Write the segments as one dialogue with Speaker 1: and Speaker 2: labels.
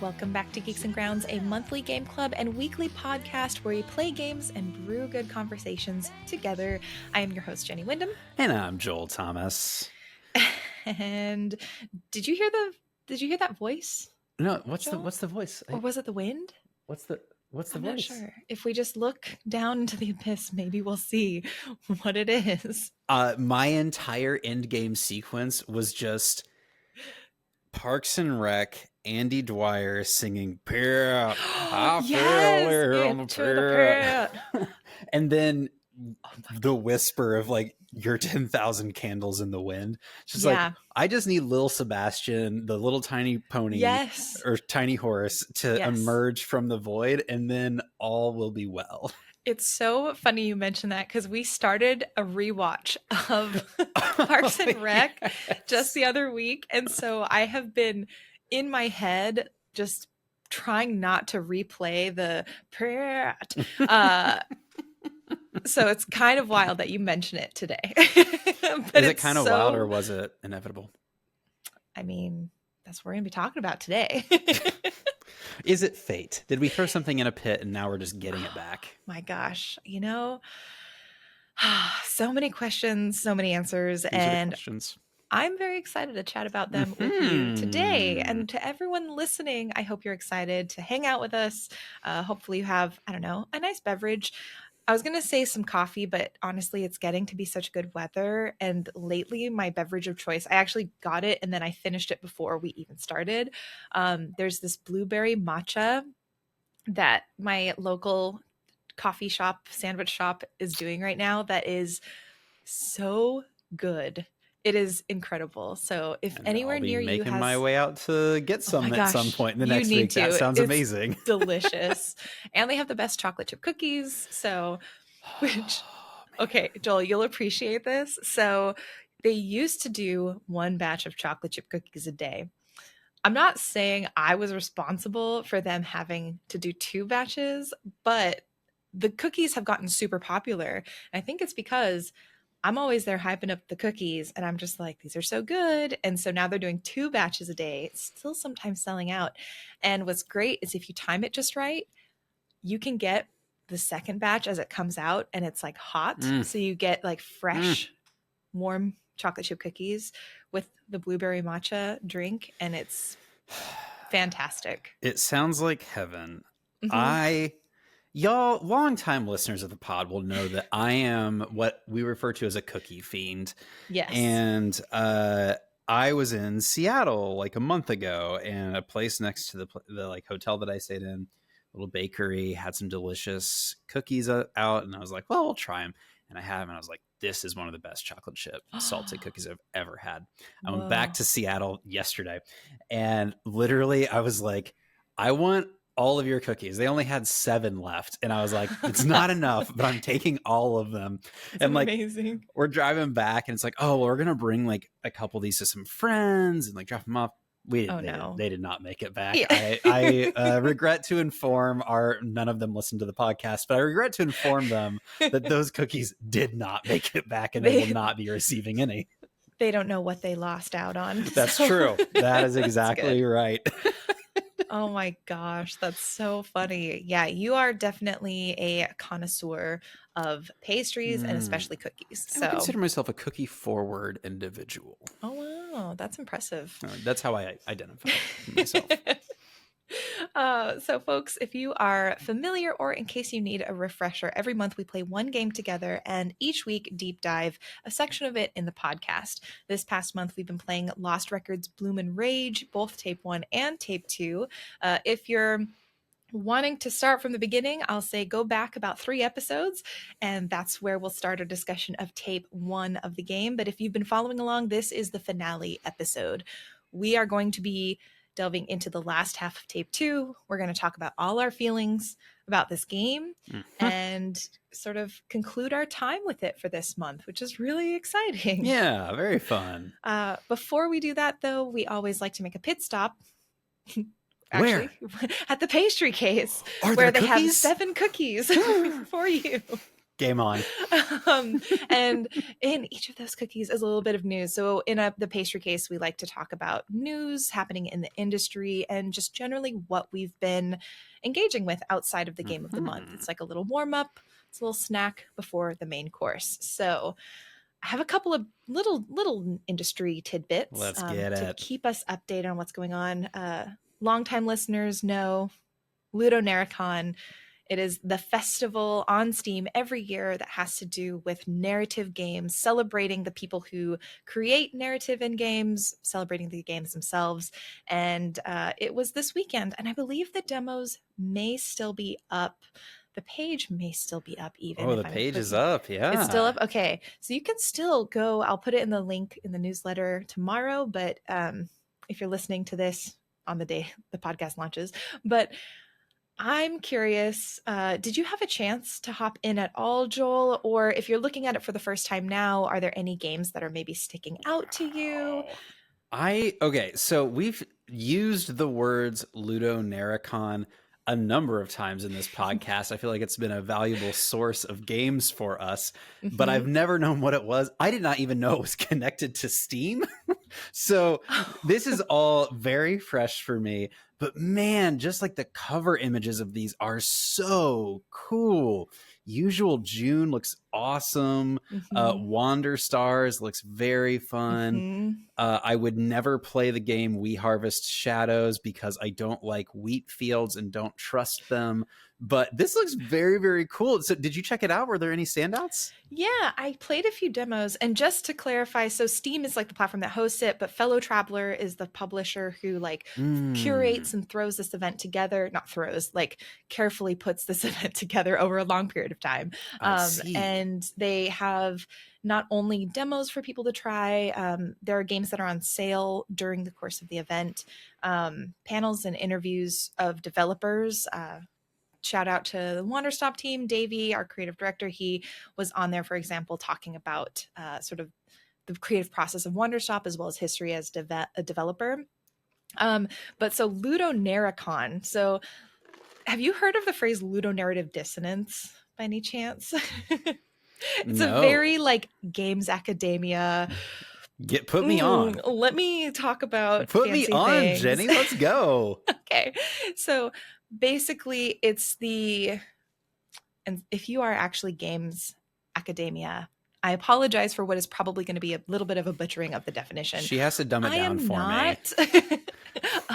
Speaker 1: Welcome back to Geeks and Grounds, a monthly game club and weekly podcast where we play games and brew good conversations together. I am your host, Jenny Wyndham.
Speaker 2: And I'm Joel Thomas.
Speaker 1: And did you hear that voice?
Speaker 2: No, what's the voice?
Speaker 1: Or was it the wind?
Speaker 2: What's the voice?
Speaker 1: I'm not sure. If we just look down into the abyss, maybe we'll see what it is.
Speaker 2: My entire end game sequence was just Parks and Rec, Andy Dwyer singing "Parrot, I feel on the parrot," and then the whisper of like "Your 10,000 candles in the wind." Just like I just need Lil Sebastian, the little tiny pony, or tiny horse, to emerge from the void, and then all will be well.
Speaker 1: It's so funny you mentioned that because we started a rewatch of Parks and Rec just the other week. And so I have been in my head just trying not to replay the so it's kind of wild that you mention it today.
Speaker 2: Is it kind of wild or was it inevitable?
Speaker 1: I mean, that's what we're going to be talking about today.
Speaker 2: Is it fate? Did we throw something in a pit and now we're just getting it back?
Speaker 1: My gosh, so many questions, so many answers.
Speaker 2: These are the questions.
Speaker 1: I'm very excited to chat about them with you today. And to everyone listening, I hope you're excited to hang out with us. Hopefully you have, a nice beverage. I was going to say some coffee, but honestly, it's getting to be such good weather. And lately, my beverage of choice, I actually got it and then I finished it before we even started. There's this blueberry matcha that my local coffee shop, sandwich shop is doing right now that is so good. It is incredible. So if anywhere near you has...
Speaker 2: making my way out to get some at some point in the next week. That sounds amazing.
Speaker 1: Delicious. And they have the best chocolate chip cookies. So, okay, Joel, you'll appreciate this. So they used to do one batch of chocolate chip cookies a day. I'm not saying I was responsible for them having to do 2 batches, but the cookies have gotten super popular. And I think it's because I'm always there hyping up the cookies and I'm just like, these are so good. And so now they're doing 2 batches a day. It's still sometimes selling out. And what's great is if you time it just right, you can get the second batch as it comes out and it's like hot. So you get like fresh, warm chocolate chip cookies with the blueberry matcha drink. And it's fantastic.
Speaker 2: It sounds like heaven. Y'all, longtime listeners of the pod will know that I am what we refer to as a cookie fiend.
Speaker 1: Yes.
Speaker 2: And I was in Seattle like a month ago, and a place next to the like hotel that I stayed in, a little bakery, had some delicious cookies out, and I was like, well, we'll try them. And I had them, and I was like, this is one of the best chocolate chip salted cookies I've ever had. I went back to Seattle yesterday, and literally I was like, I want all of your cookies. They only had 7 left. And I was like, it's not enough, but I'm taking all of them.
Speaker 1: It's
Speaker 2: and like,
Speaker 1: amazing.
Speaker 2: We're driving back and it's like, oh, well, we're going to bring like a couple of these to some friends and like drop them off. They did not make it back. Yeah. I regret to inform none of them listen to the podcast, but I regret to inform them that those cookies did not make it back and they will not be receiving any.
Speaker 1: They don't know what they lost out on.
Speaker 2: That's true. That is exactly right.
Speaker 1: Oh my gosh, that's so funny. Yeah, you are definitely a connoisseur of pastries and especially cookies. So
Speaker 2: I consider myself a cookie forward individual.
Speaker 1: Oh wow, that's impressive.
Speaker 2: That's how I identify myself.
Speaker 1: So folks, if you are familiar or in case you need a refresher, every month we play one game together and each week deep dive a section of it in the podcast. This past month we've been playing Lost Records Bloom and Rage, both tape 1 and tape 2. If you're wanting to start from the beginning, I'll say go back about 3 episodes and that's where we'll start our discussion of tape 1 of the game. But if you've been following along, this is the finale episode. We are going to be delving into the last half of tape 2. We're going to talk about all our feelings about this game and sort of conclude our time with it for this month, which is really exciting.
Speaker 2: Yeah, very fun.
Speaker 1: Before we do that, though, we always like to make a pit stop.
Speaker 2: Actually,
Speaker 1: where? At the pastry case,
Speaker 2: where
Speaker 1: they have 7 cookies for you.
Speaker 2: Game on.
Speaker 1: And in each of those cookies is a little bit of news. So in the pastry case, we like to talk about news happening in the industry and just generally what we've been engaging with outside of the game of the month. It's like a little warm up. It's a little snack before the main course. So I have a couple of little industry tidbits
Speaker 2: Let's get
Speaker 1: to
Speaker 2: it.
Speaker 1: keep us updated on what's going on. Longtime listeners know Ludonarracon. It is the festival on Steam every year that has to do with narrative games, celebrating the people who create narrative in games, celebrating the games themselves. And it was this weekend, and I believe the demos may still be up. The page may still be up even
Speaker 2: Oh,
Speaker 1: if
Speaker 2: the
Speaker 1: I'm
Speaker 2: page is
Speaker 1: clicking.
Speaker 2: up.
Speaker 1: It's still
Speaker 2: Yeah.
Speaker 1: up. Okay. So you can still go. I'll put it in the link in the newsletter tomorrow. But if you're listening to this on the day the podcast launches, but I'm curious, did you have a chance to hop in at all, Joel? Or if you're looking at it for the first time now, are there any games that are maybe sticking out to you?
Speaker 2: Wow. Okay, so we've used the words Ludonarracon a number of times in this podcast. I feel like it's been a valuable source of games for us, but I've
Speaker 1: Mm-hmm.
Speaker 2: never known what it was. I did not even know it was connected to Steam. So this is all very fresh for me. But man, just like the cover images of these are so cool. Usual June looks awesome.
Speaker 1: Mm-hmm.
Speaker 2: Wander Stars looks very fun.
Speaker 1: Mm-hmm.
Speaker 2: I would never play the game We Harvest Shadows because I don't like wheat fields and don't trust them. But this looks very, very cool. So, did you check it out? Were there any standouts?
Speaker 1: Yeah, I played a few demos. And just to clarify, so Steam is like the platform that hosts it, but Fellow Traveler is the publisher who like curates and throws this event together, not throws, like carefully puts this event together over a long period of time.
Speaker 2: I see.
Speaker 1: And they have not only demos for people to try, there are games that are on sale during the course of the event, panels and interviews of developers. Shout out to the Wanderstop team, Davey, our creative director. He was on there, for example, talking about sort of the creative process of Wanderstop as well as history as a developer. But so Ludonarracon. So have you heard of the phrase ludonarrative dissonance by any chance? It's a
Speaker 2: No.
Speaker 1: very like games academia.
Speaker 2: Put me on.
Speaker 1: Let me talk about
Speaker 2: Put me
Speaker 1: fancy
Speaker 2: on,
Speaker 1: things.
Speaker 2: Jenny. Let's go.
Speaker 1: Okay. So basically, it's and if you are actually games academia, I apologize for what is probably going to be a little bit of a butchering of the definition.
Speaker 2: She has to dumb it
Speaker 1: I
Speaker 2: down
Speaker 1: am
Speaker 2: for me.
Speaker 1: not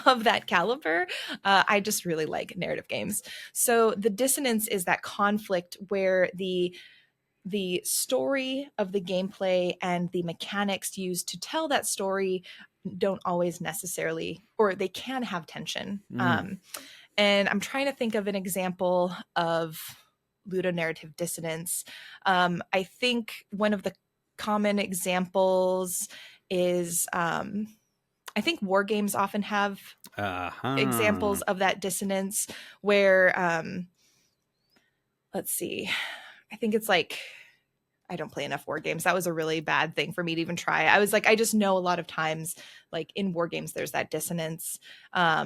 Speaker 1: of that caliber. I just really like narrative games. So the dissonance is that conflict where the story of the gameplay and the mechanics used to tell that story don't always necessarily, or they can have tension. And I'm trying to think of an example of ludonarrative dissonance. I think one of the common examples is I think war games often have examples of that dissonance where let's see, I think it's like I don't play enough war games. That was a really bad thing for me to even try. I was like, I just know a lot of times, like in war games, there's that dissonance. I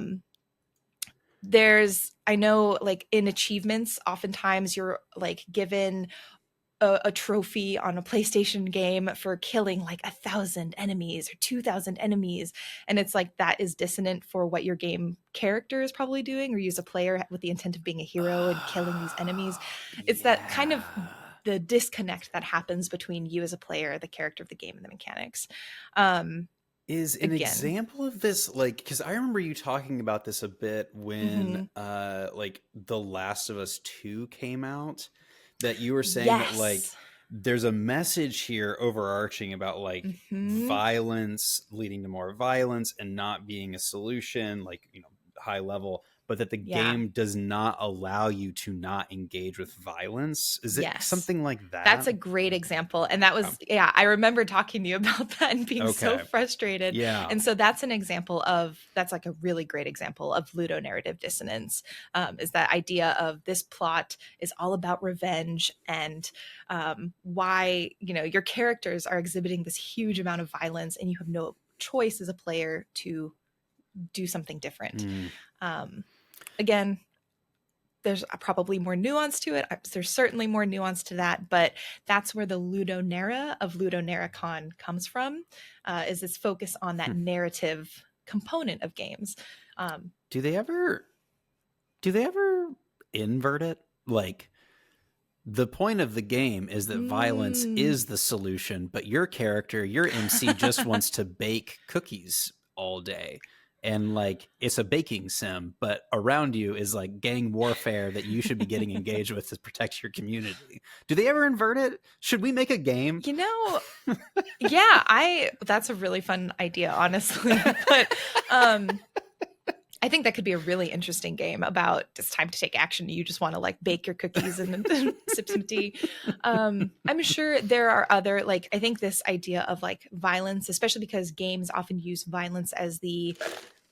Speaker 1: know like in achievements, oftentimes you're like given a trophy on a PlayStation game for killing like 1,000 enemies or 2,000 enemies. And it's like that is dissonant for what your game character is probably doing, or use a player with the intent of being a hero and killing these enemies. It's that kind of the disconnect that happens between you as a player, the character of the game, and the mechanics.
Speaker 2: Is an
Speaker 1: Again,
Speaker 2: example of this like, because I remember you talking about this a bit when
Speaker 1: mm-hmm.
Speaker 2: like The Last of Us 2 came out, that you were saying that like
Speaker 1: Yes.
Speaker 2: there's a message here overarching about like
Speaker 1: Mm-hmm.
Speaker 2: violence leading to more violence and not being a solution, like, high level, but that the
Speaker 1: Yeah.
Speaker 2: game does not allow you to not engage with violence. Is it
Speaker 1: Yes.
Speaker 2: something like
Speaker 1: That's
Speaker 2: that?
Speaker 1: a great example. And that
Speaker 2: Oh,
Speaker 1: was, yeah, I remember talking to you about that and being so
Speaker 2: okay.
Speaker 1: frustrated.
Speaker 2: Yeah.
Speaker 1: And so that's an example that's like a really great example of ludonarrative dissonance, is that idea of this plot is all about revenge and why, your characters are exhibiting this huge amount of violence and you have no choice as a player to do something different.
Speaker 2: Mm.
Speaker 1: Um, Again, there's probably more nuance to it. There's certainly more nuance to that, but that's where the Ludonera of Ludonera comes from, is this focus on that narrative component of games.
Speaker 2: Do they ever invert it? Like, the point of the game is that violence is the solution, but your character, your MC, just wants to bake cookies all day. And like, it's a baking sim, but around you is like gang warfare that you should be getting engaged with to protect your community. Do they ever invert it? Should we make a game?
Speaker 1: You know, yeah, that's a really fun idea, honestly. But I think that could be a really interesting game about it's time to take action. You just want to like bake your cookies and sip some tea. I'm sure there are other, like, I think this idea of like violence, especially because games often use violence as the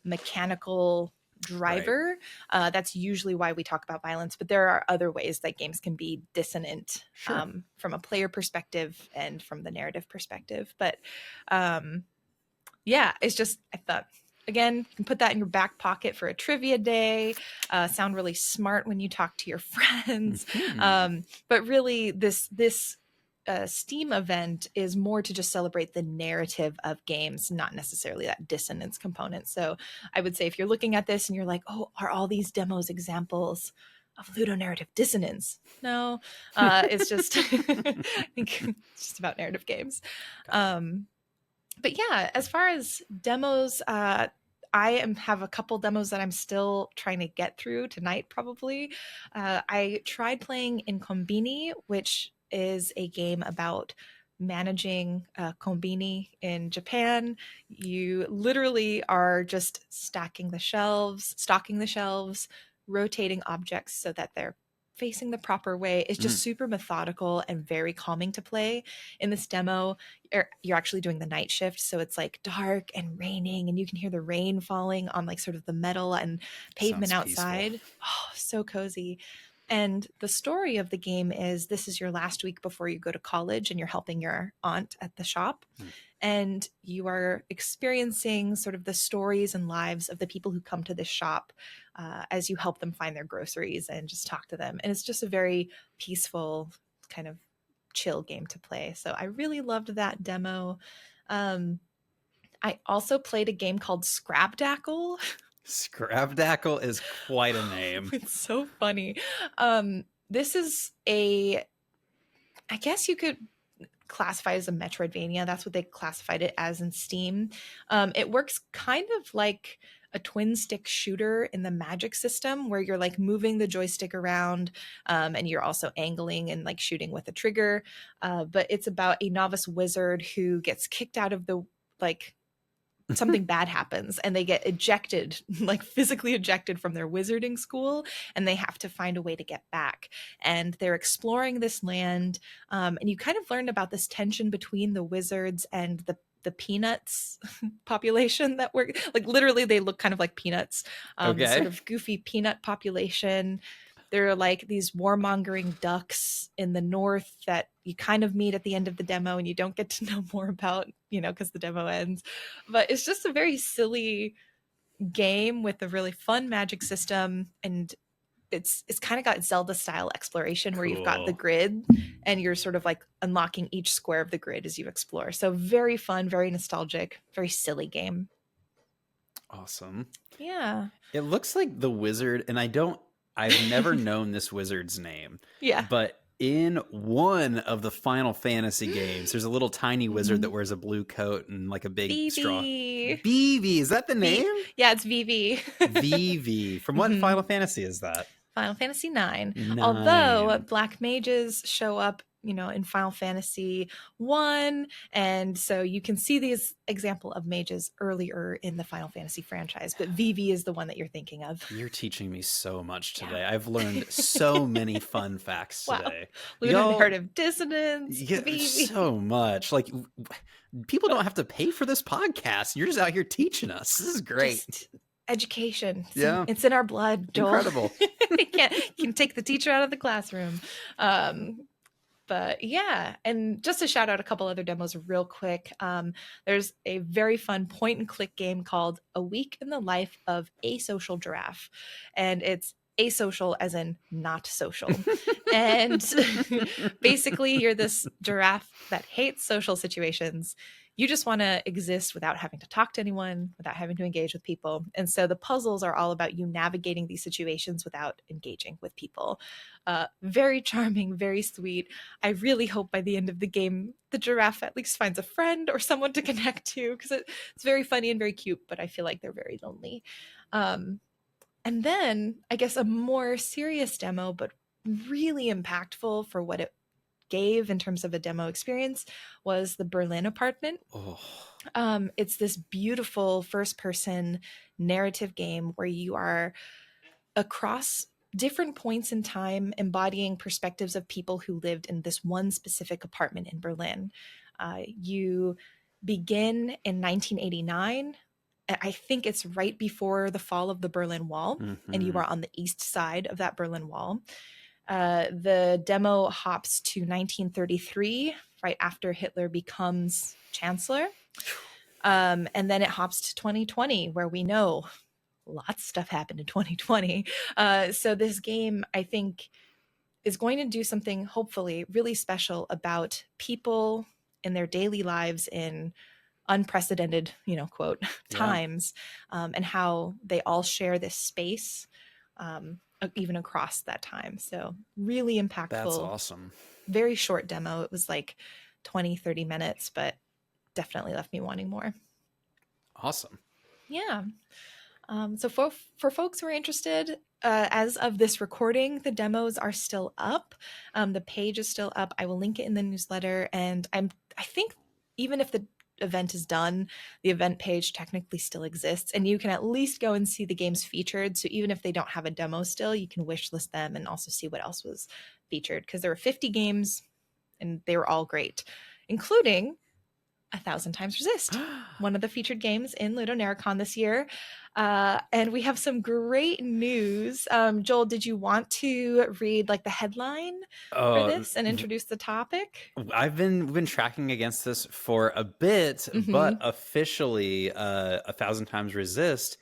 Speaker 1: mechanical driver. Right. That's usually why we talk about violence, but there are other ways that games can be dissonant from a player perspective and from the narrative perspective. But yeah, it's just, I thought, again, you can put that in your back pocket for a trivia day, sound really smart when you talk to your friends. But really, this Steam event is more to just celebrate the narrative of games, not necessarily that dissonance component. So I would say if you're looking at this and you're like, oh, are all these demos examples of ludonarrative dissonance? No, it's just, I think it's just about narrative games. But yeah, as far as demos, I have a couple demos that I'm still trying to get through tonight, probably. I tried playing in Konbini, which is a game about managing konbini in Japan. You literally are just stocking the shelves, rotating objects so that they're facing the proper way. It's just super methodical and very calming to play. In this demo, you're actually doing the night shift, so it's like dark and raining, and you can hear the rain falling on like sort of the metal and pavement outside. Peaceful. Oh, so cozy. And the story of the game is this is your last week before you go to college, and you're helping your aunt at the shop. And you are experiencing sort of the stories and lives of the people who come to this shop as you help them find their groceries and just talk to them. And it's just a very peaceful, kind of chill game to play. So I really loved that demo. I also played a game called Scrabdackle.
Speaker 2: Scrabdackle is quite a name.
Speaker 1: It's so funny. This is I guess you could classify as a Metroidvania. That's what they classified it as in Steam. It works kind of like a twin stick shooter in the magic system, where you're like moving the joystick around and you're also angling and like shooting with a trigger. But it's about a novice wizard who gets kicked out of the, like, something bad happens and they get ejected, like physically ejected from their wizarding school, and they have to find a way to get back. And they're exploring this land, and you kind of learn about this tension between the wizards and the peanuts population that were like, literally they look kind of like peanuts, sort of goofy peanut population. There are like these warmongering ducks in the north that you kind of meet at the end of the demo, and you don't get to know more about, because the demo ends. But it's just a very silly game with a really fun magic system, and it's kind of got Zelda style exploration where you've got the grid and you're sort of like unlocking each square of the grid as you explore. So very fun, very nostalgic, very silly game.
Speaker 2: Awesome.
Speaker 1: Yeah.
Speaker 2: It looks like the wizard, and I've never known this wizard's name.
Speaker 1: Yeah.
Speaker 2: But in one of the Final Fantasy games, there's a little tiny wizard that wears a blue coat and like a big straw. Vivi. Is that the name?
Speaker 1: Yeah, it's Vivi.
Speaker 2: Vivi. From what Final Fantasy is that?
Speaker 1: Final Fantasy 9. Although black mages show up, in Final Fantasy 1, and so you can see these example of mages earlier in the Final Fantasy franchise, but Vivi is the one that you're thinking of.
Speaker 2: You're teaching me so much today. Yeah. I've learned so many fun facts today.
Speaker 1: Ludonarrative dissonance.
Speaker 2: Yeah, so much. Like, people don't have to pay for this podcast. You're just out here teaching us. This is great.
Speaker 1: Just education. It's in our blood, Joel.
Speaker 2: Incredible.
Speaker 1: You can take the teacher out of the classroom. But yeah, and just to shout out a couple other demos real quick. There's a very fun point and click game called A Week in the Life of a Social Giraffe. And it's asocial as in not social. And basically, you're this giraffe that hates social situations. You just want to exist without having to talk to anyone, without having to engage with people. And so the puzzles are all about you navigating these situations without engaging with people. Very charming, very sweet. I really hope by the end of the game, the giraffe at least finds a friend or someone to connect to, because it's very funny and very cute, but I feel like they're very lonely. And then I guess a more serious demo, but really impactful for what it gave in terms of a demo experience, was the Berlin apartment.
Speaker 2: Oh.
Speaker 1: It's this beautiful first person narrative game where you are across different points in time embodying perspectives of people who lived in this one specific apartment in Berlin. You begin in 1989. I think it's right before the fall of the Berlin Wall, and you are on the east side of that Berlin Wall. The demo hops to 1933, right after Hitler becomes chancellor. And then it hops to 2020, where we know lots of stuff happened in 2020. So this game, I think, is going to do something hopefully really special about people in their daily lives in unprecedented, quote, times, and how they all share this space, even across that time. So really impactful.
Speaker 2: That's awesome.
Speaker 1: Very short demo. It was like 20, 30 minutes, but definitely left me wanting more.
Speaker 2: Awesome.
Speaker 1: Yeah. So for folks who are interested, as of this recording, the demos are still up. The page is still up. I will link it in the newsletter. And I think even if the event is done, the event page technically still exists, and you can at least go and see the games featured. So even if they don't have a demo still, you can wishlist them and also see what else was featured, because there were 50 games and they were all great, including 1,000 Times Resist, one of the featured games in Ludonarracon this year. And we have some great news. Joel, did you want to read like the headline for this and introduce the topic?
Speaker 2: I've been tracking against this for a bit, but officially 1,000 Times Resist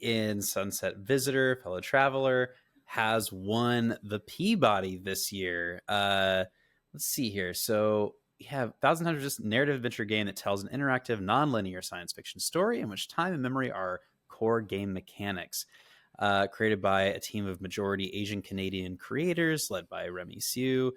Speaker 2: in Sunset Visitor, fellow traveler, has won the Peabody this year. Let's see here. So we have 1,000 Times Resist, narrative adventure game that tells an interactive, non-linear science fiction story in which time and memory are core game mechanics. Created by a team of majority Asian Canadian creators led by Remy Siu.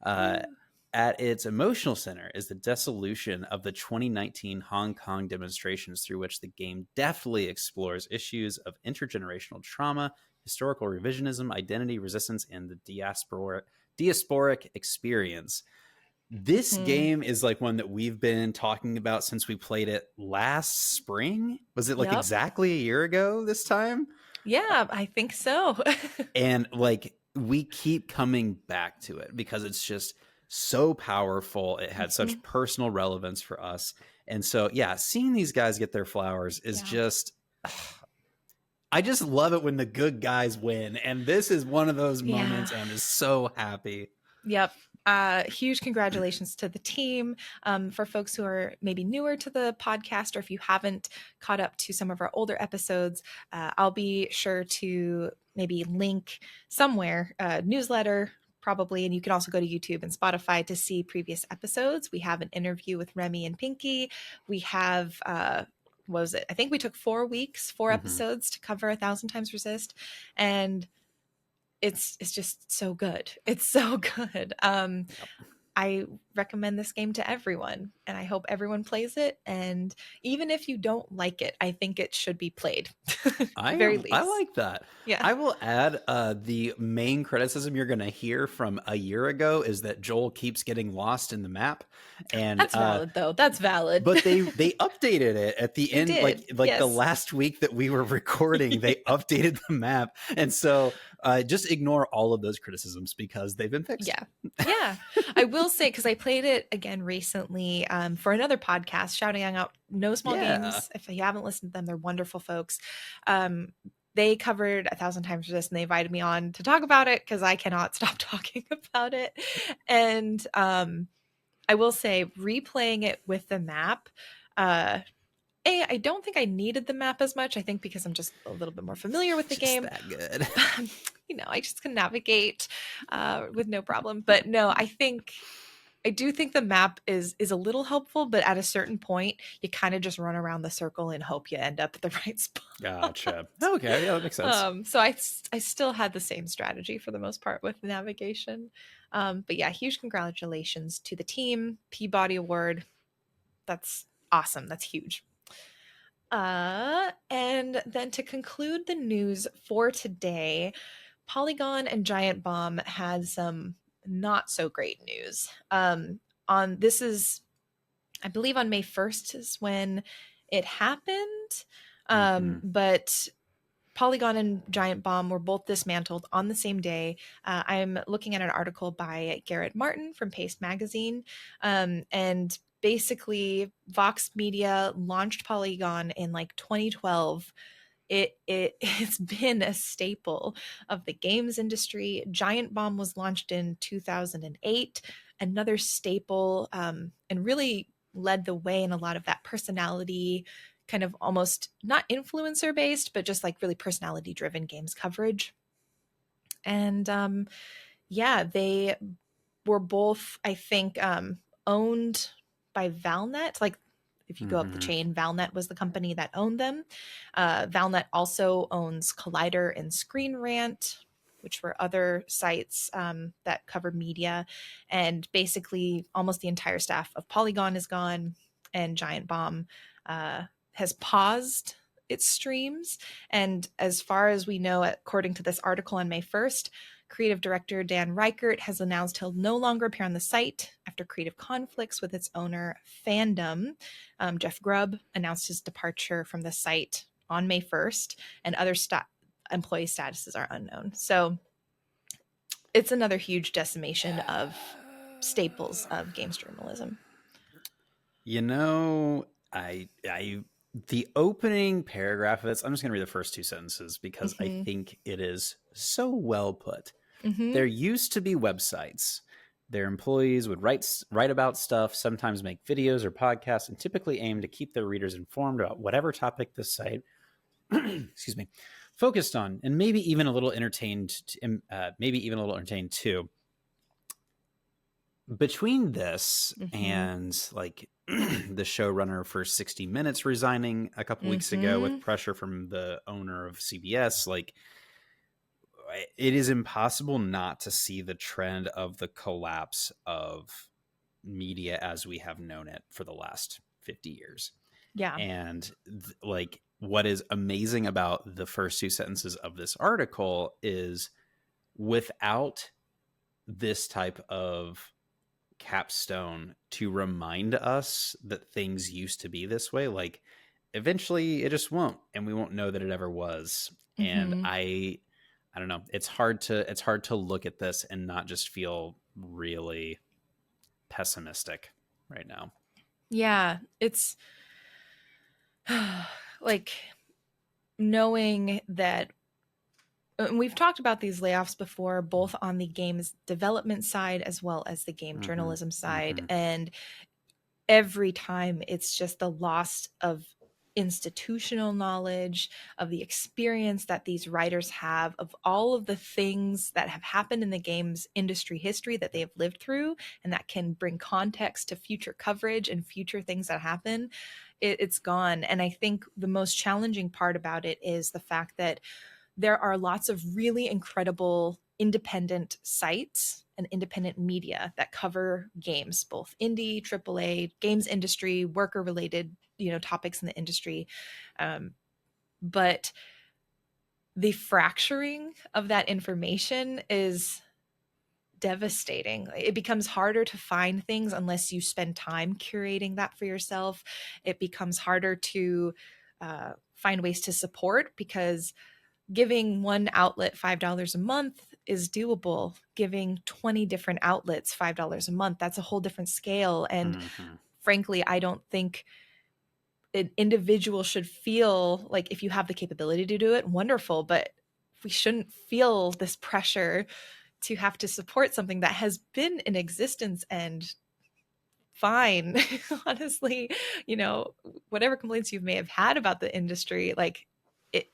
Speaker 2: At its emotional center is the dissolution of the 2019 Hong Kong demonstrations, through which the game deftly explores issues of intergenerational trauma, historical revisionism, identity, resistance, and the diasporic experience. This game is like one that we've been talking about since we played it last spring. Was it like exactly a year ago this time?
Speaker 1: Yeah, I think so.
Speaker 2: And like we keep coming back to it because it's just so powerful. It had such personal relevance for us. And so, yeah, seeing these guys get their flowers is just, I just love it when the good guys win. And this is one of those moments, and I'm just so happy.
Speaker 1: Yep. Huge congratulations to the team. For folks who are maybe newer to the podcast, or if you haven't caught up to some of our older episodes, I'll be sure to maybe link somewhere, newsletter probably, and you can also go to YouTube and Spotify to see previous episodes. We have an interview with Remy and Pinky. We have what was it? I think we took 4 weeks, 4 episodes to cover 1,000 Times Resist, and it's just so good. It's so good. I recommend this game to everyone, and I hope everyone plays it. And even if you don't like it, I think it should be played. Very least.
Speaker 2: I like that.
Speaker 1: Yeah.
Speaker 2: I will add the main criticism you're going to hear from a year ago is that Joel keeps getting lost in the map. And
Speaker 1: that's valid, though. That's valid.
Speaker 2: But they updated it at the end, like the last week that we were recording, they updated the map. And so just ignore all of those criticisms because they've been fixed.
Speaker 1: Yeah. I will say, because I played it again recently for another podcast, shouting out No Small Games. If you haven't listened to them, they're wonderful folks. They covered 1,000 Times Resist, and they invited me on to talk about it because I cannot stop talking about it. And I will say, replaying it with the map, I don't think I needed the map as much. I think because I'm just a little bit more familiar with the
Speaker 2: Just
Speaker 1: game.
Speaker 2: that good.
Speaker 1: I just can navigate with no problem. But no, I do think the map is a little helpful, but at a certain point, you kind of just run around the circle and hope you end up at the right spot.
Speaker 2: Gotcha. Okay, yeah, that makes sense.
Speaker 1: So I still had the same strategy for the most part with navigation. But yeah, huge congratulations to the team. Peabody Award. That's awesome. That's huge. And then to conclude the news for today, Polygon and Giant Bomb had some not so great news. On this is, I believe, on May 1st is when it happened.
Speaker 2: Mm-hmm.
Speaker 1: But Polygon and Giant Bomb were both dismantled on the same day. I'm looking at an article by Garrett Martin from Paste Magazine. And basically, Vox Media launched Polygon in like 2012. It's been a staple of the games industry. Giant Bomb was launched in 2008, another staple, and really led the way in a lot of that personality, kind of almost not influencer based, but just like really personality driven games coverage. And yeah, they were both, I think, owned by Valnet. Like, if you go up the
Speaker 2: Mm-hmm.
Speaker 1: chain, Valnet was the company that owned them. Valnet also owns Collider and Screen Rant, which were other sites that cover media. And basically, almost the entire staff of Polygon is gone, and Giant Bomb has paused its streams. And as far as we know, according to this article on May 1st, creative director Dan Reichert has announced he'll no longer appear on the site after creative conflicts with its owner, Fandom. Jeff Grubb announced his departure from the site on May 1st, and other employee statuses are unknown. So it's another huge decimation of staples of games journalism.
Speaker 2: You know, I the opening paragraph of this, I'm just going to read the first two sentences because I
Speaker 1: Mm-hmm.
Speaker 2: think it is so well put.
Speaker 1: Mm-hmm.
Speaker 2: There used to be websites. Their employees would write about stuff, sometimes make videos or podcasts, and typically aim to keep their readers informed about whatever topic the site, excuse me, focused on, and maybe even a little entertained. Maybe even a little entertained too. Between this
Speaker 1: Mm-hmm.
Speaker 2: and like the showrunner for 60 Minutes resigning a couple weeks ago with
Speaker 1: Mm-hmm.
Speaker 2: pressure from the owner of CBS, like it is impossible not to see the trend of the collapse of media as we have known it for the last 50 years.
Speaker 1: Yeah.
Speaker 2: And like what is amazing about the first two sentences of this article is without this type of capstone to remind us that things used to be this way, like eventually it just won't, and we won't know that it ever was. And
Speaker 1: Mm-hmm.
Speaker 2: I don't know, it's hard to look at this and not just feel really pessimistic right now.
Speaker 1: Yeah. It's like knowing that, and we've talked about these layoffs before, both on the games development side as well as the game
Speaker 2: Mm-hmm.
Speaker 1: journalism side.
Speaker 2: Mm-hmm.
Speaker 1: And every time it's just the loss of institutional knowledge, of the experience that these writers have, of all of the things that have happened in the games industry history that they have lived through, and that can bring context to future coverage and future things that happen. It's gone. And I think the most challenging part about it is the fact that there are lots of really incredible independent sites and independent media that cover games, both indie, AAA, games industry, worker related, topics in the industry. But the fracturing of that information is devastating. It becomes harder to find things unless you spend time curating that for yourself. It becomes harder to find ways to support, because giving one outlet $5 a month is doable. Giving 20 different outlets $5 a month, that's a whole different scale. And
Speaker 2: Mm-hmm.
Speaker 1: frankly, I don't think an individual should feel like, if you have the capability to do it, wonderful, but we shouldn't feel this pressure to have to support something that has been in existence and fine. Honestly, whatever complaints you may have had about the industry, like it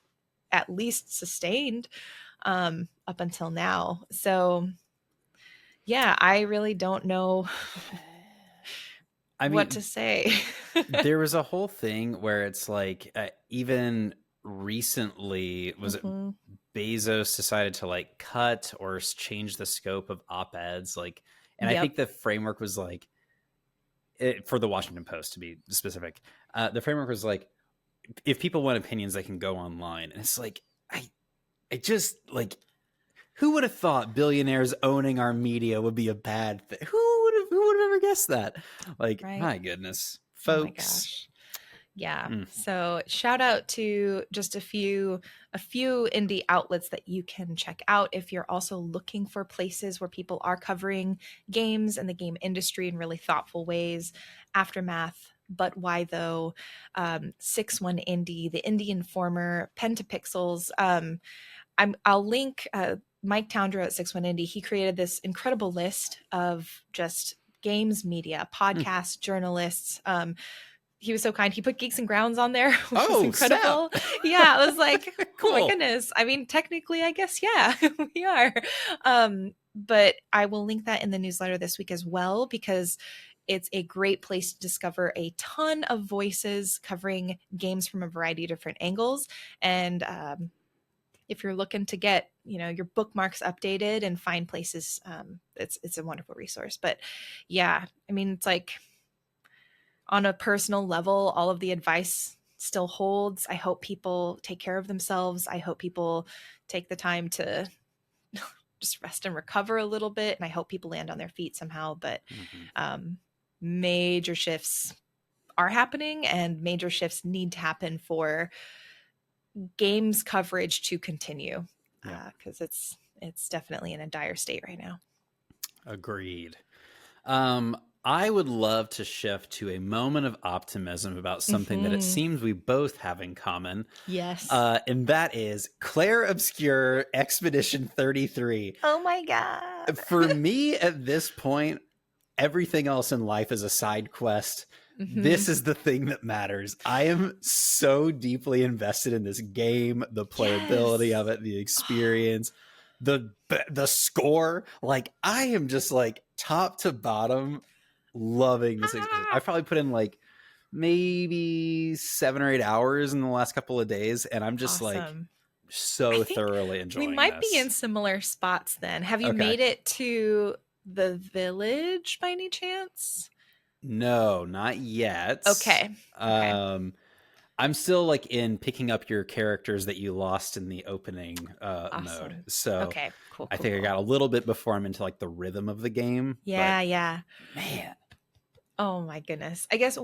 Speaker 1: at least sustained up until now. So yeah, I really don't know
Speaker 2: I
Speaker 1: what to
Speaker 2: mean,
Speaker 1: say.
Speaker 2: there was a whole thing where it's like, even recently, was it
Speaker 1: Mhm.
Speaker 2: Bezos decided to like cut or change the scope of op-eds, like, and I
Speaker 1: Yep.
Speaker 2: think the framework was like, for the Washington Post to be specific, the framework was like, if people want opinions, they can go online, and it's like, I just like, who would have thought billionaires owning our media would be a bad thing? Who would have ever guessed that? Like,
Speaker 1: Right.
Speaker 2: my goodness,
Speaker 1: Oh my
Speaker 2: folks.
Speaker 1: gosh. Yeah.
Speaker 2: Mm.
Speaker 1: So shout out to just a few indie outlets that you can check out if you're also looking for places where people are covering games and the game industry in really thoughtful ways. Aftermath, But Why Though, 6-1 Indie, The Indie Informer, Pen to Pixels. I'll link Mike Towndra at 6-1 Indie. He created this incredible list of just games media,
Speaker 2: Mm.
Speaker 1: podcasts, journalists. He was so kind. He put Geeks and Grounds on there, which was
Speaker 2: Oh, snap.
Speaker 1: incredible. Yeah, I was like, oh my
Speaker 2: Cool.
Speaker 1: goodness. I mean, technically, I guess, yeah, we are. But I will link that in the newsletter this week as well, because it's a great place to discover a ton of voices covering games from a variety of different angles. And if you're looking to get your bookmarks updated and find places, it's a wonderful resource. But yeah, I mean, it's like, on a personal level, all of the advice still holds. I hope people take care of themselves. I hope people take the time to just rest and recover a little bit. And I hope people land on their feet somehow. But
Speaker 2: Mm-hmm.
Speaker 1: major shifts are happening, and major shifts need to happen for games coverage to continue,
Speaker 2: Yeah,
Speaker 1: because it's definitely in a dire state right now.
Speaker 2: agreed. Um, I would love to shift to a moment of optimism about something that it
Speaker 1: Mm-hmm.
Speaker 2: seems we both have in common.
Speaker 1: Yes.
Speaker 2: And that is Clair Obscur Expedition 33.
Speaker 1: Oh my God.
Speaker 2: For me, at this point, everything else in life is a side quest.
Speaker 1: Mm-hmm.
Speaker 2: This is the thing that matters. I am so deeply invested in this game, the playability
Speaker 1: Yes.
Speaker 2: of it, the experience, the score. Like, I am just like top to bottom loving this experience.
Speaker 1: Ah,
Speaker 2: I've probably put in like maybe 7 or 8 hours in the last couple of days, and I'm just like
Speaker 1: awesome. I
Speaker 2: so
Speaker 1: think
Speaker 2: thoroughly
Speaker 1: we
Speaker 2: enjoying
Speaker 1: might be in
Speaker 2: this.
Speaker 1: similar spots then. Have you
Speaker 2: Okay.
Speaker 1: made it to the village by any chance?
Speaker 2: No, not yet.
Speaker 1: Okay. Okay.
Speaker 2: Um, I'm still like in picking up your characters that you lost in the opening mode.
Speaker 1: Awesome.
Speaker 2: So
Speaker 1: Okay. Cool,
Speaker 2: I
Speaker 1: cool,
Speaker 2: think I
Speaker 1: cool.
Speaker 2: got a little bit before I'm into like the rhythm of the game. But
Speaker 1: Yeah, yeah.
Speaker 2: man,
Speaker 1: Oh my goodness. I guess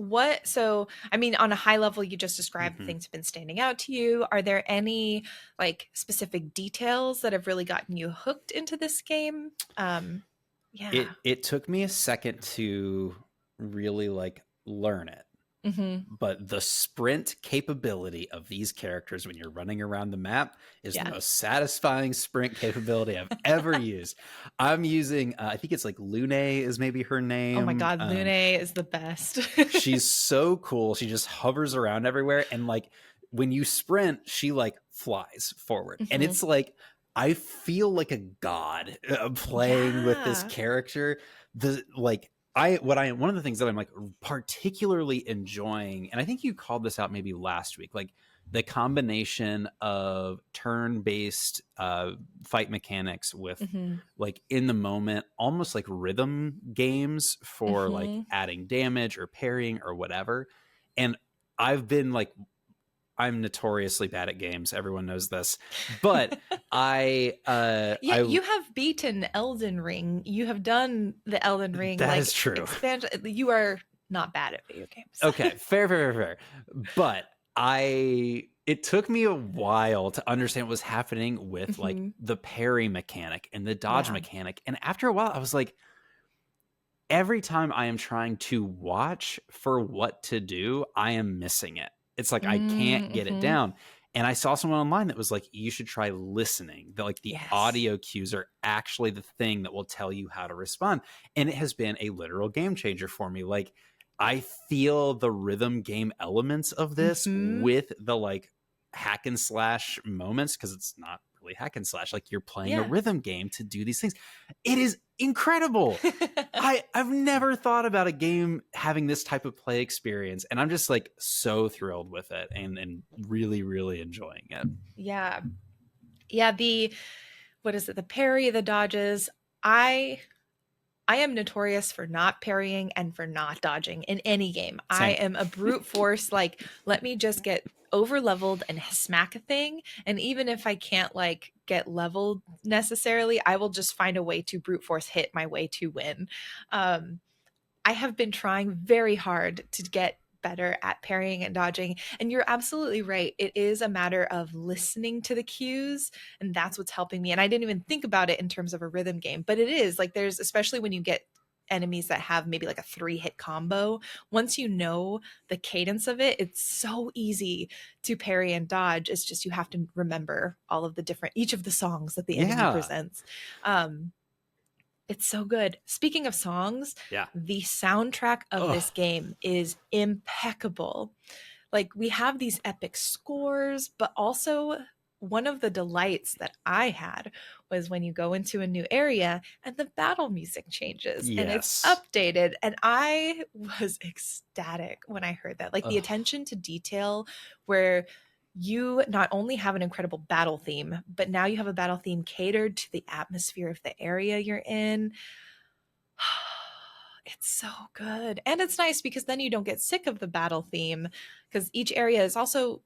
Speaker 1: so I mean, on a high level, you just described the
Speaker 2: mhm.
Speaker 1: things have been standing out to you. Are there any like specific details that have really gotten you hooked into this game? Yeah.
Speaker 2: It took me a second to really like learn it.
Speaker 1: Hmm.
Speaker 2: But the sprint capability of these characters when you're running around the map is the
Speaker 1: Yeah.
Speaker 2: most satisfying sprint capability I've ever used. I'm using, I think it's like Lune is maybe her
Speaker 1: Oh my
Speaker 2: name.
Speaker 1: God, Lune is the best.
Speaker 2: She's so cool. She just hovers around everywhere. And like when you sprint, she like flies forward. And
Speaker 1: Hmm.
Speaker 2: it's like, I feel like a god playing with this
Speaker 1: Yeah.
Speaker 2: character. The like, one of the things that I'm like particularly enjoying, and I think you called this out maybe last week, like the combination of turn-based fight mechanics with
Speaker 1: Hmm.
Speaker 2: like in the moment, almost like rhythm games for like
Speaker 1: Hmm.
Speaker 2: adding damage or parrying or whatever. And I've been like, I'm notoriously bad at games. Everyone knows this, but
Speaker 1: Yeah,
Speaker 2: I
Speaker 1: you have beaten Elden Ring. You have done the Elden Ring
Speaker 2: that is
Speaker 1: like
Speaker 2: true.
Speaker 1: expansion. You are not bad at video games.
Speaker 2: Okay, fair. But it took me a while to understand what was happening with like
Speaker 1: Hmm.
Speaker 2: the parry mechanic and the dodge
Speaker 1: Yeah.
Speaker 2: mechanic. And after a while, I was like, every time I am trying to watch for what to do, I am missing it. It's like I can't get it
Speaker 1: Mm-hmm.
Speaker 2: down. And I saw someone online that was like, you should try listening. That like the
Speaker 1: Yes.
Speaker 2: audio cues are actually the thing that will tell you how to respond. And it has been a literal game changer for me. Like I feel the rhythm game elements of this
Speaker 1: Mm-hmm.
Speaker 2: with the like hack and slash moments, because it's not really hack and slash. Like you're playing a
Speaker 1: Yeah.
Speaker 2: rhythm game to do these things. It is incredible. I've never thought about a game having this type of play experience, and I'm just like so thrilled with it and really, really enjoying it.
Speaker 1: Yeah. Yeah, the what is it? The parry, the dodges. I I am notorious for not parrying and for not dodging in any game. I
Speaker 2: Same.
Speaker 1: am a brute force, like, let me just get over leveled and smack a thing. And even if I can't like get leveled necessarily, I will just find a way to brute force hit my way to win. Um, I have been trying very hard to get better at parrying and dodging. And you're absolutely right. It is a matter of listening to the cues, and that's what's helping me. And I didn't even think about it in terms of a rhythm game, but it is like there's, especially when you get enemies that have maybe like a 3-hit combo, once you know the cadence of it, it's so easy to parry and dodge. It's just you have to remember all of the different, each of the songs that the enemy
Speaker 2: Yeah.
Speaker 1: presents. Um, it's so good. Speaking of songs,
Speaker 2: Yeah.
Speaker 1: the soundtrack of
Speaker 2: Oh,
Speaker 1: this game is impeccable. Like, we have these epic scores, but also one of the delights that I had was when you go into a new area and the battle music changes and it's
Speaker 2: yes.
Speaker 1: updated. And I was ecstatic when I heard that. Like, the
Speaker 2: Oh,
Speaker 1: attention to detail, where you not only have an incredible battle theme, but now you have a battle theme catered to the atmosphere of the area you're in. It's so good. And it's nice because then you don't get sick of the battle theme, because each area is also,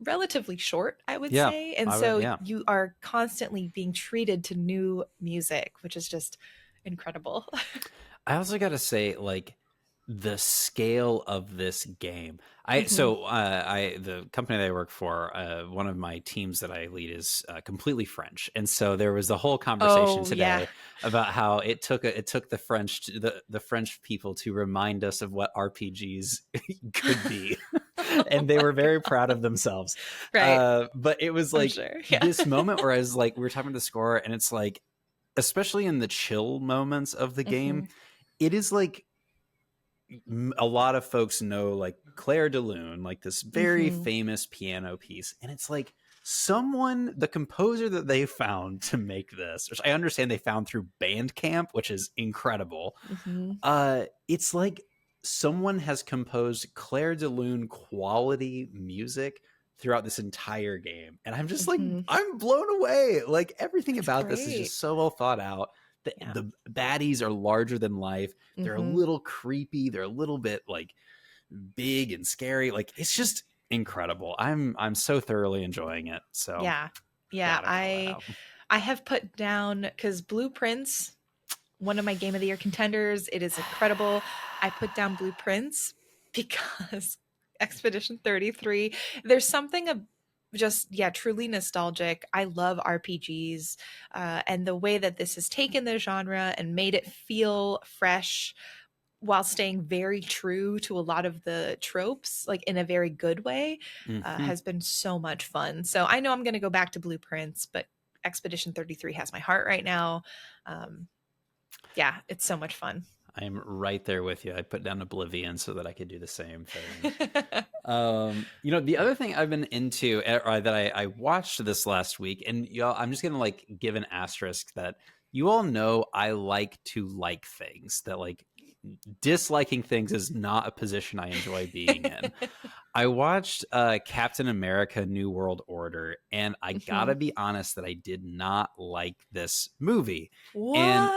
Speaker 1: relatively short, I would
Speaker 2: yeah.
Speaker 1: say. And
Speaker 2: I would.
Speaker 1: so
Speaker 2: Yeah.
Speaker 1: you are constantly being treated to new music, which is just incredible.
Speaker 2: I also got to say, like, the scale of this game.
Speaker 1: Hmm.
Speaker 2: The company that I work for, one of my teams that I lead is completely French, and so there was the whole conversation
Speaker 1: Oh, yeah.
Speaker 2: today about how it took the the French people to remind us of what RPGs could be,
Speaker 1: Oh
Speaker 2: and they were
Speaker 1: my
Speaker 2: very
Speaker 1: God.
Speaker 2: proud of themselves.
Speaker 1: Right.
Speaker 2: But it was
Speaker 1: I'm
Speaker 2: like
Speaker 1: sure. Yeah.
Speaker 2: this moment where I was like, we were talking about the score, and it's like, especially in the chill moments of the game,
Speaker 1: Hmm.
Speaker 2: it is like a lot of folks know like Clair de Lune, like this very
Speaker 1: Hmm.
Speaker 2: famous piano piece, and it's like someone, the composer that they found to make this, which I understand they found through Bandcamp, which is incredible.
Speaker 1: Hmm.
Speaker 2: It's like someone has composed Clair de Lune quality music throughout this entire game, and I'm just like,
Speaker 1: Hmm.
Speaker 2: I'm blown away. Like everything
Speaker 1: It's
Speaker 2: about this is
Speaker 1: great.
Speaker 2: just so well thought out.
Speaker 1: Yeah.
Speaker 2: The baddies are larger than life. They're a
Speaker 1: Hmm.
Speaker 2: little creepy. They're a little bit like big and scary. Like it's just incredible. I'm so thoroughly enjoying it. So
Speaker 1: Yeah. Yeah.
Speaker 2: gotta call that
Speaker 1: I
Speaker 2: out.
Speaker 1: I have put down, because Blueprints, one of my game of the year contenders, it is incredible. I put down Blueprints because Expedition 33, there's something of just, yeah, truly nostalgic. I love RPGs, and the way that this has taken the genre and made it feel fresh while staying very true to a lot of the tropes, like in a very good way,
Speaker 2: Mhm.
Speaker 1: has been so much fun. So I know I'm going to go back to Blueprints, but Expedition 33 has my heart right now. Um, yeah, it's so much fun.
Speaker 2: I'm right there with you. I put down Oblivion so that I could do the same thing. The other thing I've been into, or that I watched this last week, and y'all, I'm just gonna like give an asterisk that you all know I like to like things, that like disliking things is not a position I enjoy being in. I watched Captain America: New World Order, and I gotta
Speaker 1: Mhm.
Speaker 2: be honest that I did not like this movie. And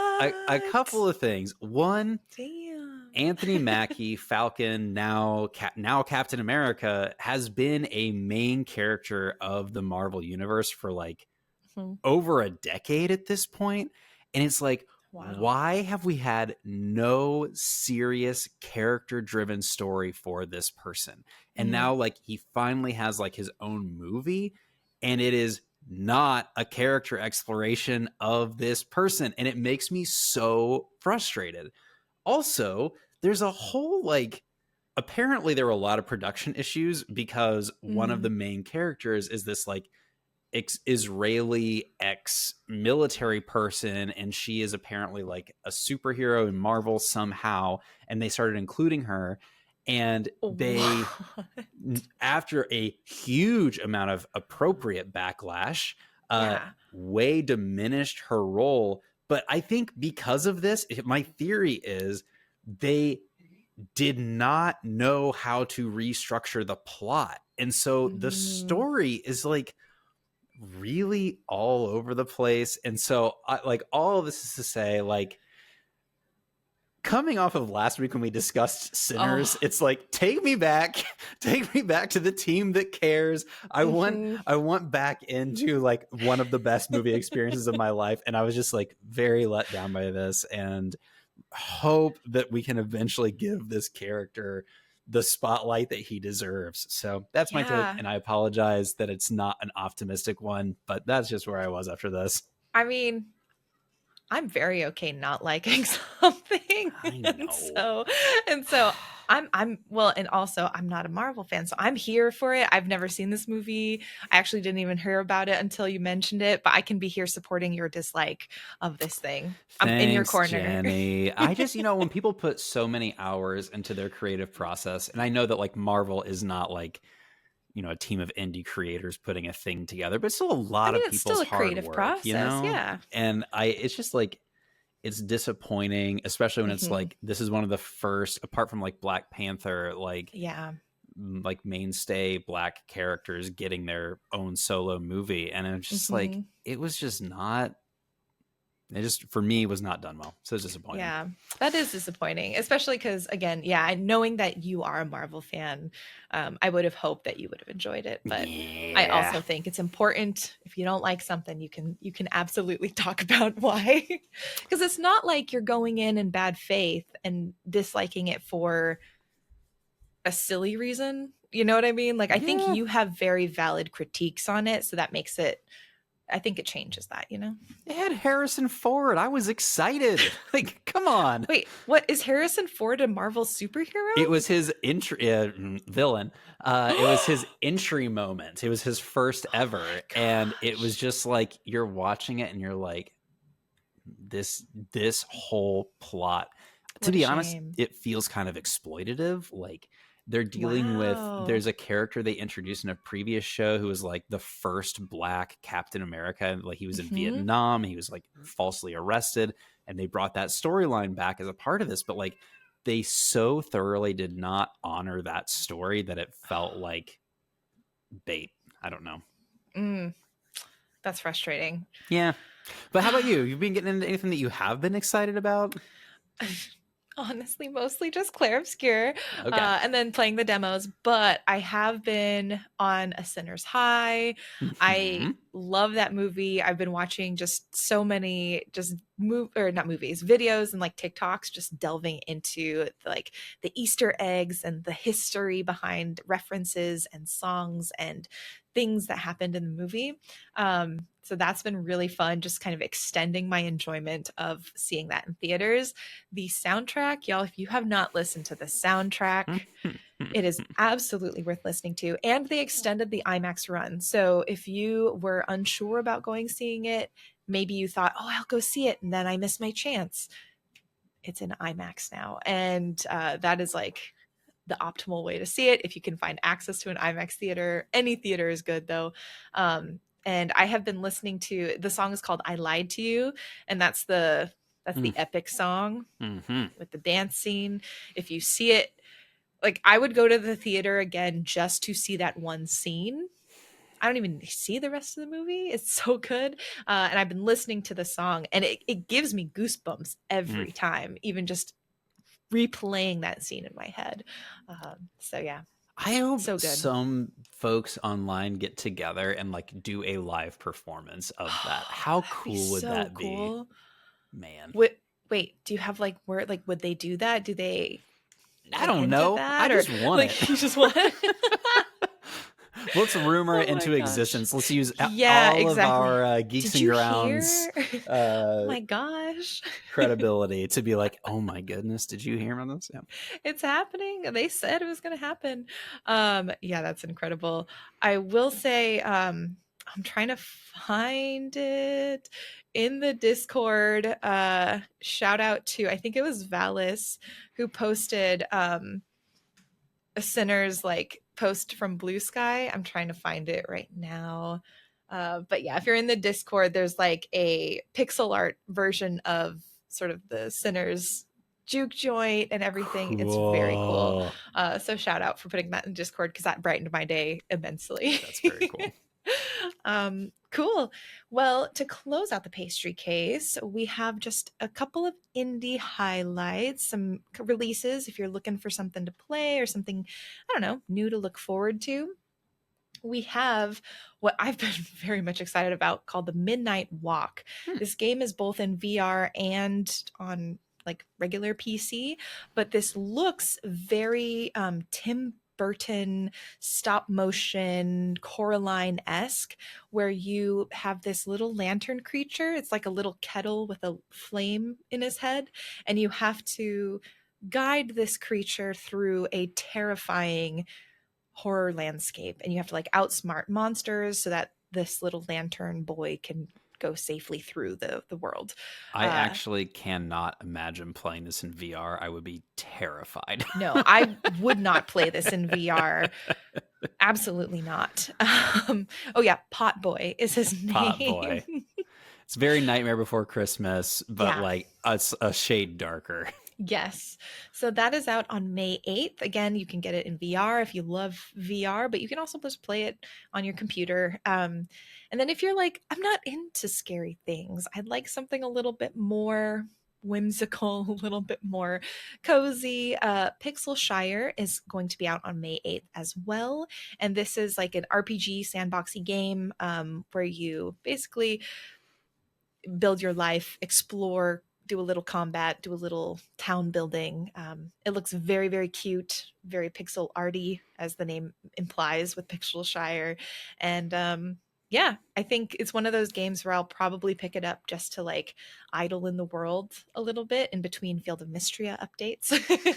Speaker 2: a couple
Speaker 1: What?
Speaker 2: of things. One,
Speaker 1: Damn.
Speaker 2: Anthony Mackie, Falcon, now Captain America, has been a main character of the Marvel universe for like
Speaker 1: Mhm.
Speaker 2: over a decade at this point. And it's like,
Speaker 1: Wow.
Speaker 2: why have we had no serious character driven story for this person? And
Speaker 1: Mm.
Speaker 2: now, like, he finally has like his own movie, and it is not a character exploration of this person. And it makes me so frustrated. Also, there's a whole like apparently there were a lot of production issues because one of the
Speaker 1: Mm.
Speaker 2: main characters is this like Israeli ex-military person, and she is apparently like a superhero in Marvel somehow, and they started including her, and they,
Speaker 1: What?
Speaker 2: after a huge amount of appropriate backlash,
Speaker 1: Yeah.
Speaker 2: way diminished her role. But I think because of this, my theory is they did not know how to restructure the plot. And so the
Speaker 1: Mm.
Speaker 2: story is like really all over the place. And so like all of this is to say, like, coming off of last week when we discussed Sinners,
Speaker 1: Oh.
Speaker 2: it's like, take me back, take me back to the team that cares.
Speaker 1: Mhm.
Speaker 2: I want back into like one of the best movie experiences of my life. And I was just like very let down by this, and hope that we can eventually give this character the spotlight that he deserves. So that's my take,
Speaker 1: Yeah.
Speaker 2: and I apologize that it's not an optimistic one, but that's just where I was after this.
Speaker 1: I mean, I'm very okay not liking something.
Speaker 2: I
Speaker 1: And
Speaker 2: know.
Speaker 1: so and so I'm well, and also I'm not a Marvel fan, so I'm here for it. I've never seen this movie. I actually didn't even hear about it until you mentioned it, but I can be here supporting your dislike of this thing. I'm in your
Speaker 2: Thanks,
Speaker 1: corner.
Speaker 2: Jenny. I just, when people put so many hours into their creative process, and I know that like Marvel is not like, a team of indie creators putting a thing together, but it's still a
Speaker 1: I
Speaker 2: lot
Speaker 1: mean,
Speaker 2: of
Speaker 1: it's
Speaker 2: people's
Speaker 1: still a
Speaker 2: hard
Speaker 1: creative
Speaker 2: work,
Speaker 1: process, yeah.
Speaker 2: And it's just like, it's disappointing, especially when it's
Speaker 1: Mhm.
Speaker 2: like, this is one of the first, apart from like Black Panther,
Speaker 1: Yeah.
Speaker 2: like mainstay Black characters getting their own solo movie. And it's just like,
Speaker 1: Mhm.
Speaker 2: it was just not, it just, for me, was not done well. So it's disappointing.
Speaker 1: Yeah, that is disappointing, especially because, again, yeah, knowing that you are a Marvel fan, I would have hoped that you would have enjoyed it. But I
Speaker 2: Yeah.
Speaker 1: also think it's important if you don't like something, you can absolutely talk about why, because it's not like you're going in bad faith and disliking it for a silly reason. You know what I mean? Like I think
Speaker 2: Yeah.
Speaker 1: you have very valid critiques on it, so that makes it. I think it changes that.
Speaker 2: It had Harrison Ford. I was excited. Like, come on.
Speaker 1: Wait, what is Harrison Ford a Marvel superhero?
Speaker 2: It was his entry villain. It was his entry moment. It was his first
Speaker 1: Oh my
Speaker 2: ever, and it was
Speaker 1: gosh.
Speaker 2: just like you're watching it, and you're like, this whole plot. To
Speaker 1: What a
Speaker 2: be honest,
Speaker 1: shame.
Speaker 2: it feels kind of exploitative. Like they're dealing with.
Speaker 1: Wow.
Speaker 2: There's a character they introduced in a previous show who was like the first Black Captain America. Like he was in
Speaker 1: Mhm.
Speaker 2: Vietnam. He was like falsely arrested, and they brought that storyline back as a part of this. But like they so thoroughly did not honor that story that it felt like bait. I don't know.
Speaker 1: Mm, that's frustrating.
Speaker 2: Yeah. But how about you? You've been getting into anything that you have been excited about?
Speaker 1: Honestly, mostly just Clair Obscur,
Speaker 2: Okay.
Speaker 1: and then playing the demos. But I have been on a Sinner's High. I
Speaker 2: Hmm.
Speaker 1: love that movie. I've been watching just so many just or not movies, videos and like TikToks, just delving into like the Easter eggs and the history behind references and songs and things that happened in the movie. So that's been really fun, just kind of extending my enjoyment of seeing that in theaters. The soundtrack, y'all, if you have not listened to the soundtrack, it is absolutely worth listening to. And they extended the IMAX run. So if you were unsure about seeing it, maybe you thought, oh, I'll go see it, and then I missed my chance. It's in IMAX now. And that is like the optimal way to see it. If you can find access to an IMAX theater, any theater is good though. And I have been listening to the song is called "I Lied to You," and that's the epic song
Speaker 2: Mm-hmm.
Speaker 1: with the dance scene. If you see it, like I would go to the theater again just to see that one scene. I don't even see the rest of the movie. It's so good. And I've been listening to the song, and it gives me goosebumps
Speaker 2: Mm.
Speaker 1: every time, even just replaying that scene in my head. So yeah,
Speaker 2: I hope
Speaker 1: so good.
Speaker 2: some folks online get together and like do a live performance of that. How
Speaker 1: That'd be
Speaker 2: cool would
Speaker 1: so
Speaker 2: that be?
Speaker 1: cool.
Speaker 2: Man.
Speaker 1: Wait, do you have like where like would they do that? Do they
Speaker 2: I
Speaker 1: like
Speaker 2: don't
Speaker 1: hint at
Speaker 2: know. I
Speaker 1: that or
Speaker 2: just want it.
Speaker 1: like you just want
Speaker 2: Let's rumor
Speaker 1: Oh
Speaker 2: it
Speaker 1: my
Speaker 2: into
Speaker 1: gosh.
Speaker 2: existence. Let's use
Speaker 1: Yeah,
Speaker 2: all of
Speaker 1: exactly.
Speaker 2: our Geeks
Speaker 1: Did
Speaker 2: and
Speaker 1: you
Speaker 2: Grounds
Speaker 1: hear? Oh my gosh.
Speaker 2: credibility to be like, oh my goodness, did you hear about this? Yeah.
Speaker 1: It's happening. They said it was going to happen. Yeah, that's incredible. I will say, I'm trying to find it in the Discord. Shout out to, I think it was Valis who posted a Sinner's like post from Blue Sky. I'm trying to find it right now. But yeah, if you're in the Discord, there's like a pixel art version of sort of the Sinner's juke joint and everything. It's very cool.
Speaker 2: Cool.
Speaker 1: So shout out for putting that in Discord because that brightened my day immensely.
Speaker 2: That's very cool.
Speaker 1: Cool. Well, to close out the pastry case, we have just a couple of indie highlights, some releases if you're looking for something to play or something, I don't know, new to look forward to. We have what I've been very much excited about called the Midnight Walk.
Speaker 2: Hmm.
Speaker 1: This game is both in VR and on like regular PC, but this looks very Tim Burton stop motion Coraline esque, where you have this little lantern creature. It's like a little kettle with a flame in his head, and you have to guide this creature through a terrifying horror landscape, and you have to like outsmart monsters so that this little lantern boy can go safely through the world.
Speaker 2: I
Speaker 1: uh
Speaker 2: actually cannot imagine playing this in VR. I would be terrified.
Speaker 1: no, I would not play this in VR. Absolutely not. Oh yeah, Pot Boy is his
Speaker 2: Pot
Speaker 1: name.
Speaker 2: boy. It's very Nightmare Before Christmas, but
Speaker 1: Yeah.
Speaker 2: like a shade darker.
Speaker 1: Yes. So that is out on May 8th. Again, you can get it in VR if you love VR, but you can also just play it on your computer. And then if you're like, I'm not into scary things, I'd like something a little bit more whimsical, a little bit more cozy. Pixel Shire is going to be out on May 8th as well. And this is like an RPG sandboxy game where you basically build your life, explore, do a little combat, do a little town building. It looks very, very cute, very pixel arty, as the name implies with Pixel Shire. And yeah, I think it's one of those games where I'll probably pick it up just to like idle in the world a little bit in between Field of Mystria updates,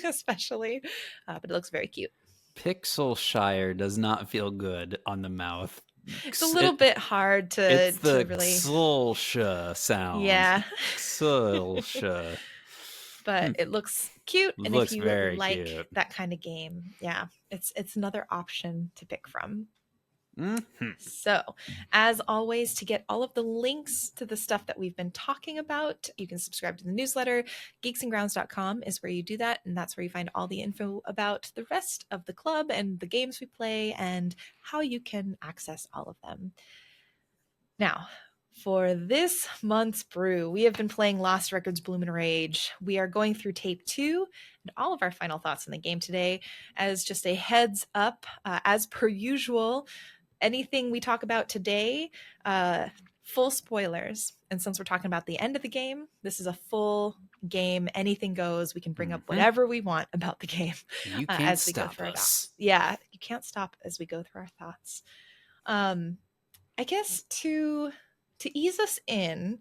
Speaker 1: especially. But it looks very cute.
Speaker 2: Pixel Shire does not feel good on the mouth.
Speaker 1: It's a little bit hard
Speaker 2: It's
Speaker 1: to
Speaker 2: the
Speaker 1: really,
Speaker 2: Xulsha sound.
Speaker 1: yeah.
Speaker 2: Xulsha.
Speaker 1: But it looks cute, and if
Speaker 2: Looks
Speaker 1: you
Speaker 2: very
Speaker 1: like
Speaker 2: cute.
Speaker 1: that kind of game, yeah, it's another option to pick from.
Speaker 2: Mm-hmm.
Speaker 1: So, as always, to get all of the links to the stuff that we've been talking about, you can subscribe to the newsletter. Geeksandgrounds.com is where you do that, and that's where you find all the info about the rest of the club and the games we play and how you can access all of them. Now, for this month's brew, we have been playing Lost Records Bloom and Rage. We are going through tape 2 and all of our final thoughts on the game today. As just a heads up, as per usual, anything we talk about today, full spoilers. And since we're talking about the end of the game, this is a full game. Anything goes. We can bring up whatever we want about the game
Speaker 2: You can't
Speaker 1: as we go
Speaker 2: stop
Speaker 1: through our
Speaker 2: us.
Speaker 1: thoughts. Yeah, you can't stop as we go through our thoughts. I guess to ease us in,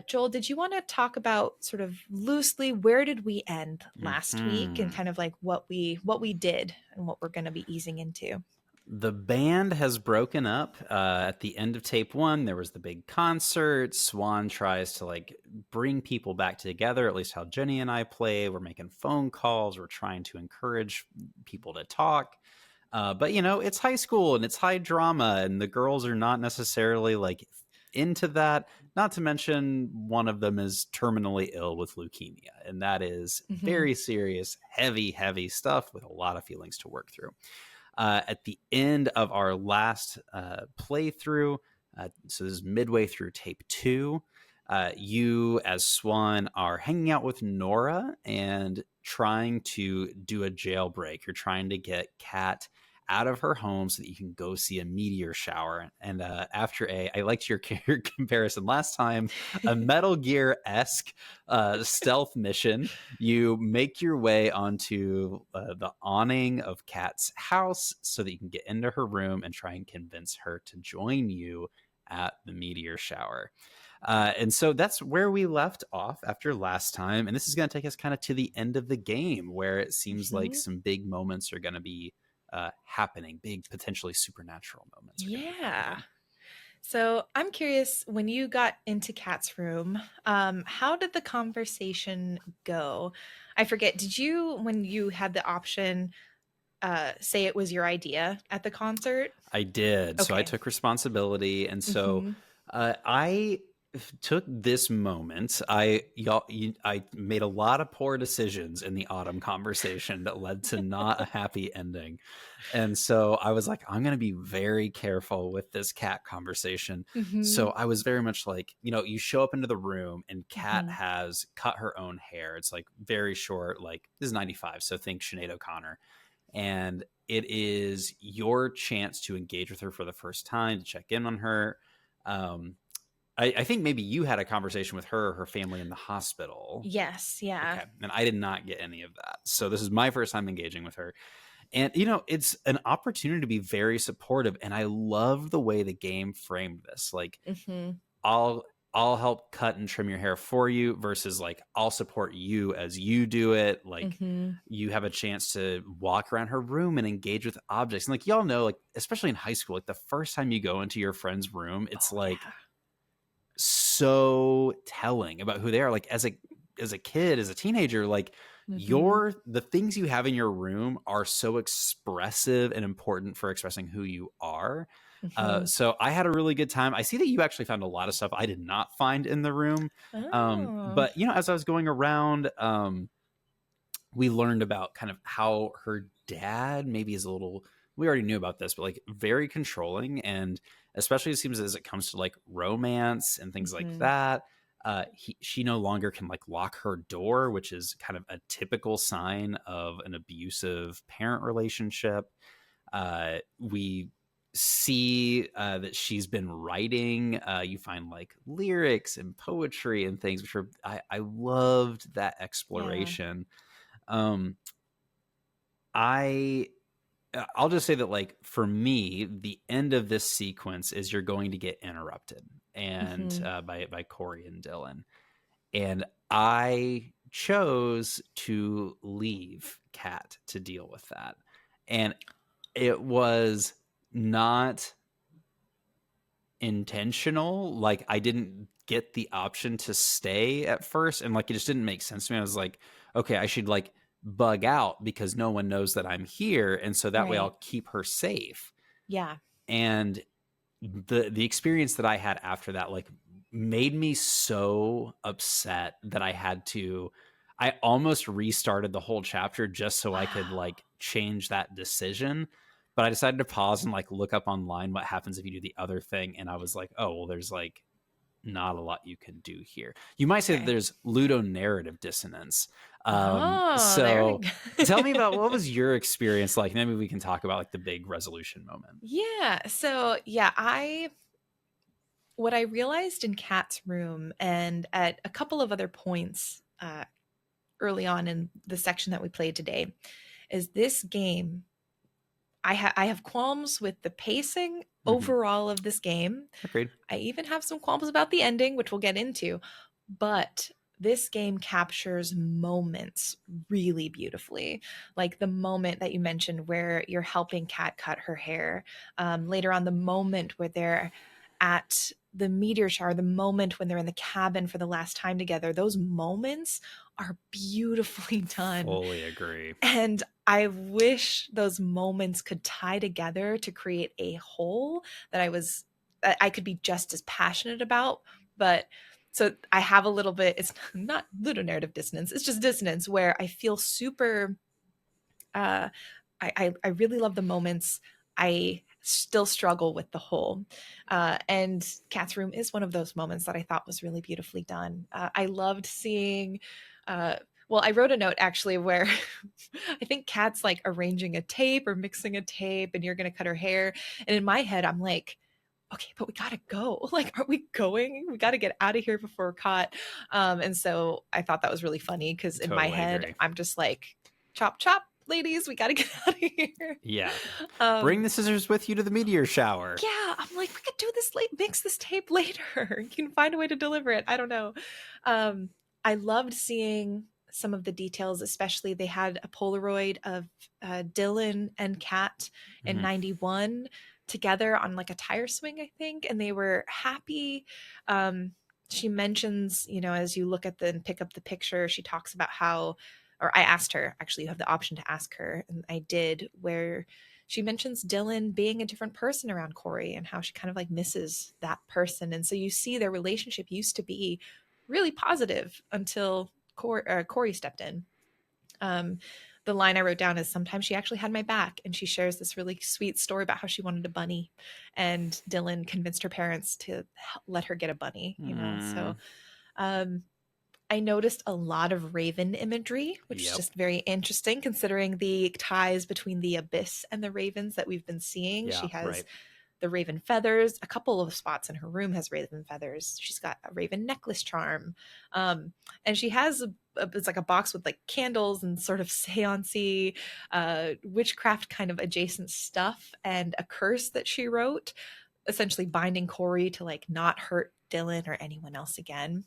Speaker 1: Joel, did you want to talk about sort of loosely where did we end last week and kind of like what we did and what we're going to be easing into?
Speaker 2: The band has broken up. At the end of tape 1, there was the big concert. Swan tries to like bring people back together, at least how Jenny and I play. We're making phone calls. We're trying to encourage people to talk. But, you know, it's high school and it's high drama, and the girls are not necessarily like into that. Not to mention one of them is terminally ill with leukemia. And that is very serious, heavy, heavy stuff with a lot of feelings to work through. At the end of our last playthrough, so this is midway through tape 2, you as Swan are hanging out with Nora and trying to do a jailbreak. You're trying to get Kat out of her home so that you can go see a meteor shower. And after I liked your comparison last time, a Metal Gear-esque stealth mission. You make your way onto the awning of Kat's house so that you can get into her room and try and convince her to join you at the meteor shower. And so that's where we left off after last time. And this is going to take us kind of to the end of the game, where it seems like
Speaker 1: Mhm.
Speaker 2: some big moments are going to be happening. Big, potentially supernatural moments are going to be
Speaker 1: Yeah.
Speaker 2: happening.
Speaker 1: So I'm curious, when you got into Kat's room, how did the conversation go? I forget, did you, when you had the option, say it was your idea at the concert?
Speaker 2: I did. So I
Speaker 1: Okay.
Speaker 2: took responsibility. And so
Speaker 1: Hmm.
Speaker 2: I took this moment. I made a lot of poor decisions in the autumn conversation that led to not a happy ending. And so I was like, I'm going to be very careful with this Cat conversation.
Speaker 1: Hmm.
Speaker 2: So I was very much like, you show up into the room and Cat
Speaker 1: Hmm.
Speaker 2: has cut her own hair. It's like very short, like this is 95. So think Sinead O'Connor. And it is your chance to engage with her for the first time, to check in on her. Um, I think maybe you had a conversation with her or her family in the hospital.
Speaker 1: Yes, yeah.
Speaker 2: Okay. And I did not get any of that. So this is my first time engaging with her. And, it's an opportunity to be very supportive. And I love the way the game framed this. Like,
Speaker 1: Hmm.
Speaker 2: I'll I'll help cut and trim your hair for you versus like I'll support you as you do it. Like
Speaker 1: Hmm.
Speaker 2: you have a chance to walk around her room and engage with objects. And like y'all know, like especially in high school, like the first time you go into your friend's room, it's
Speaker 1: Oh,
Speaker 2: like
Speaker 1: yeah.
Speaker 2: so telling about who they are. Like as a kid, as a teenager, like
Speaker 1: Hmm.
Speaker 2: the things you have in your room are so expressive and important for expressing who you are.
Speaker 1: Hmm.
Speaker 2: So I had a really good time. I see that you actually found a lot of stuff I did not find in the room.
Speaker 1: Oh.
Speaker 2: But as I was going around, we learned about kind of how her dad maybe is a little, we already knew about this, but like very controlling. And especially it seems as it comes to like romance and things like
Speaker 1: Hmm.
Speaker 2: that, she no longer can like lock her door, which is kind of a typical sign of an abusive parent relationship. We see that she's been writing. You find like lyrics and poetry and things, which are I loved that
Speaker 1: Yeah.
Speaker 2: exploration. um I I'll just say that like for me, the end of this sequence is you're going to get interrupted and
Speaker 1: Hmm.
Speaker 2: by Corey and Dylan. And I chose to leave Kat to deal with that. And it was not intentional. Like I didn't get the option to stay at first, and like it just didn't make sense to me. I was like, okay, I should like bug out because no one knows that I'm here, and so that way
Speaker 1: Right.
Speaker 2: I'll keep her safe.
Speaker 1: Yeah.
Speaker 2: And the experience that I had after that like made me so upset that I almost restarted the whole chapter just so I could
Speaker 1: Wow.
Speaker 2: like change that decision. But I decided to pause and like look up online what happens if you do the other thing. And I was like, oh, well, there's like not a lot you can do here. You might say that
Speaker 1: Okay.
Speaker 2: there's ludonarrative dissonance.
Speaker 1: Oh, there we
Speaker 2: So
Speaker 1: go.
Speaker 2: tell me about what was your experience like? Maybe we can talk about like the big resolution moment.
Speaker 1: Yeah. So, yeah, what I realized in Kat's room and at a couple of other points early on in the section that we played today is this game. I have qualms with the pacing
Speaker 2: Mm-hmm.
Speaker 1: overall of this game.
Speaker 2: Agreed.
Speaker 1: I even have some qualms about the ending, which we'll get into. But this game captures moments really beautifully. Like the moment that you mentioned where you're helping Kat cut her hair. Later on, the moment where they're at the meteor shower, the moment when they're in the cabin for the last time together. Those moments are beautifully done.
Speaker 2: Fully agree.
Speaker 1: And I wish those moments could tie together to create a whole that I could be just as passionate about. But so I have a little bit, it's not ludonarrative dissonance, it's just dissonance where I feel super uh I really love the moments. I still struggle with the whole. And Cat's Room is one of those moments that I thought was really beautifully done. I loved seeing Well, I wrote a note actually where I think Kat's like arranging a tape or mixing a tape and you're going to cut her hair. And in my head, I'm like, okay, but we gotta go. Like, aren't we going? We gotta get out of here before we're caught. And so I thought that was really funny because in my
Speaker 2: Totally
Speaker 1: head,
Speaker 2: agree.
Speaker 1: I'm just like, chop, chop, ladies, we gotta get out of here.
Speaker 2: Yeah. Bring
Speaker 1: Um,
Speaker 2: the scissors with you to the meteor shower.
Speaker 1: yeah, I'm like, we could do this late, mix this tape later. You can find a way to deliver it. I don't know. Um, I loved seeing some of the details, especially they had a Polaroid of Dylan and Kat in
Speaker 2: Mhm.
Speaker 1: 91 together on like a tire swing, I think, and they were happy. Um, she mentions, as you look at the and pick up the picture, she talks about how, or I asked her, actually, you have the option to ask her, and I did, where she mentions Dylan being a different person around Corey and how she kind of like misses that person. And so you see their relationship used to be really positive until Corey stepped in. Um, the line I wrote down is sometimes she actually had my back, and she shares this really sweet story about how she wanted a bunny, and Dylan convinced her parents to let her get a bunny. So
Speaker 2: Mm,
Speaker 1: um, I noticed a lot of raven imagery, which is
Speaker 2: yep.
Speaker 1: just very interesting considering the ties between the abyss and the ravens that we've been seeing. She
Speaker 2: Yeah,
Speaker 1: has
Speaker 2: right.
Speaker 1: the raven feathers. A couple of spots in her room has raven feathers. She's got a raven necklace charm. And she has it's like a box with like candles and sort of seancey, witchcraft kind of adjacent stuff, and a curse that she wrote, essentially binding Corey to like not hurt Dylan or anyone else again.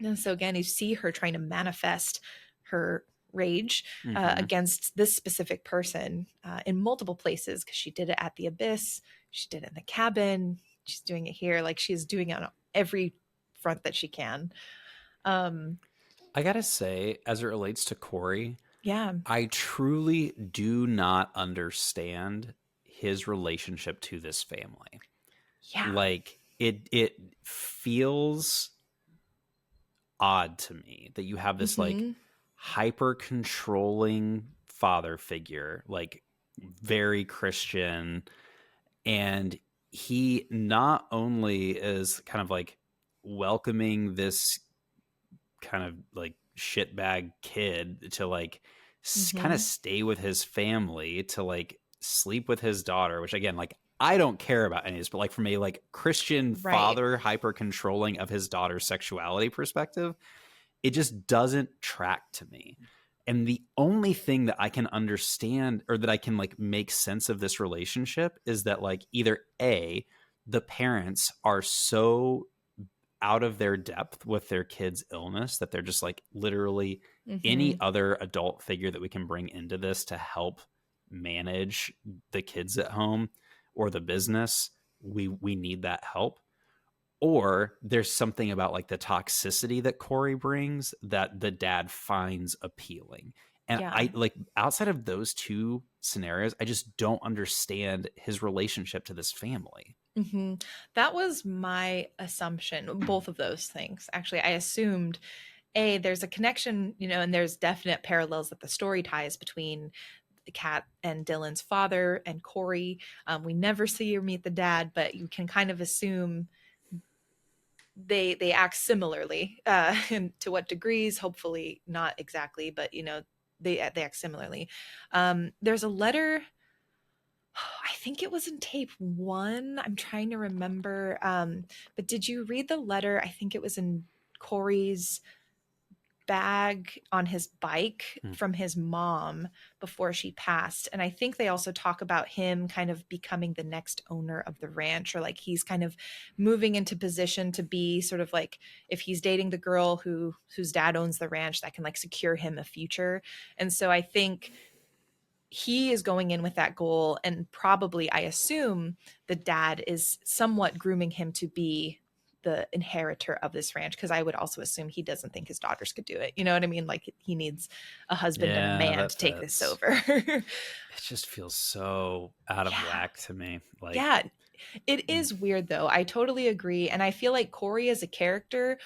Speaker 1: And so again, you see her trying to manifest her rage
Speaker 2: Hmm.
Speaker 1: against this specific person in multiple places because she did it at the abyss, she did it in the cabin, she's doing it here. Like she's doing it on every front that she can. Um,
Speaker 2: I gotta say, as it relates to Corey,
Speaker 1: yeah,
Speaker 2: I truly do not understand his relationship to this family.
Speaker 1: yeah,
Speaker 2: Like it feels odd to me that you have this like
Speaker 1: mm-hmm,
Speaker 2: hyper controlling father figure, like very Christian, and he not only is kind of like welcoming this kind of like shitbag kid to like kind of
Speaker 1: mm-hmm,
Speaker 2: stay with his family, to like sleep with his daughter, which again, like I don't care about any of this, but like from a like Christian
Speaker 1: right,
Speaker 2: father hyper controlling of his daughter's sexuality perspective, it just doesn't track to me. And the only thing that I can understand or that I can like make sense of this relationship is that like either A, the parents are so out of their depth with their kid's illness that they're just like literally
Speaker 1: mm-hmm,
Speaker 2: any other adult figure that we can bring into this to help manage the kids at home or the business, we need that help. Or there's something about like the toxicity that Corey brings that the dad finds appealing. And
Speaker 1: yeah.
Speaker 2: I like outside of those two scenarios, I just don't understand his relationship to this family.
Speaker 1: Mm-hmm. That was my assumption, both of those things. Actually, I assumed there's a connection, and there's definite parallels that the story ties between the Cat and Dylan's father and Corey. We never see or meet the dad, but you can kind of assume they act similarly. And to what degrees? Hopefully not exactly, but they act similarly. There's a letter. I think it was in tape one. I'm trying to remember. But did you read the letter? I think it was in Corey's bag on his bike
Speaker 2: Hmm.
Speaker 1: from his mom before she passed. And I think they also talk about him kind of becoming the next owner of the ranch, or like he's kind of moving into position to be sort of like, if he's dating the girl whose dad owns the ranch, that can like secure him a future. And so I think he is going in with that goal, and probably I assume the dad is somewhat grooming him to be the inheritor of this ranch, because I would also assume he doesn't think his daughters could do it. You know what I mean? Like he needs a husband and a
Speaker 2: Yeah,
Speaker 1: man
Speaker 2: that
Speaker 1: to take this
Speaker 2: fits.
Speaker 1: over.
Speaker 2: It just feels so out of
Speaker 1: Yeah.
Speaker 2: whack to me. Like,
Speaker 1: Yeah. It is weird though. I totally agree. And I feel like Corey as a character,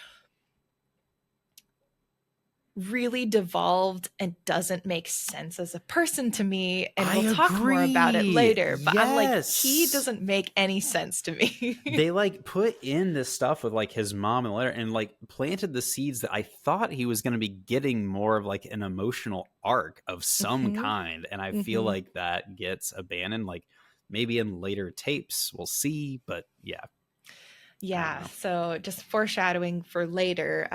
Speaker 1: really devolved and doesn't make sense as a person to me. And
Speaker 2: I
Speaker 1: we'll talk more about it
Speaker 2: agree.
Speaker 1: later. But I'm like, he
Speaker 2: Yes.
Speaker 1: doesn't make any sense to me.
Speaker 2: They like put in this stuff with like his mom and the letter and like planted the seeds that I thought he was going to be getting more of like an emotional arc of some
Speaker 1: Hmm.
Speaker 2: kind. And I feel
Speaker 1: Hmm.
Speaker 2: like that gets abandoned. Like maybe in later tapes, we'll see. But yeah, I don't
Speaker 1: Yeah.
Speaker 2: know.
Speaker 1: So just foreshadowing for later.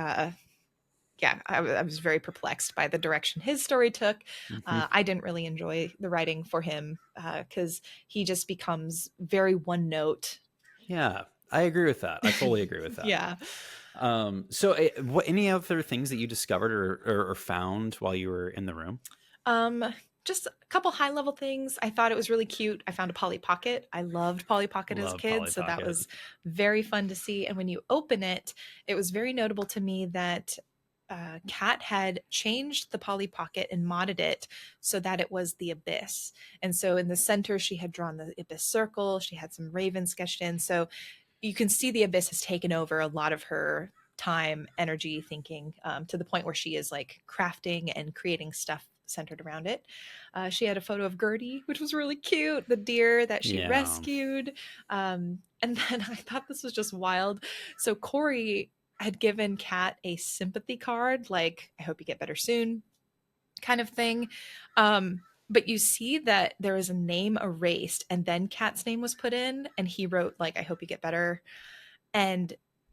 Speaker 1: Yeah, I was very perplexed by the direction his story took.
Speaker 2: Hmm.
Speaker 1: I didn't really enjoy the writing for him because he just becomes very one note.
Speaker 2: Yeah, I agree with that. I fully agree with that.
Speaker 1: Yeah.
Speaker 2: So, what any other things that you discovered or found while you were in the room?
Speaker 1: Um, just a couple high level things. I thought it was really cute. I found a Polly Pocket. I loved Polly Pocket as a
Speaker 2: Love
Speaker 1: kid,
Speaker 2: Polly
Speaker 1: so that
Speaker 2: Pocket.
Speaker 1: was very fun to see. And when you open it, it was very notable to me that Kat had changed the Polly Pocket and modded it so that it was the abyss. And so in the center, she had drawn the abyss circle. She had some ravens sketched in. So you can see the abyss has taken over a lot of her time, energy, thinking, to the point where she is like crafting and creating stuff centered around it. She had a photo of Gertie, which was really cute, the deer that she
Speaker 2: Yeah.
Speaker 1: rescued. And then I thought this was just wild. So Corey had given Kat a sympathy card, like, I hope you get better soon, kind of thing. But you see that there is a name erased and then Kat's name was put in, and he wrote, like, I hope you get better. And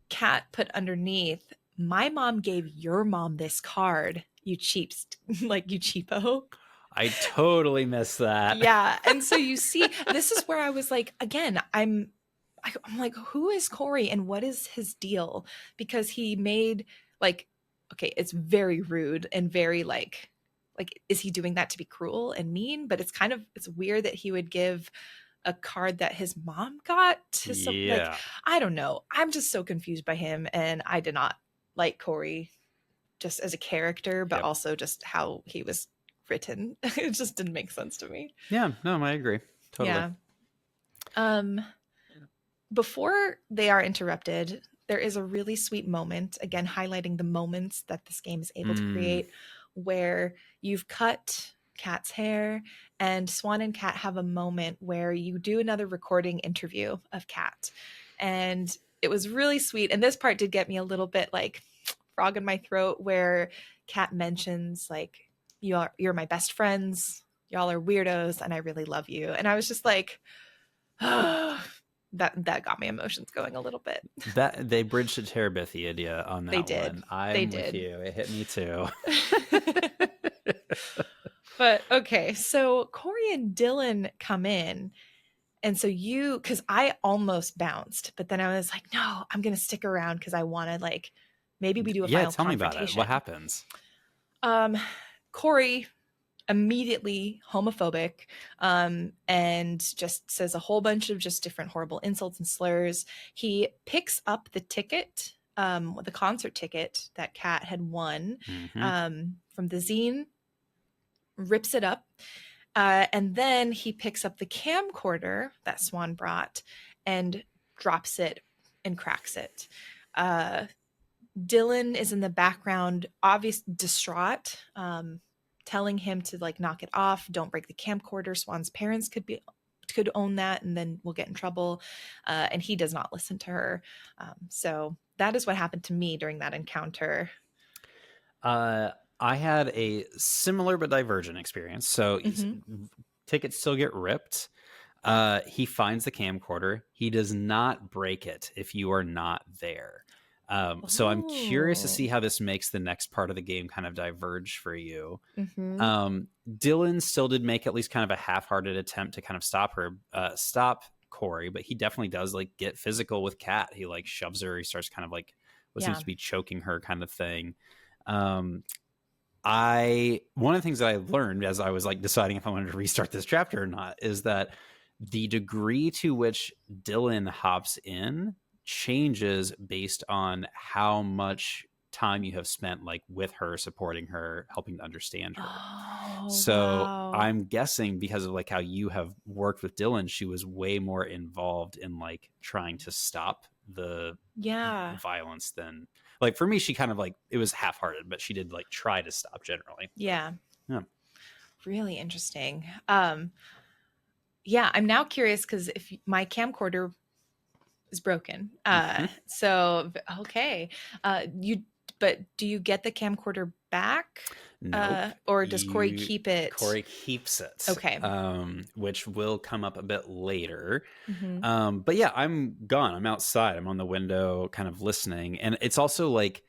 Speaker 1: Kat put underneath, my mom gave your mom this card, you cheaps, like, you cheapo.
Speaker 2: I totally missed that.
Speaker 1: Yeah. And so you see, this is where I was like, again, I'm like, who is Corey and what is his deal? Because he made, like, okay, it's very rude and very like, is he doing that to be cruel and mean? But it's weird that he would give a card that his mom got to some, like,
Speaker 2: Yeah.
Speaker 1: I don't know. I'm just so confused by him, and I did not like Corey just as a character, but
Speaker 2: Yep.
Speaker 1: also just how he was written. It just didn't make sense to me.
Speaker 2: Yeah. No, I agree. Totally.
Speaker 1: Yeah. Um, Before they are interrupted, there is a really sweet moment, again, highlighting the moments that this game is able to
Speaker 2: Mm.
Speaker 1: create, where you've cut Kat's hair, and Swan and Kat have a moment where you do another recording interview of Kat. And it was really sweet. And this part did get me a little bit like frog in my throat, where Kat mentions, like, you're my best friends, y'all are weirdos, and I really love you. And I was just like, that got my emotions going a little bit.
Speaker 2: That they bridged a Terabithia idea on
Speaker 1: They
Speaker 2: that
Speaker 1: did.
Speaker 2: one.
Speaker 1: They
Speaker 2: I'm with
Speaker 1: did.
Speaker 2: you. It hit me too.
Speaker 1: But okay, so Corey and Dylan come in. And so because I almost bounced, but then I was like, no, I'm going to stick around because I want to, like, maybe we do a
Speaker 2: Yeah,
Speaker 1: final
Speaker 2: tell me about it. What
Speaker 1: confrontation.
Speaker 2: happens?
Speaker 1: Um, Corey immediately homophobic, and just says a whole bunch of just different horrible insults and slurs. He picks up the ticket, the concert ticket that Kat had won,
Speaker 2: Hmm.
Speaker 1: from the zine, rips it up, and then he picks up the camcorder that Swan brought and drops it and cracks it. Uh, Dylan is in the background, obvious distraught, telling him to, like, knock it off, don't break the camcorder. Swan's parents could own that, and then we'll get in trouble. And he does not listen to her. So that is what happened to me during that encounter.
Speaker 2: I had a similar but divergent experience. So
Speaker 1: Hmm.
Speaker 2: tickets still get ripped. He finds the camcorder. He does not break it if you are not there. So I'm curious to see
Speaker 1: Oh.
Speaker 2: how this makes the next part of the game kind of diverge for you.
Speaker 1: Hmm.
Speaker 2: Dylan still did make at least kind of a half-hearted attempt to kind of stop Corey, but he definitely does like get physical with Kat. He like shoves her. He starts kind of like what seems
Speaker 1: Yeah.
Speaker 2: to be choking her kind of thing. Um, I one of the things that I learned as I was like deciding if I wanted to restart this chapter or not is that the degree to which Dylan hops in changes based on how much time you have spent like with her, supporting her, helping to understand her.
Speaker 1: Oh,
Speaker 2: So
Speaker 1: wow.
Speaker 2: I'm guessing because of like how you have worked with Dylan, she was way more involved in like trying to stop the
Speaker 1: Yeah.
Speaker 2: violence than, like, for me, she kind of like, it was half-hearted, but she did like try to stop generally.
Speaker 1: Yeah.
Speaker 2: Yeah.
Speaker 1: Really interesting. Yeah, I'm now curious because if my camcorder is broken.
Speaker 2: Mhm.
Speaker 1: Okay. You but do you get the camcorder back?
Speaker 2: Nope.
Speaker 1: Or does Corey keep it?
Speaker 2: Corey keeps it,
Speaker 1: Okay.
Speaker 2: which will come up a bit later.
Speaker 1: Hmm.
Speaker 2: But yeah, I'm gone. I'm outside. I'm on the window kind of listening. And it's also like,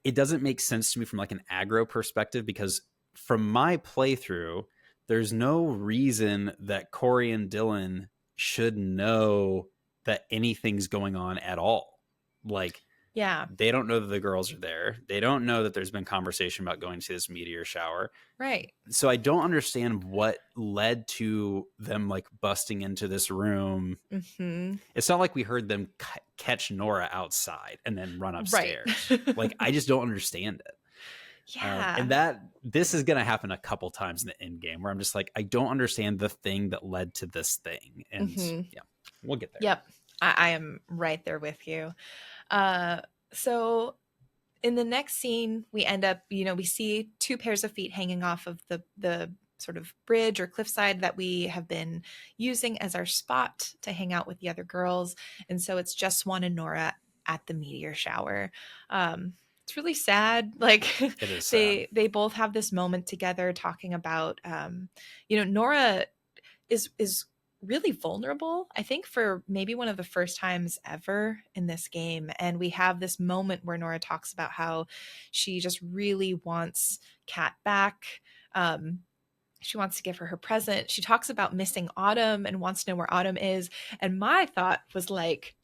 Speaker 2: it doesn't make sense to me from like an aggro perspective, because from my playthrough, there's no reason that Corey and Dylan should know that anything's going on at all. Like,
Speaker 1: Yeah.
Speaker 2: they don't know that the girls are there. They don't know that there's been conversation about going to this meteor shower.
Speaker 1: Right.
Speaker 2: So I don't understand what led to them like busting into this room.
Speaker 1: Hmm.
Speaker 2: It's not like we heard them catch Nora outside and then run
Speaker 1: Right.
Speaker 2: upstairs. Like, I just don't understand it.
Speaker 1: Yeah.
Speaker 2: And that this is going to happen a couple times in the end game where I'm just like, I don't understand the thing that led to this thing. And
Speaker 1: Hmm.
Speaker 2: yeah, we'll get there.
Speaker 1: Yep. I am right there with you. So in the next scene, we end up, we see two pairs of feet hanging off of the sort of bridge or cliffside that we have been using as our spot to hang out with the other girls. And so it's just Swan and Nora at the meteor shower. It's really sad. Like
Speaker 2: It is sad.
Speaker 1: they both have this moment together talking about, Nora is really vulnerable, I think, for maybe one of the first times ever in this game. And we have this moment where Nora talks about how she just really wants Kat back. She wants to give her present. She talks about missing Autumn and wants to know where Autumn is. And my thought was like,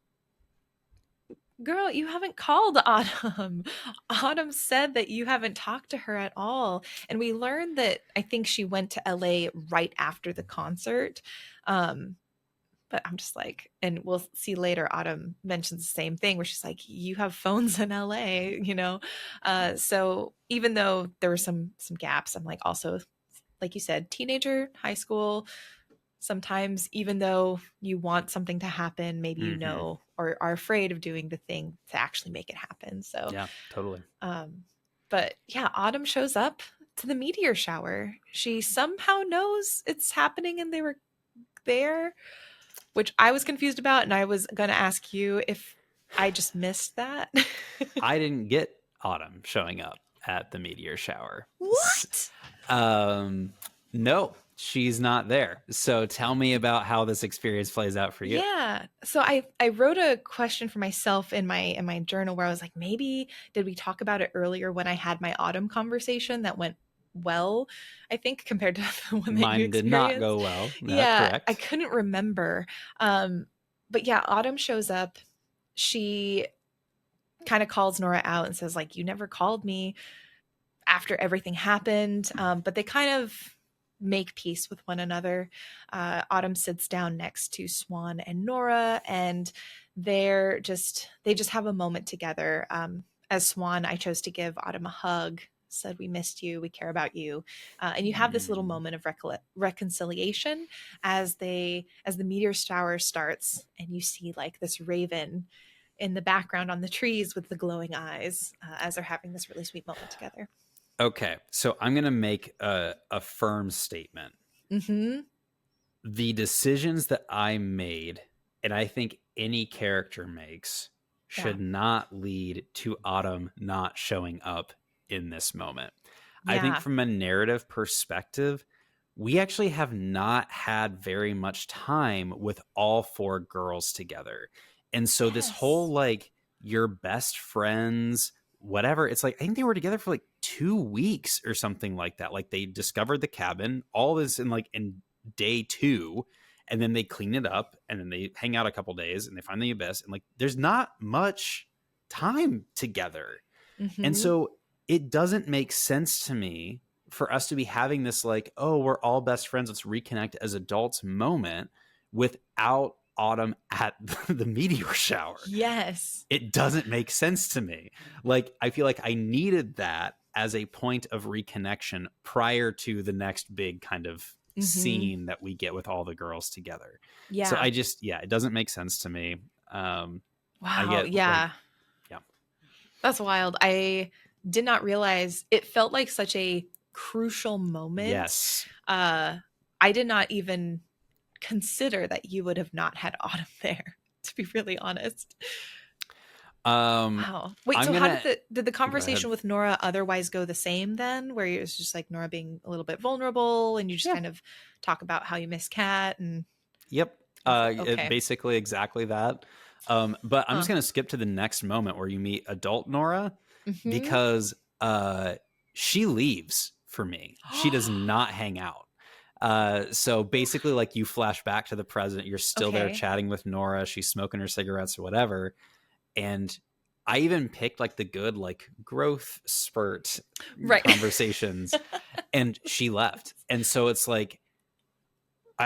Speaker 1: girl, you haven't called Autumn. Autumn said that you haven't talked to her at all. And we learned that I think she went to LA right after the concert. Um, but I'm just like, and we'll see later, Autumn mentions the same thing where she's like, you have phones in LA. So even though there were some gaps, I'm like, also, like you said, teenager, high school, sometimes even though you want something to happen, maybe
Speaker 2: Mm-hmm.
Speaker 1: or are afraid of doing the thing to actually make it happen. So
Speaker 2: Yeah, totally.
Speaker 1: but yeah, Autumn shows up to the meteor shower. She somehow knows it's happening and they were there, which I was confused about, and I was gonna ask you if I just missed that.
Speaker 2: I didn't get Autumn showing up at the meteor shower.
Speaker 1: What?
Speaker 2: No, she's not there. So tell me about how this experience plays out for you.
Speaker 1: Yeah. So I wrote a question for myself in my journal where I was like, maybe did we talk about it earlier when I had my Autumn conversation that went well, I think, compared to the one that you
Speaker 2: Mine did not
Speaker 1: experienced.
Speaker 2: go well.
Speaker 1: Yeah, I
Speaker 2: Correct.
Speaker 1: couldn't remember. But yeah, Autumn shows up. She kind of calls Nora out and says, like, you never called me after everything happened. But they kind of make peace with one another. Autumn sits down next to Swan and Nora, and they just have a moment together. As Swan, I chose to give Autumn a hug, said, we missed you, we care about you. And you have this little moment of reconciliation as the meteor shower starts, and you see like this raven in the background on the trees with the glowing eyes, as they're having this really sweet moment together.
Speaker 2: Okay, so I'm going to make a firm statement.
Speaker 1: Mm-hmm.
Speaker 2: The decisions that I made, and I think any character makes,
Speaker 1: Yeah.
Speaker 2: should not lead to Autumn not showing up in this moment. I think
Speaker 1: Yeah.
Speaker 2: from a narrative perspective, we actually have not had very much time with all four girls together. And so this whole
Speaker 1: Yes.
Speaker 2: like your best friends, whatever, it's like I think they were together for like 2 weeks or something like that. Like they discovered the cabin, all this in day two, and then they clean it up and then they hang out a couple days and they find the abyss, and like there's not much time together. And
Speaker 1: Mm-hmm.
Speaker 2: so it doesn't make sense to me for us to be having this like, oh, we're all best friends, let's reconnect as adults moment without Autumn at the meteor shower.
Speaker 1: Yes.
Speaker 2: It doesn't make sense to me. Like, I feel like I needed that as a point of reconnection prior to the next big kind of
Speaker 1: Mm-hmm.
Speaker 2: scene that we get with all the girls together. So
Speaker 1: Yeah.
Speaker 2: I just, yeah, it doesn't make sense to me. I
Speaker 1: Wow.
Speaker 2: get like,
Speaker 1: Yeah.
Speaker 2: yeah.
Speaker 1: That's wild. I did not realize it felt like such a crucial moment.
Speaker 2: Yes.
Speaker 1: I did not even consider that you would have not had Autumn there, to be really honest. Wow. Wait,
Speaker 2: I'm
Speaker 1: so how
Speaker 2: gonna
Speaker 1: did the
Speaker 2: go ahead.
Speaker 1: conversation with Nora otherwise go the same then? Where it was just like Nora being a little bit vulnerable and you just
Speaker 2: Yeah.
Speaker 1: kind of talk about how you miss Kat and
Speaker 2: Yep.
Speaker 1: was it okay.
Speaker 2: Basically exactly that. But I'm just
Speaker 1: Huh.
Speaker 2: gonna skip to the next moment where you meet adult Nora,
Speaker 1: Mm-hmm.
Speaker 2: because she leaves for me. She does not hang out. So basically, like, you flash back to the present. You're still there
Speaker 1: Okay.
Speaker 2: chatting with Nora. She's smoking her cigarettes or whatever. And I even picked like the good, like, growth spurt
Speaker 1: Right.
Speaker 2: conversations, and she left. And so it's like,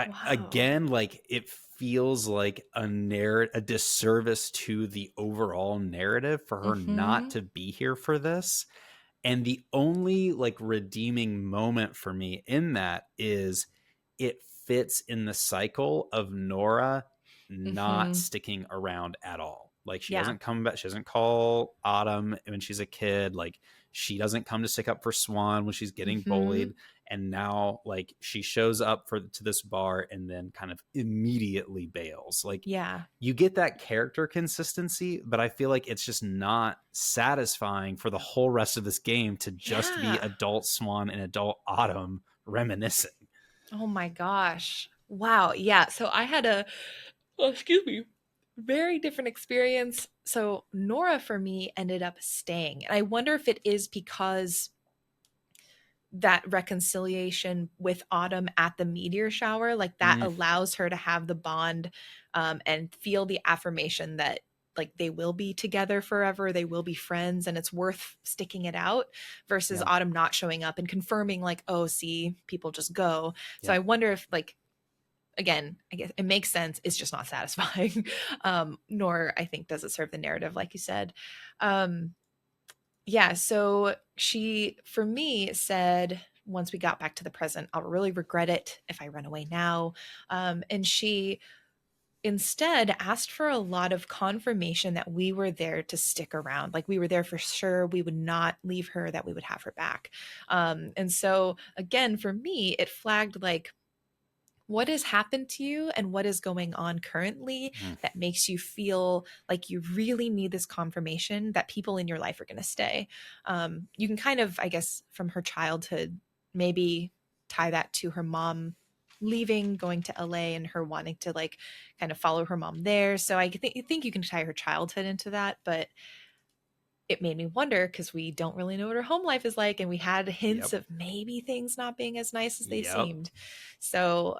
Speaker 1: Wow.
Speaker 2: like, it feels like a disservice to the overall narrative for her not
Speaker 1: Mm-hmm.
Speaker 2: to be here for this. And the only like redeeming moment for me in that is it fits in the cycle of Nora not
Speaker 1: Mm-hmm.
Speaker 2: sticking around at all. Like, she
Speaker 1: Yeah.
Speaker 2: doesn't come back. She doesn't call Autumn when she's a kid. Like, she doesn't come to stick up for Swan when she's getting
Speaker 1: Mm-hmm.
Speaker 2: bullied. And now, like, she shows up to this bar and then kind of immediately bails. Like,
Speaker 1: Yeah.
Speaker 2: you get that character consistency, but I feel like it's just not satisfying for the whole rest of this game to just be
Speaker 1: Yeah.
Speaker 2: adult Swan and adult Autumn reminiscing.
Speaker 1: Oh my gosh. Wow. Yeah. So I had a, oh, excuse me, very different experience. So Nora for me ended up staying. And I wonder if it is because that reconciliation with Autumn at the meteor shower, like that
Speaker 2: Mm,
Speaker 1: allows her to have the bond and feel the affirmation that like they will be together forever, they will be friends, and it's worth sticking it out versus
Speaker 2: yeah,
Speaker 1: Autumn not showing up and confirming like, oh, see, people just go. So
Speaker 2: yeah,
Speaker 1: I wonder if like again, I guess it makes sense. It's just not satisfying. Nor I think does it serve the narrative, like you said. Um, yeah, so she, for me, said, once we got back to the present, I'll really regret it if I run away now. And she instead asked for a lot of confirmation that we were there to stick around. Like we were there for sure. We would not leave her, that we would have her back. And so, again, for me, it flagged like, what has happened to you and what is going on currently
Speaker 2: mm,
Speaker 1: that makes you feel like you really need this confirmation that people in your life are going to stay. You can kind of, I guess, from her childhood, maybe tie that to her mom leaving, going to LA, and her wanting to like kind of follow her mom there. So I think you can tie her childhood into that, but it made me wonder because we don't really know what her home life is like, and we had hints
Speaker 2: yep,
Speaker 1: of maybe things not being as nice as they
Speaker 2: yep,
Speaker 1: seemed. So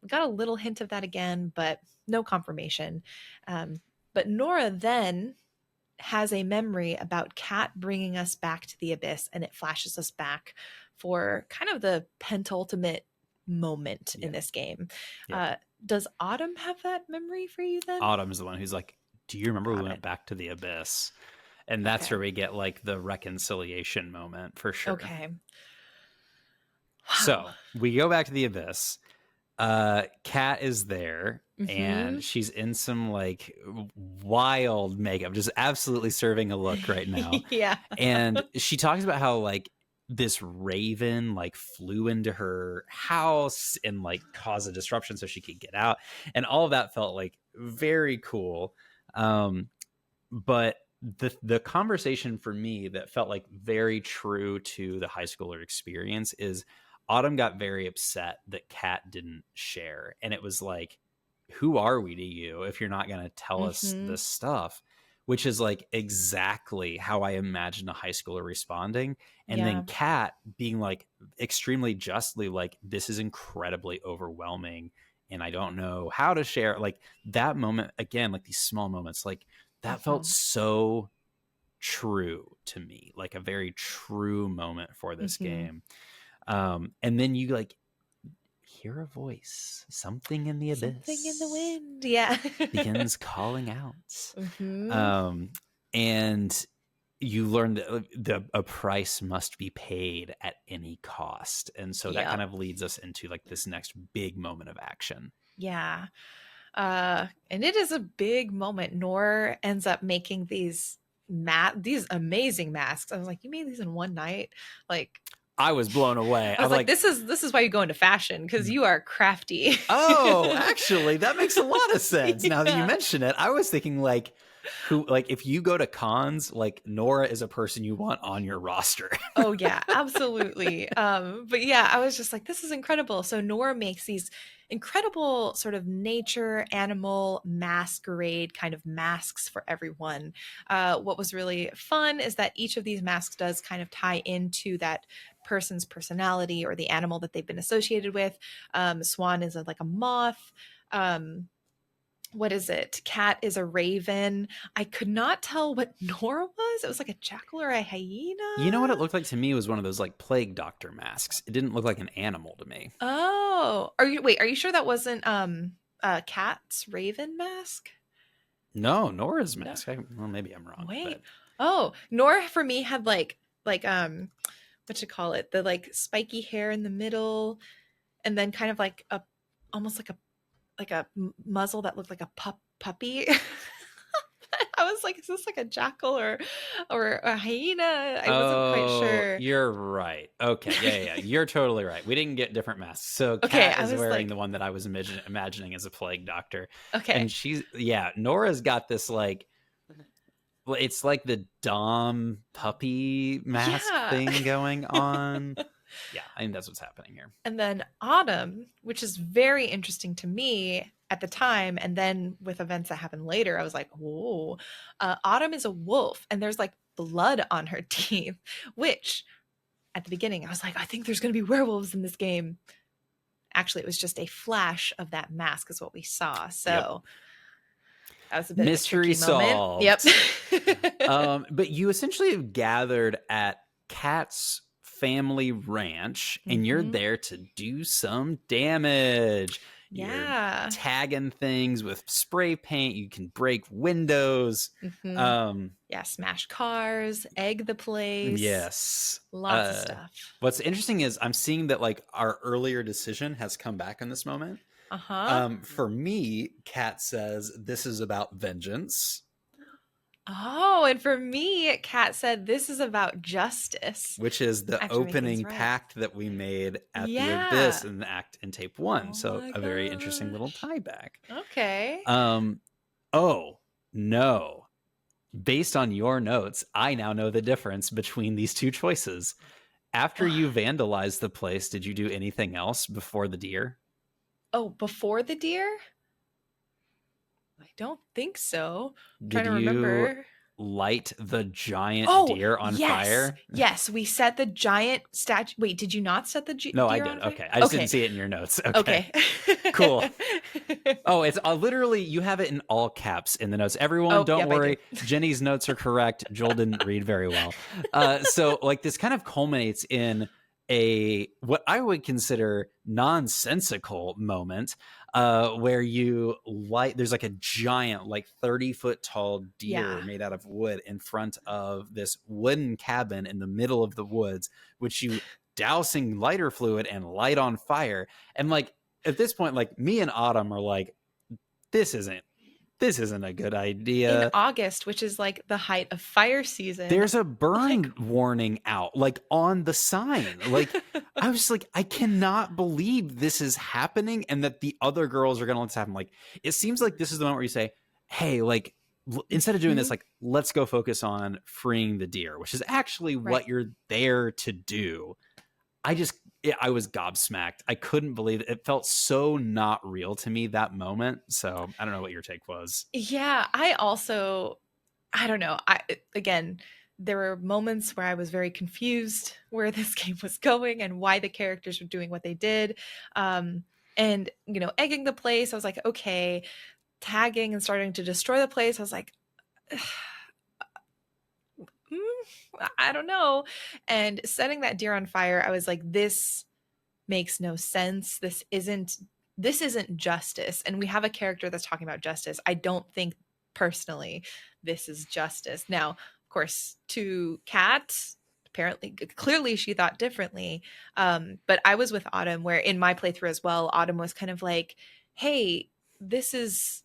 Speaker 1: we got a little hint of that again, but no confirmation. Um, but Nora then has a memory about Kat bringing us back to the abyss, and it flashes us back for kind of the penultimate moment in
Speaker 2: yeah,
Speaker 1: this game.
Speaker 2: yep.
Speaker 1: Uh, does Autumn have that memory for you then?
Speaker 2: Autumn's the one who's like, "Do you remember we
Speaker 1: Got
Speaker 2: went
Speaker 1: it.
Speaker 2: back to the abyss?" And that's
Speaker 1: Okay.
Speaker 2: where we get like the reconciliation moment for sure.
Speaker 1: Okay. Wow.
Speaker 2: So we go back to the abyss. Kat is there,
Speaker 1: Mm-hmm.
Speaker 2: and she's in some like wild makeup, just absolutely serving a look right now.
Speaker 1: Yeah.
Speaker 2: And she talks about how like this raven like flew into her house and like caused a disruption so she could get out, and all of that felt like very cool. But the conversation for me that felt like very true to the high schooler experience is Autumn got very upset that Kat didn't share. And it was like, who are we to you if you're not going to tell us
Speaker 1: Mm-hmm.
Speaker 2: this stuff? Which is like exactly how I imagine a high schooler responding. And then
Speaker 1: Yeah.
Speaker 2: Kat being like extremely justly like, this is incredibly overwhelming and I don't know how to share. Like that moment, again, like these small moments, like that felt
Speaker 1: Mm-hmm.
Speaker 2: so true to me, like a very true moment for this
Speaker 1: Mm-hmm.
Speaker 2: game. And then you like hear a voice, something in the
Speaker 1: Something in the
Speaker 2: abyss
Speaker 1: wind. Yeah.
Speaker 2: begins calling out.
Speaker 1: Mm-hmm.
Speaker 2: Um, and you learn that a price must be paid at any cost. And so that kind
Speaker 1: Yep.
Speaker 2: of leads us into like this next big moment of action.
Speaker 1: Yeah. And it is a big moment. Nor ends up making these amazing masks. I was like, you made these in one night? Like,
Speaker 2: I was blown away.
Speaker 1: I
Speaker 2: I'm
Speaker 1: was like,
Speaker 2: like,
Speaker 1: this is why you go into fashion, because you are crafty.
Speaker 2: oh, actually, that makes a lot of sense. Now that you
Speaker 1: Yeah.
Speaker 2: mention it, I was thinking like, who, like, if you go to cons, like Nora is a person you want on your roster.
Speaker 1: Oh yeah, absolutely. But yeah, I was just like, this is incredible. So Nora makes these incredible sort of nature animal masquerade kind of masks for everyone. What was really fun is that each of these masks does kind of tie into that person's personality or the animal that they've been associated with. Swan is like a moth. What is it? Cat is a raven. I could not tell what Nora was. It was like a jackal or a
Speaker 2: You know what it
Speaker 1: hyena.
Speaker 2: looked like to me was one of those like plague doctor masks. It didn't look like an animal to me.
Speaker 1: Oh, are you sure that wasn't Cat's raven mask?
Speaker 2: No, Nora's
Speaker 1: No.
Speaker 2: mask. Well, maybe I'm wrong, but
Speaker 1: Wait. Oh, Nora for me had like what you call it? The like spiky hair in the middle and then kind of like a almost like a muzzle that looked like a puppy. I was like, is this like a jackal or a hyena? I wasn't quite
Speaker 2: oh,
Speaker 1: sure.
Speaker 2: you're right. Okay, yeah. You're totally right. We didn't get different masks. So
Speaker 1: Okay,
Speaker 2: Kat
Speaker 1: I
Speaker 2: is
Speaker 1: was
Speaker 2: wearing
Speaker 1: like,
Speaker 2: the one that I was imagining as a plague doctor, and
Speaker 1: okay.
Speaker 2: she's yeah. Nora's got this like well, it's like the Dom puppy mask
Speaker 1: Yeah.
Speaker 2: thing going on. Yeah, I think that's what's happening here.
Speaker 1: And then Autumn, which is very interesting to me at the time, and then with events that happened later, I was like, "Whoa!" Autumn is a wolf, and there's like blood on her teeth. Which, at the beginning, I was like, "I think there's going to be werewolves in this game." Actually, it was just a flash of that mask, is what we saw.
Speaker 2: Yep.
Speaker 1: So that was a bit of a
Speaker 2: Mystery
Speaker 1: tricky moment. Yep.
Speaker 2: solved. But you essentially have gathered at Kat's family ranch and you're
Speaker 1: Hmm.
Speaker 2: there to do some damage. You're
Speaker 1: Yeah.
Speaker 2: tagging things with spray paint. You can break windows.
Speaker 1: Hmm.
Speaker 2: Um,
Speaker 1: Yeah. Smash cars, egg the place,
Speaker 2: yes.
Speaker 1: lots of stuff.
Speaker 2: What's interesting is I'm seeing that like our earlier decision has come back in this moment.
Speaker 1: Uh huh.
Speaker 2: For me, Kat says this is about vengeance,
Speaker 1: Oh, and for me, Kat said this is about justice
Speaker 2: which is the
Speaker 1: after making things
Speaker 2: opening
Speaker 1: right.
Speaker 2: pact that we made at the Abyss
Speaker 1: Yeah.
Speaker 2: in tape one.
Speaker 1: Oh
Speaker 2: So
Speaker 1: my
Speaker 2: a very interesting little
Speaker 1: gosh.
Speaker 2: tie back.
Speaker 1: Okay.
Speaker 2: Um, oh no. Based on your notes, I now know the difference between these two choices. After you vandalized the place, did you do anything else before the deer?
Speaker 1: Oh, before the deer? I don't think so. I'm trying
Speaker 2: Did
Speaker 1: to
Speaker 2: you
Speaker 1: remember.
Speaker 2: light the giant
Speaker 1: Oh,
Speaker 2: deer on
Speaker 1: yes.
Speaker 2: fire?
Speaker 1: Yes, we set the giant statue. Wait, did you not set the
Speaker 2: No, I
Speaker 1: deer
Speaker 2: did.
Speaker 1: on fire?
Speaker 2: Okay. I just didn't
Speaker 1: Okay.
Speaker 2: see it in your notes. Okay.
Speaker 1: Okay.
Speaker 2: Cool. Oh, it's literally, you have it in all caps in the notes. Everyone,
Speaker 1: Oh,
Speaker 2: don't
Speaker 1: yep, I do.
Speaker 2: worry. Jenny's notes are correct. Joel didn't read very well. So, like, this kind of culminates in what I would consider nonsensical moment where you light, there's like a giant, like 30-foot tall deer
Speaker 1: Yeah.
Speaker 2: made out of wood in front of this wooden cabin in the middle of the woods, which you dousing lighter fluid and light on fire. And like, at this point, like me and Autumn are like, this isn't a good
Speaker 1: In
Speaker 2: idea.
Speaker 1: August, which is like the height of fire season,
Speaker 2: There's a
Speaker 1: like
Speaker 2: burn warning out, like on the sign. Like I was like, I cannot believe this is happening and that the other girls are gonna let this happen. Like it seems like this is the moment where you say, hey, like instead of doing this,
Speaker 1: Mhm.
Speaker 2: like let's go focus on freeing the deer, which is actually
Speaker 1: Right.
Speaker 2: what you're there to do. I was gobsmacked. I couldn't believe it. It felt so not real to me that moment. So I don't know what your take was.
Speaker 1: Yeah, I don't know. Again, there were moments where I was very confused where this game was going and why the characters were doing what they did. And egging the place, I was like, okay, tagging and starting to destroy the place, I was like, I don't know. And setting that deer on fire, I was like, this makes no sense. This isn't justice. And we have a character that's talking about justice. I don't think personally this is justice. Now, of course, to Kat, apparently clearly she thought differently. But I was with Autumn where in my playthrough as well, Autumn was kind of like, hey, this is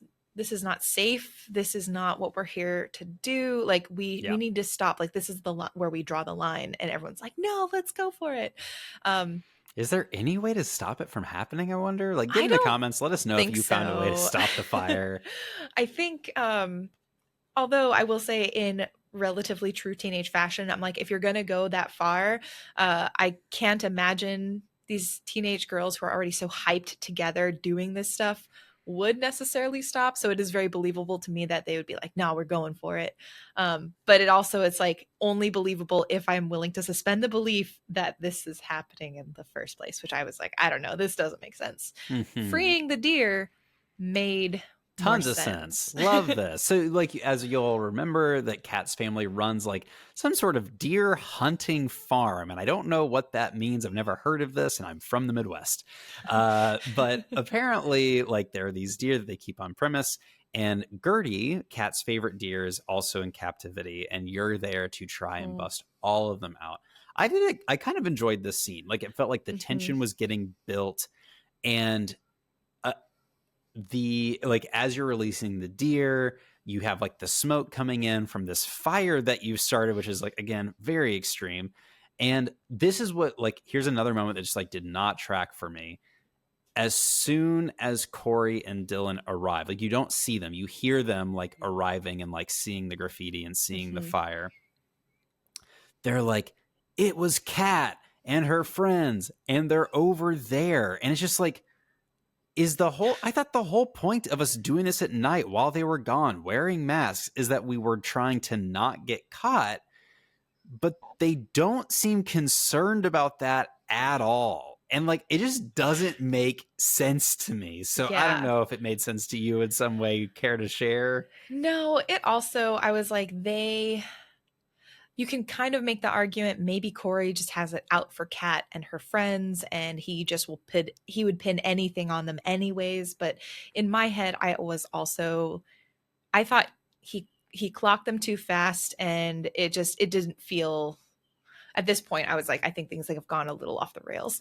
Speaker 1: not safe. This is not what we're here to do. Like we
Speaker 2: Yeah.
Speaker 1: need to stop. Like this is the where we draw the line. And everyone's like, no, let's go for it. Um,
Speaker 2: Is there any way to stop it from happening, I wonder? Like, get
Speaker 1: I
Speaker 2: in the
Speaker 1: don't
Speaker 2: comments. Let us know if
Speaker 1: think
Speaker 2: you found a way to
Speaker 1: so.
Speaker 2: stop the fire.
Speaker 1: I think although I will say in relatively true teenage fashion, I'm like, if you're gonna go that far, I can't imagine these teenage girls who are already so hyped together doing this stuff would necessarily stop. So it is very believable to me that they would be like, no, we're going for it. But it also, it's like only believable if I'm willing to suspend the belief that this is happening in the first place, which I was like, I don't know, this doesn't make sense.
Speaker 2: Mhm.
Speaker 1: Freeing the deer made more
Speaker 2: Tons of sense.
Speaker 1: sense.
Speaker 2: Love this. So, like, as you'll remember, that Kat's family runs like some sort of deer hunting farm. And I don't know what that means. I've never heard of this, and I'm from the Midwest. But apparently, like, there are these deer that they keep on premise. And Gertie, Kat's favorite deer, is also in captivity. And you're there to try and
Speaker 1: Oh.
Speaker 2: bust all of them out. I kind of enjoyed this scene. Like, it felt like the
Speaker 1: Mhm.
Speaker 2: tension was getting built. And the like as you're releasing the deer, you have like the smoke coming in from this fire that you started, which is like, again, very extreme. And this is what, like, here's another moment that just like did not track for me. As soon as Corey and Dylan arrive, like, you don't see them, you hear them like arriving and like seeing the graffiti and seeing the
Speaker 1: Mhm.
Speaker 2: fire. They're like, it was Kat and her friends and they're over there, and it's just like, I thought the whole point of us doing this at night while they were gone wearing masks is that we were trying to not get caught, but they don't seem concerned about that at all. And like, it just doesn't make sense to me. So I don't
Speaker 1: Yeah.
Speaker 2: know if it made sense to you in some way you care to share.
Speaker 1: No, it also, I was like, you can kind of make the argument maybe Corey just has it out for Kat and her friends, and he would pin anything on them anyways. But in my head, I thought he clocked them too fast, and it didn't feel. At this point, I was like, I think things like have gone a little off the rails.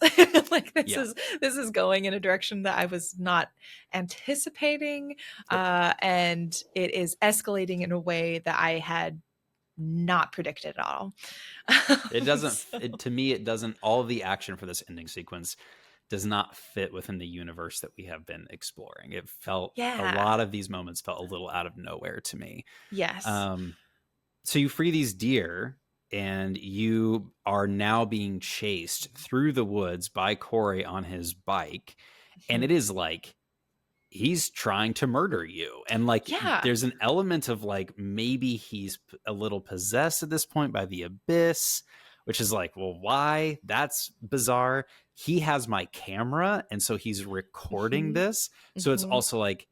Speaker 1: Like
Speaker 2: Yeah.
Speaker 1: this is going in a direction that I was not anticipating,
Speaker 2: Yep.
Speaker 1: and it is escalating in a way that I had not predicted at all.
Speaker 2: It doesn't,
Speaker 1: So,
Speaker 2: to me, it doesn't, all of the action for this ending sequence does not fit within the universe that we have been exploring. It felt, a
Speaker 1: yeah.
Speaker 2: lot of these moments felt a little out of nowhere to me.
Speaker 1: Yes.
Speaker 2: Um, so you free these deer, and you are now being chased through the woods by Corey on his bike. And
Speaker 1: Mhm.
Speaker 2: it is like, he's trying to murder you. And like,
Speaker 1: Yeah.
Speaker 2: there's an element of like, maybe he's a little possessed at this point by the abyss, which is like, well, why? That's bizarre. He has my camera, and so he's recording
Speaker 1: Mhm.
Speaker 2: this. So it's
Speaker 1: Mhm.
Speaker 2: also like,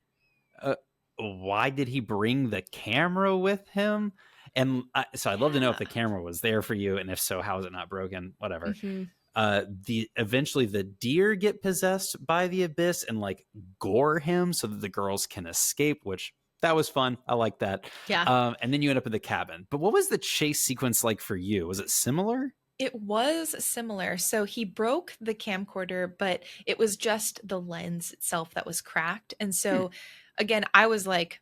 Speaker 2: uh, why did he bring the camera with him? And so I'd love to know if
Speaker 1: Yeah.
Speaker 2: the camera was there for you, and if so, how is it not broken? Whatever.
Speaker 1: Mhm.
Speaker 2: The eventually the deer get possessed by the abyss and like gore him so that the girls can escape, which, that was fun. I like that.
Speaker 1: Yeah.
Speaker 2: And then you end up in the cabin. But what was the chase sequence like for you? Was it similar?
Speaker 1: It was similar. So he broke the camcorder, but it was just the lens itself that was cracked. And
Speaker 2: Hmm.
Speaker 1: so again, I was like,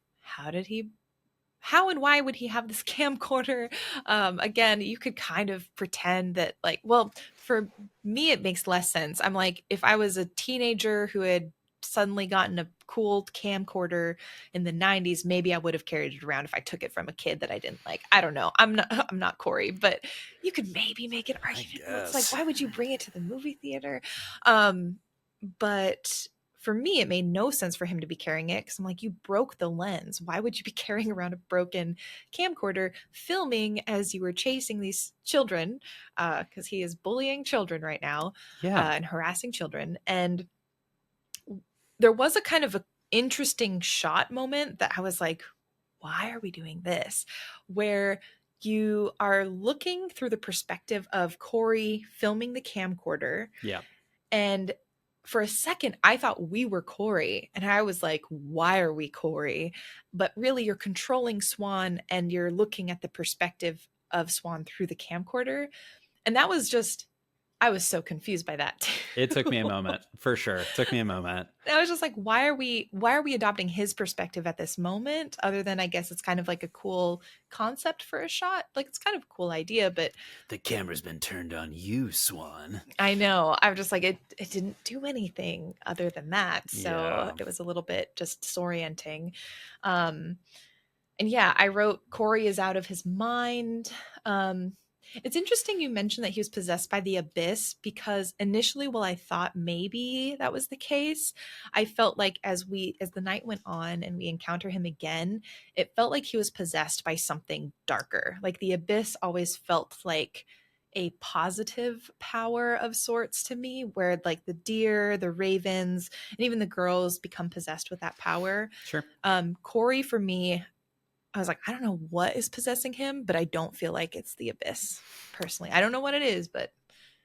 Speaker 1: how and why would he have this camcorder? Again, you could kind of pretend that, like, well, for me, it makes less sense. I'm like, if I was a teenager who had suddenly gotten a cool camcorder in the 90s, maybe I would have carried it around if I took it from a kid that I didn't like. I don't know. I'm not Corey, but you could maybe make an
Speaker 2: I
Speaker 1: argument. Well, it's like,
Speaker 2: guess.
Speaker 1: why would you bring it to the movie theater? Um, but for me, it made no sense for him to be carrying it because I'm like, you broke the lens. Why would you be carrying around a broken camcorder filming as you were chasing these children? Because he is bullying children right now,
Speaker 2: Yeah.
Speaker 1: and harassing children. And there was a kind of a interesting shot moment that I was like, why are we doing this? Where you are looking through the perspective of Corey filming the camcorder,
Speaker 2: Yeah.
Speaker 1: and for a second, I thought we were Corey. And I was like, why are we Corey? But really, you're controlling Swan and you're looking at the perspective of Swan through the camcorder. And that was just, I was so confused by that
Speaker 2: It took me a
Speaker 1: too.
Speaker 2: moment, for sure. It took me a moment.
Speaker 1: I was just like, why are we adopting his perspective at this moment? Other than I guess it's kind of like a cool concept for a shot. Like it's kind of a cool idea, but
Speaker 2: The camera's been turned on you, Swan.
Speaker 1: I know. I was just like it didn't do anything other than that. So
Speaker 2: Yeah.
Speaker 1: it was a little bit just disorienting. Um and yeah, I wrote Corey is out of his mind. Um, it's interesting you mentioned that he was possessed by the abyss because initially, while I thought maybe that was the case, I felt like as the night went on and we encounter him again, it felt like he was possessed by something darker. Like the abyss always felt like a positive power of sorts to me, where like the deer, the ravens, and even the girls become possessed with that power.
Speaker 2: Sure.
Speaker 1: Corey for me, I was like, I don't know what is possessing him, but I don't feel like it's the abyss personally. I don't know what it is, but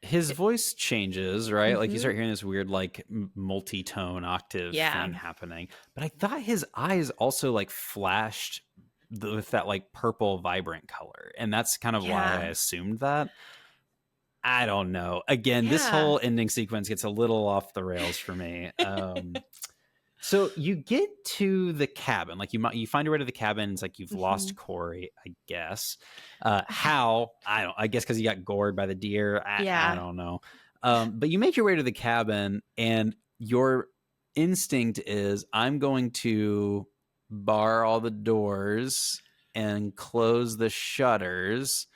Speaker 2: His
Speaker 1: it,
Speaker 2: voice changes, right? Like you
Speaker 1: mm-hmm.
Speaker 2: start hearing this weird, like multi-tone octave
Speaker 1: Yeah.
Speaker 2: thing happening. But I thought his eyes also like flashed with that like purple vibrant color. And that's kind of why I
Speaker 1: Yeah.
Speaker 2: assumed that. I don't know. Again, this
Speaker 1: Yeah.
Speaker 2: whole ending sequence gets a little off the rails for me. So you get to the cabin, like you find your way to the cabin. It's like you've
Speaker 1: Mm-hmm.
Speaker 2: lost Corey, I guess. How? I don't. I guess because you got gored by the deer. I
Speaker 1: Yeah.
Speaker 2: don't know. But you make your way to the cabin, and your instinct is, I'm going to bar all the doors and close the shutters,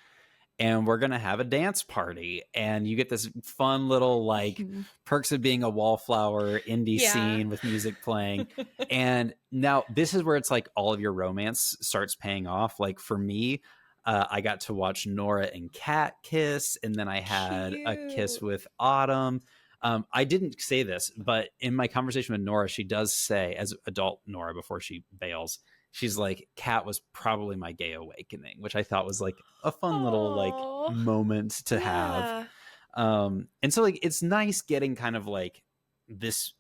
Speaker 2: and we're gonna have a dance party. And you get this fun little like
Speaker 1: Mhm.
Speaker 2: perks of being a wallflower indie
Speaker 1: Yeah.
Speaker 2: scene with music playing. And now this is where it's like all of your romance starts paying off. Like for me, I got to watch Nora and Kat kiss, and then I had a kiss
Speaker 1: Cute.
Speaker 2: with Autumn. I didn't say this, but in my conversation with Nora, she does say, as adult Nora, before she bails, she's like, Kat was probably my gay awakening, which I thought was like a fun little like
Speaker 1: Oh.
Speaker 2: moment to have.
Speaker 1: Yeah.
Speaker 2: And so like it's nice getting kind of like this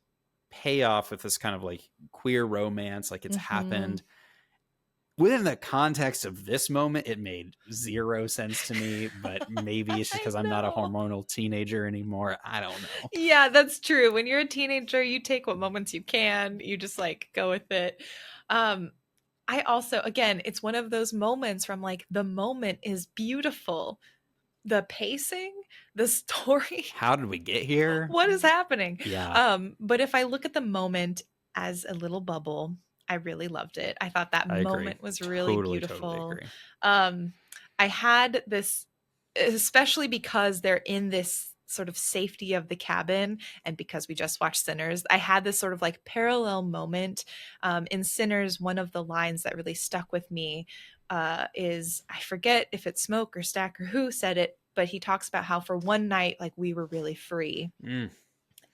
Speaker 2: payoff with this kind of like queer romance, like it's
Speaker 1: Mm-hmm.
Speaker 2: happened within the context of this moment. It made zero sense to me, but maybe it's just
Speaker 1: I
Speaker 2: because I'm not a
Speaker 1: know.
Speaker 2: hormonal teenager anymore. I don't know.
Speaker 1: Yeah, that's true. When you're a teenager, you take what moments you can. You just like go with it. Um, I also, again, it's one of those moments from like the moment is beautiful. The pacing, the story,
Speaker 2: How did we get here?
Speaker 1: what is happening?
Speaker 2: Yeah,
Speaker 1: But if I look at the moment as a little bubble, I really loved it. I thought that
Speaker 2: I agree.
Speaker 1: moment was really
Speaker 2: Totally
Speaker 1: beautiful.
Speaker 2: agree.
Speaker 1: Um, I had this, especially because they're in this sort of safety of the cabin and because we just watched Sinners, I had this sort of like parallel moment. In Sinners, one of the lines that really stuck with me is, I forget if it's Smoke or Stack or who said it, but he talks about how for one night, like we were really free.
Speaker 2: Mm,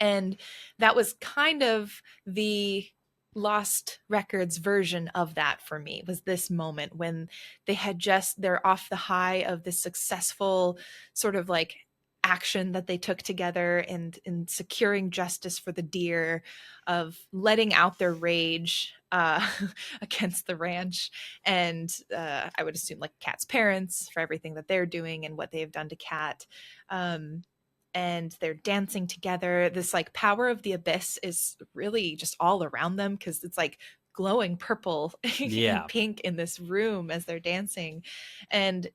Speaker 1: And that was kind of the Lost Records version of that for me, was this moment when they're off the high of this successful sort of like action that they took together and in securing justice for the deer, of letting out their rage against the ranch, and I would assume like Kat's parents for everything that they're doing and what they've done to Kat. um, and they're dancing together. This like power of the abyss is really just all around them because it's like glowing purple and
Speaker 2: yeah.
Speaker 1: pink in this room as they're dancing. And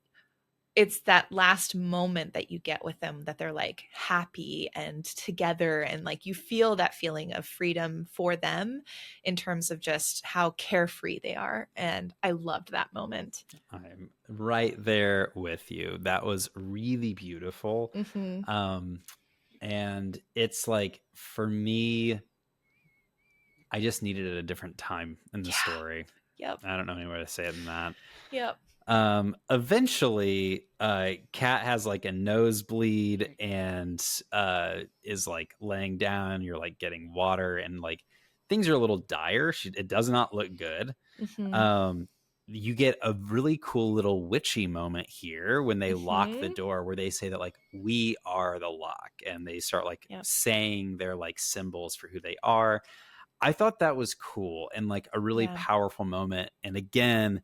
Speaker 1: it's that last moment that you get with them that they're like happy and together, and like you feel that feeling of freedom for them in terms of just how carefree they are. And I loved that moment.
Speaker 2: I'm right there with you. That was really beautiful.
Speaker 1: Hmm.
Speaker 2: Um, and it's like, for me, I just needed it a different time in the
Speaker 1: Yeah.
Speaker 2: story.
Speaker 1: Yep.
Speaker 2: I don't know any way to say it than that.
Speaker 1: Yep.
Speaker 2: Eventually, Kat has like a nosebleed and is like laying down. You're like getting water, and like things are a little dire. It does not look good.
Speaker 1: Hmm.
Speaker 2: Um, you get a really cool little witchy moment here when they lock the
Speaker 1: Hmm.
Speaker 2: door, where they say that like, we are the lock, and they start like
Speaker 1: Yep.
Speaker 2: saying their like symbols for who they are. I thought that was cool and like a really
Speaker 1: Yeah.
Speaker 2: powerful moment. And again,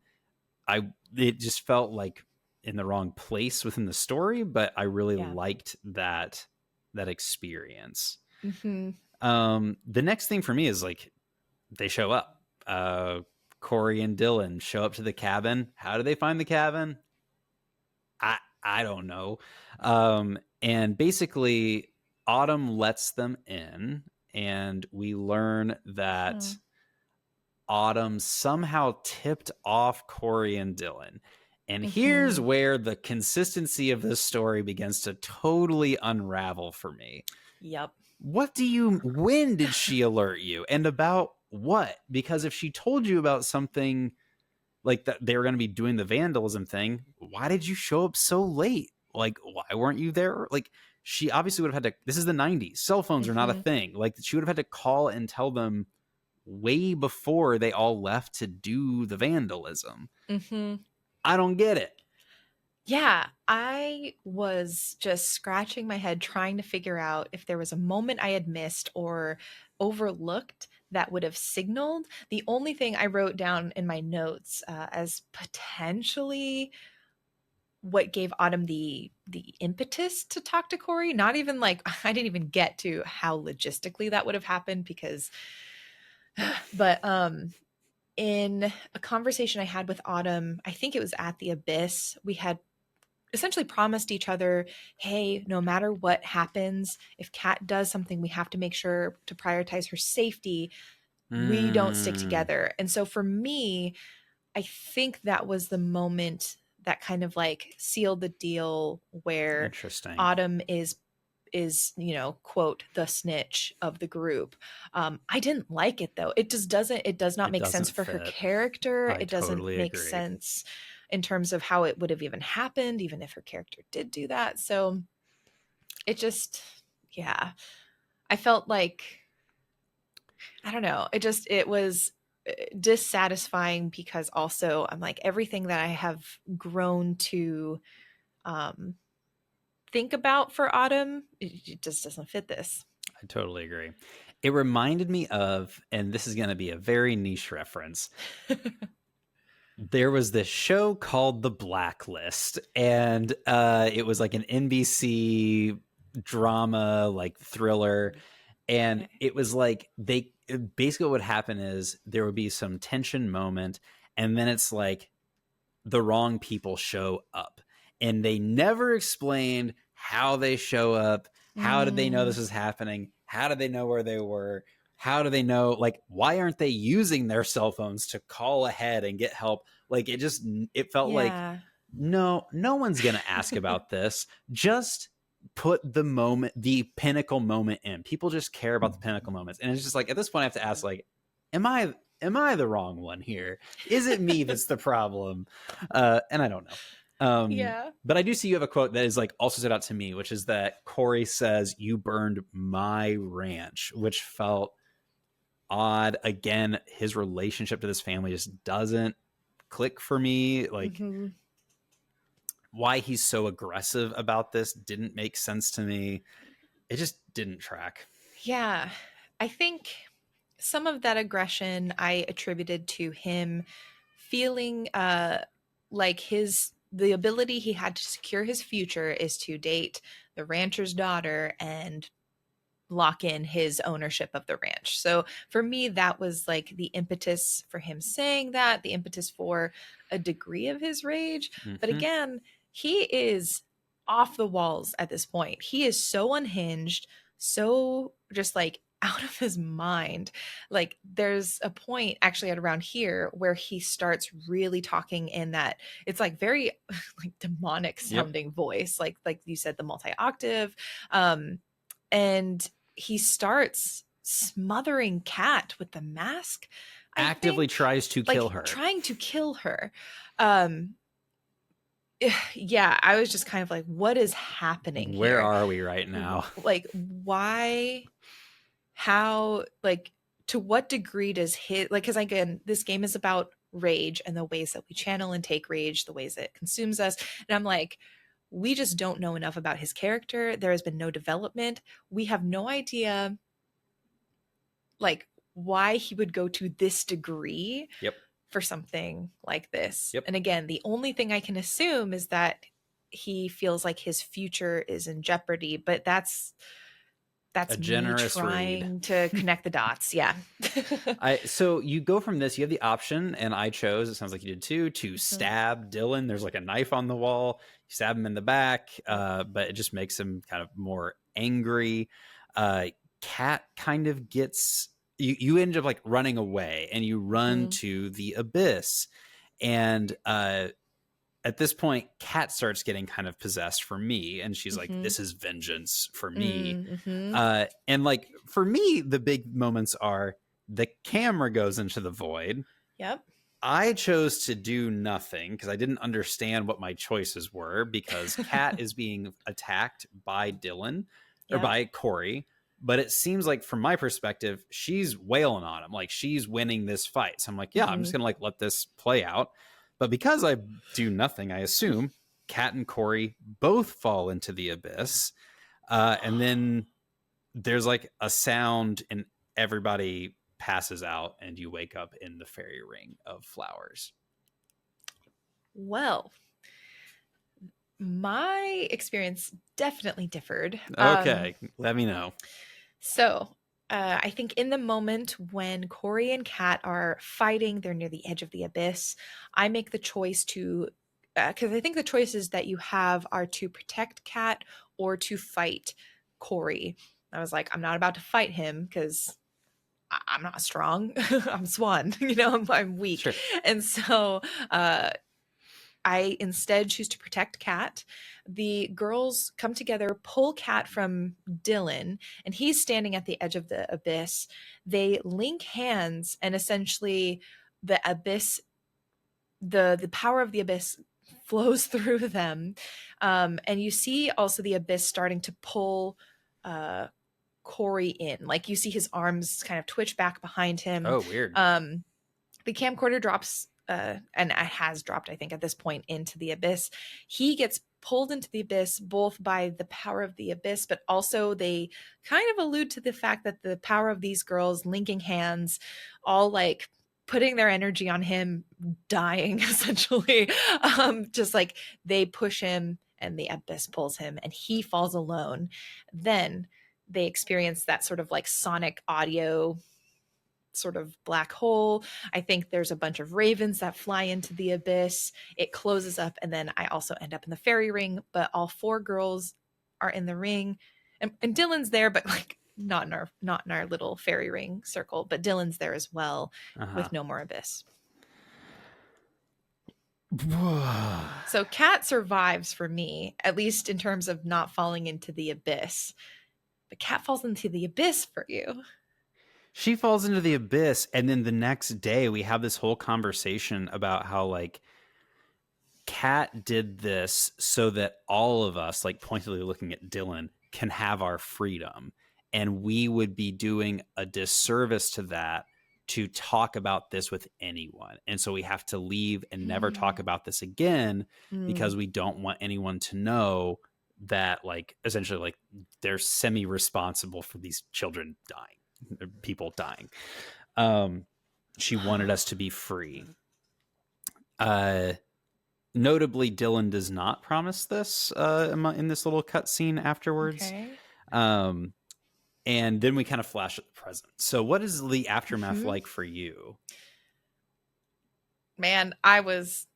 Speaker 2: it just felt like in the wrong place within the story, but I really
Speaker 1: Yeah.
Speaker 2: liked that that experience.
Speaker 1: Mm-hmm.
Speaker 2: The next thing for me is like they show up. Corey and Dylan show up to the cabin. How do they find the cabin? I don't know. And basically, Autumn lets them in, and we learn
Speaker 1: Huh.
Speaker 2: that Autumn somehow tipped off Corey and Dylan. And here's
Speaker 1: Mm-hmm.
Speaker 2: where the consistency of this story begins to totally unravel for me.
Speaker 1: Yep.
Speaker 2: When did she alert you? And about what? Because if she told you about something like that they were going to be doing the vandalism thing, why did you show up so late? Like, why weren't you there? Like, she obviously would have had to, this is the 90s. Cell phones are not a
Speaker 1: Mm-hmm.
Speaker 2: thing. Like, she would have had to call and tell them way before they all left to do the vandalism.
Speaker 1: Mm-hmm.
Speaker 2: I don't get it.
Speaker 1: Yeah, I was just scratching my head trying to figure out if there was a moment I had missed or overlooked that would have signaled. The only thing I wrote down in my notes as potentially what gave Autumn the impetus to talk to Corey, not even like I didn't even get to how logistically that would have happened because but in a conversation I had with Autumn, I think it was at the Abyss, we had essentially promised each other, hey, no matter what happens, if Kat does something, we have to make sure to prioritize her safety. We don't stick
Speaker 2: Mm,
Speaker 1: together. And so for me, I think that was the moment that kind of like sealed the deal where
Speaker 2: interesting.
Speaker 1: Autumn is quote the snitch of the group. I didn't like it though. It does not
Speaker 2: It
Speaker 1: make sense
Speaker 2: doesn't
Speaker 1: for her
Speaker 2: fit.
Speaker 1: character.
Speaker 2: I
Speaker 1: It doesn't
Speaker 2: totally
Speaker 1: make
Speaker 2: agree.
Speaker 1: sense in terms of how it would have even happened even if her character did do that. So it just, yeah, I felt like, I don't know, it was dissatisfying because also I'm like everything that I have grown to um think about for Autumn, it just doesn't fit this.
Speaker 2: I totally agree. It reminded me of, and this is going to be a very niche reference. There was this show called The Blacklist, and it was like an NBC drama, like thriller. And
Speaker 1: Okay.
Speaker 2: it was like they basically what would happen is there would be some tension moment, and then it's like the wrong people show up. And they never explained how they show up. How did they know
Speaker 1: Mm,
Speaker 2: this was happening? How did they know where they were? How do they know? Like, why aren't they using their cell phones to call ahead and get help? Like, it felt like,
Speaker 1: yeah.
Speaker 2: no one's going to ask about this. Just put the pinnacle moment in. People just care about the pinnacle moments. And it's just like, at this point, I have to ask, like, am I the wrong one here? Is it me that's the problem? And I don't know.
Speaker 1: Yeah.
Speaker 2: But I do see you have a quote that is like also stood out to me, which is that Corey says, "You burned my ranch," which felt odd. Again, his relationship to this family just doesn't click for me. Like,
Speaker 1: Hmm.
Speaker 2: why he's so aggressive about this didn't make sense to me. It just didn't track.
Speaker 1: Yeah. I think some of that aggression I attributed to him feeling like the ability he had to secure his future is to date the rancher's daughter and lock in his ownership of the ranch. So for me, that was like the impetus for him saying that, the impetus for a degree of his rage. But
Speaker 2: Mm-hmm.
Speaker 1: again, he is off the walls at this point. He is so unhinged, so just like out of his mind. Like there's a point actually at around here where he starts really talking in that it's like very like demonic
Speaker 2: Yep.
Speaker 1: sounding voice, like you said, the multi octave. And he starts smothering Kat with the mask, I
Speaker 2: Actively
Speaker 1: think,
Speaker 2: tries to kill
Speaker 1: like
Speaker 2: her.
Speaker 1: trying to kill her. Um yeah, I was just kind of like what is happening
Speaker 2: Where
Speaker 1: here?
Speaker 2: are we right now?
Speaker 1: Like why, how, like to what degree does his, like, cuz again, this game is about rage and the ways that we channel and take rage, the ways that it consumes us. And I'm like, we just don't know enough about his character. There has been no development. We have no idea like why he would go to this degree
Speaker 2: Yep.
Speaker 1: for something like this.
Speaker 2: Yep.
Speaker 1: And again, the only thing I can assume is that he feels like his future is in jeopardy, but that's
Speaker 2: A
Speaker 1: me
Speaker 2: generous read.
Speaker 1: trying to connect the dots. Yeah.
Speaker 2: So you go from this, you have the option, and I chose, it sounds like you did too, to
Speaker 1: Mhm.
Speaker 2: stab Dylan. There's like a knife on the wall. You stab him in the back, but it just makes him kind of more angry. Cat kind of gets you end up like running away, and you run
Speaker 1: Mhm.
Speaker 2: to the abyss. And at this point, Cat starts getting kind of possessed for me, and she's like,
Speaker 1: Mhm.
Speaker 2: "This is vengeance for me."
Speaker 1: Mhm.
Speaker 2: And like for me, the big moments are the camera goes into the void.
Speaker 1: Yep.
Speaker 2: I chose to do nothing because I didn't understand what my choices were because Kat is being attacked by Dylan or
Speaker 1: Yep.
Speaker 2: by Corey. But it seems like from my perspective, she's wailing on him. Like she's winning this fight. So I'm like, yeah, I'm just
Speaker 1: Mhm.
Speaker 2: gonna like let this play out. But because I do nothing, I assume Kat and Corey both fall into the abyss. And then there's like a sound and everybody passes out and you wake up in the fairy ring of flowers.
Speaker 1: Well, my experience definitely differed.
Speaker 2: Okay, let me know.
Speaker 1: So, I think in the moment when Corey and Kat are fighting, they're near the edge of the abyss. I make the choice to, because I think the choices that you have are to protect Kat or to fight Corey. I was like, I'm not about to fight him because I'm not strong. I'm Swan, I'm weak.
Speaker 2: Sure.
Speaker 1: And so I instead choose to protect Kat. The girls come together, pull Kat from Dylan, and he's standing at the edge of the abyss. They link hands, and essentially, the abyss, the power of the abyss flows through them. And you see also the abyss starting to pull uh, Corey in. Like you see his arms kind of twitch back behind him.
Speaker 2: Oh, weird.
Speaker 1: The camcorder drops, and it has dropped, I think, at this point into the abyss. He gets pulled into the abyss both by the power of the abyss, but also they kind of allude to the fact that the power of these girls linking hands, all like putting their energy on him dying essentially. Just like they push him and the abyss pulls him and he falls alone. Then they experience that sort of like sonic audio sort of black hole. I think there's a bunch of ravens that fly into the abyss. It closes up, and then I also end up in the fairy ring. But all four girls are in the ring, and Dylan's there, but like not in our little fairy ring circle. But Dylan's there as well
Speaker 2: Uh-huh.
Speaker 1: with no more abyss. So Kat survives for me, at least in terms of not falling into the abyss. But Kat falls into the abyss for you.
Speaker 2: She falls into the abyss, and then the next day we have this whole conversation about how like Kat did this so that all of us, like pointedly looking at Dylan, can have our freedom. And we would be doing a disservice to that to talk about this with anyone. And so we have to leave and never talk about this again
Speaker 1: Mm.
Speaker 2: because we don't want anyone to know that, like, essentially, like, they're semi responsible for these children dying, people dying. She wanted us to be free. Uh, Notably, Dylan does not promise this in this little cutscene afterwards.
Speaker 1: Okay.
Speaker 2: Um, and then we kind of flash at the present. So, what is the aftermath
Speaker 1: Mhm.
Speaker 2: like for you?
Speaker 1: Man, I was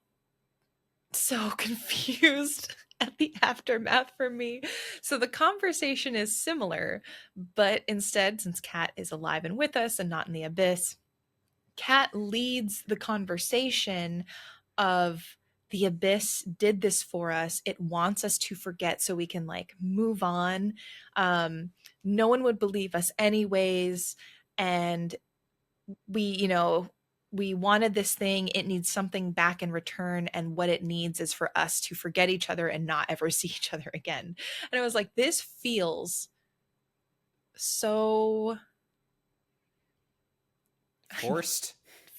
Speaker 1: so confused at the aftermath for me. So the conversation is similar, but instead, since Kat is alive and with us and not in the abyss, Kat leads the conversation of the abyss did this for us. It wants us to forget so we can like move on. Um, no one would believe us anyways. And we wanted this thing, it needs something back in return, and what it needs is for us to forget each other and not ever see each other again. And I was like, this feels so
Speaker 2: Forced?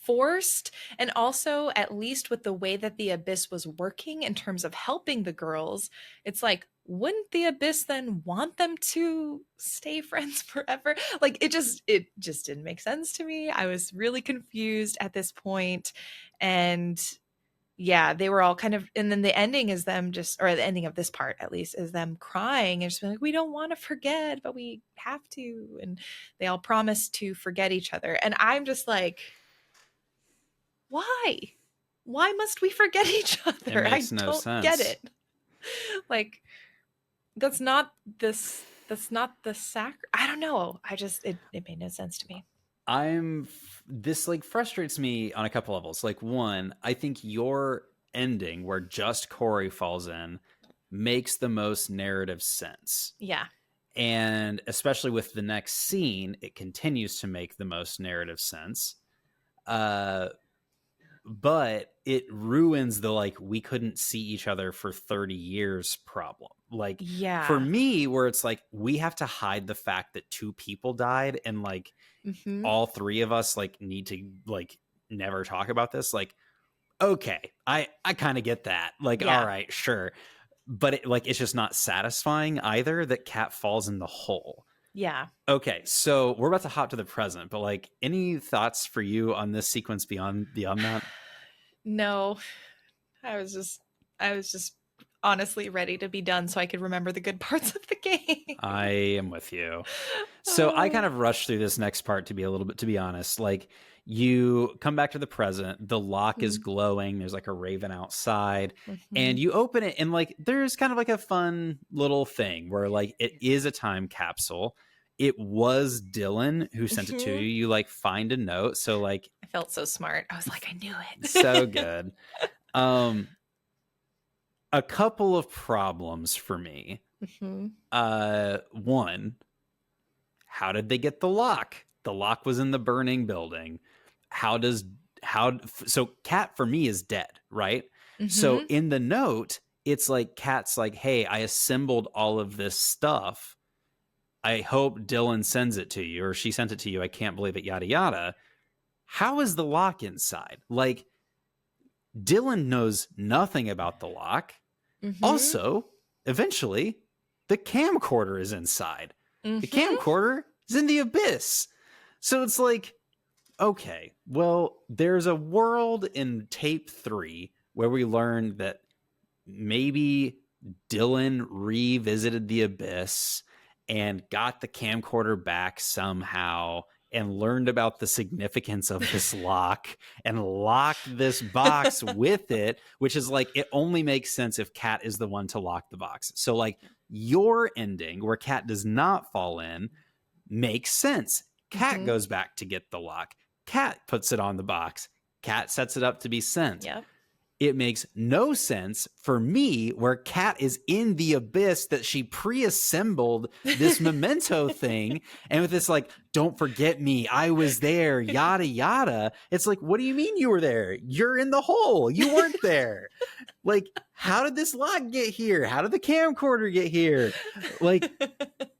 Speaker 1: forced. And also, at least with the way that the abyss was working in terms of helping the girls, it's like, wouldn't the abyss then want them to stay friends forever? Like it just didn't make sense to me. I was really confused at this point, and yeah, they were all kind of, and then the ending is them just, or the ending of this part at least, is them crying and just being like, we don't want to forget, but we have to. And they all promise to forget each other. And I'm just like, why? Why must we forget each
Speaker 2: It
Speaker 1: other? I
Speaker 2: makes no
Speaker 1: don't get
Speaker 2: sense.
Speaker 1: it. Like, that's not this, that's not the I don't know. It made no sense to me.
Speaker 2: This like frustrates me on a couple levels. Like, one, I think your ending where just Corey falls in makes the most narrative sense.
Speaker 1: Yeah.
Speaker 2: And especially with the next scene, it continues to make the most narrative sense. Uh, but it ruins the like we couldn't see each other for 30 years problem. Like for
Speaker 1: Yeah.
Speaker 2: me, where it's like we have to hide the fact that two people died and like
Speaker 1: Mm-hmm.
Speaker 2: all three of us like need to like never talk about this. Like, okay, I kind of get that. Like, all
Speaker 1: Yeah.
Speaker 2: right, sure. But it's just not satisfying either that Cat falls in the hole.
Speaker 1: Yeah.
Speaker 2: Okay, so we're about to hop to the present, but like any thoughts for you on this sequence beyond that?
Speaker 1: No, I was just honestly ready to be done so I could remember the good parts of the game.
Speaker 2: I am with you. So I kind
Speaker 1: Oh.
Speaker 2: of rushed through this next part to be a little bit, to be honest. Like you come back to the present, the lock is glowing, there's like a raven outside,
Speaker 1: Mm-hmm.
Speaker 2: and you open it, and like there's kind of like a fun little thing where like it is a time capsule. It was Dylan who sent it to
Speaker 1: Mm-hmm.
Speaker 2: you. You like find a note. So like
Speaker 1: I felt so smart. I was like, I knew
Speaker 2: so
Speaker 1: it.
Speaker 2: good. Um a couple of problems for me.
Speaker 1: Mm-hmm.
Speaker 2: One, how did they get the lock? The lock was in the burning building. How does how so Cat for me is dead, right? So
Speaker 1: Mm-hmm.
Speaker 2: in the note, it's like Cat's like, "Hey, I assembled all of this stuff. I hope Dylan sends it to you or she sent it to you. I can't believe it, yada yada." How is the lock inside? Like Dylan knows nothing about the lock.
Speaker 1: Mm-hmm.
Speaker 2: Also, eventually, the camcorder is inside. The
Speaker 1: Mm-hmm.
Speaker 2: camcorder is in the abyss. So it's like, okay, well, there's a world in tape 3 where we learned that maybe Dylan revisited the abyss and got the camcorder back somehow and learned about the significance of this lock and locked this box with it, which is like it only makes sense if Cat is the one to lock the box. So like your ending where Cat does not fall in makes sense. Cat
Speaker 1: Mm-hmm.
Speaker 2: goes back to get the lock. Cat puts it on the box. Cat sets it up to be sent.
Speaker 1: Yep.
Speaker 2: It makes no sense for me where Cat is in the abyss that she pre-assembled this memento thing and with this like don't forget me, I was there, yada yada. It's like, what do you mean you were there? You're in the hole, you weren't there. Like, how did this lock get here? How did the camcorder get here? Like,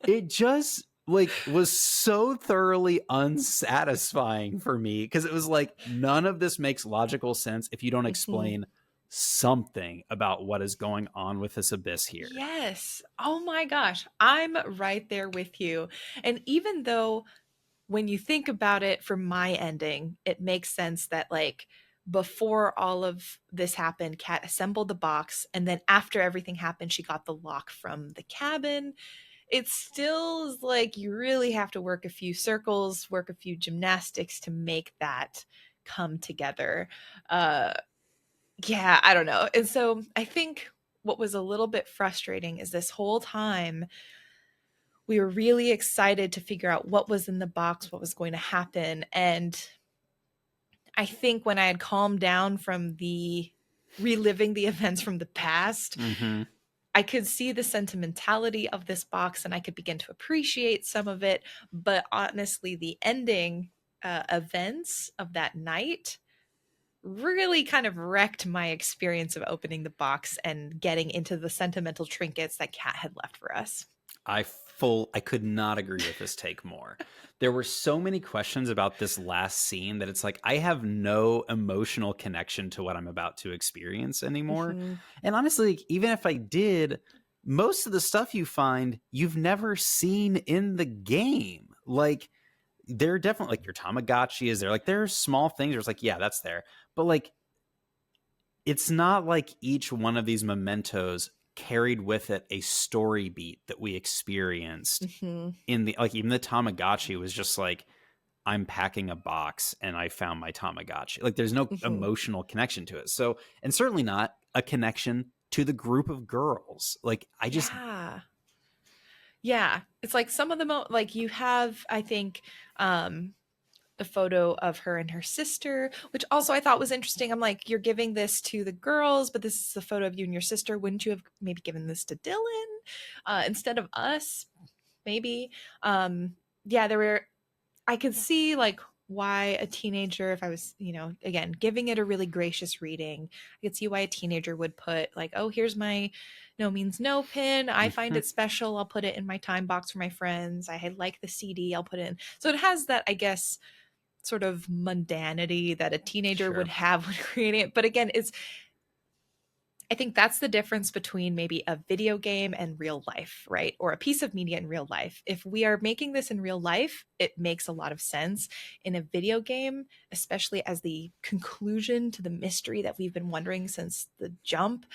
Speaker 2: it just like was so thoroughly unsatisfying for me because it was like none of this makes logical sense if you don't
Speaker 1: Mm-hmm.
Speaker 2: explain something about what is going on with this abyss here.
Speaker 1: Yes. Oh my gosh. I'm right there with you. And even though when you think about it from my ending, it makes sense that like before all of this happened, Kat assembled the box, and then after everything happened, she got the lock from the cabin. It still is like you really have to work a few circles, work a few gymnastics to make that come together. Uh yeah, I don't know. And so I think what was a little bit frustrating is this whole time we were really excited to figure out what was in the box, what was going to happen. And I think when I had calmed down from the reliving the events from the past,
Speaker 2: Mm-hmm.
Speaker 1: I could see the sentimentality of this box and I could begin to appreciate some of it. But honestly, the ending events of that night really kind of wrecked my experience of opening the box and getting into the sentimental trinkets that Kat had left for us.
Speaker 2: I could not agree with this take more. There were so many questions about this last scene that it's like I have no emotional connection to what I'm about to experience anymore.
Speaker 1: Mm-hmm.
Speaker 2: And honestly, like, even if I did, most of the stuff you find you've never seen in the game. Like they're definitely like your Tamagotchi is there. Like there are small things where it's like, yeah, that's there. But like it's not like each one of these mementos carried with it a story beat that we experienced
Speaker 1: Hmm.
Speaker 2: in the, like, even the Tamagotchi was just like, I'm packing a box and I found my Tamagotchi. Like, there's no
Speaker 1: Hmm.
Speaker 2: emotional connection to it. So, and certainly not a connection to the group of girls. Like, I just,
Speaker 1: Yeah. Yeah. It's like some of the like you have, I think, um, a photo of her and her sister, which also I thought was interesting. I'm like, you're giving this to the girls, but this is a photo of you and your sister. Wouldn't you have maybe given this to Dylan instead of us? Maybe. Yeah, there were, I could see like why a teenager, if I was, again, giving it a really gracious reading, I could see why a teenager would put like, oh, here's my no means no pin. I find
Speaker 2: mhm,
Speaker 1: it special. I'll put it in my time box for my friends. I like the CD. I'll put it in. So it has that, I guess, sort of mundanity that a teenager would
Speaker 2: sure.
Speaker 1: have when creating it. But again, it's, I think that's the difference between maybe a video game and real life, right? Or a piece of media in real life. If we are making this in real life, it makes a lot of sense. In a video game, especially as the conclusion to the mystery that we've been wondering since the jump,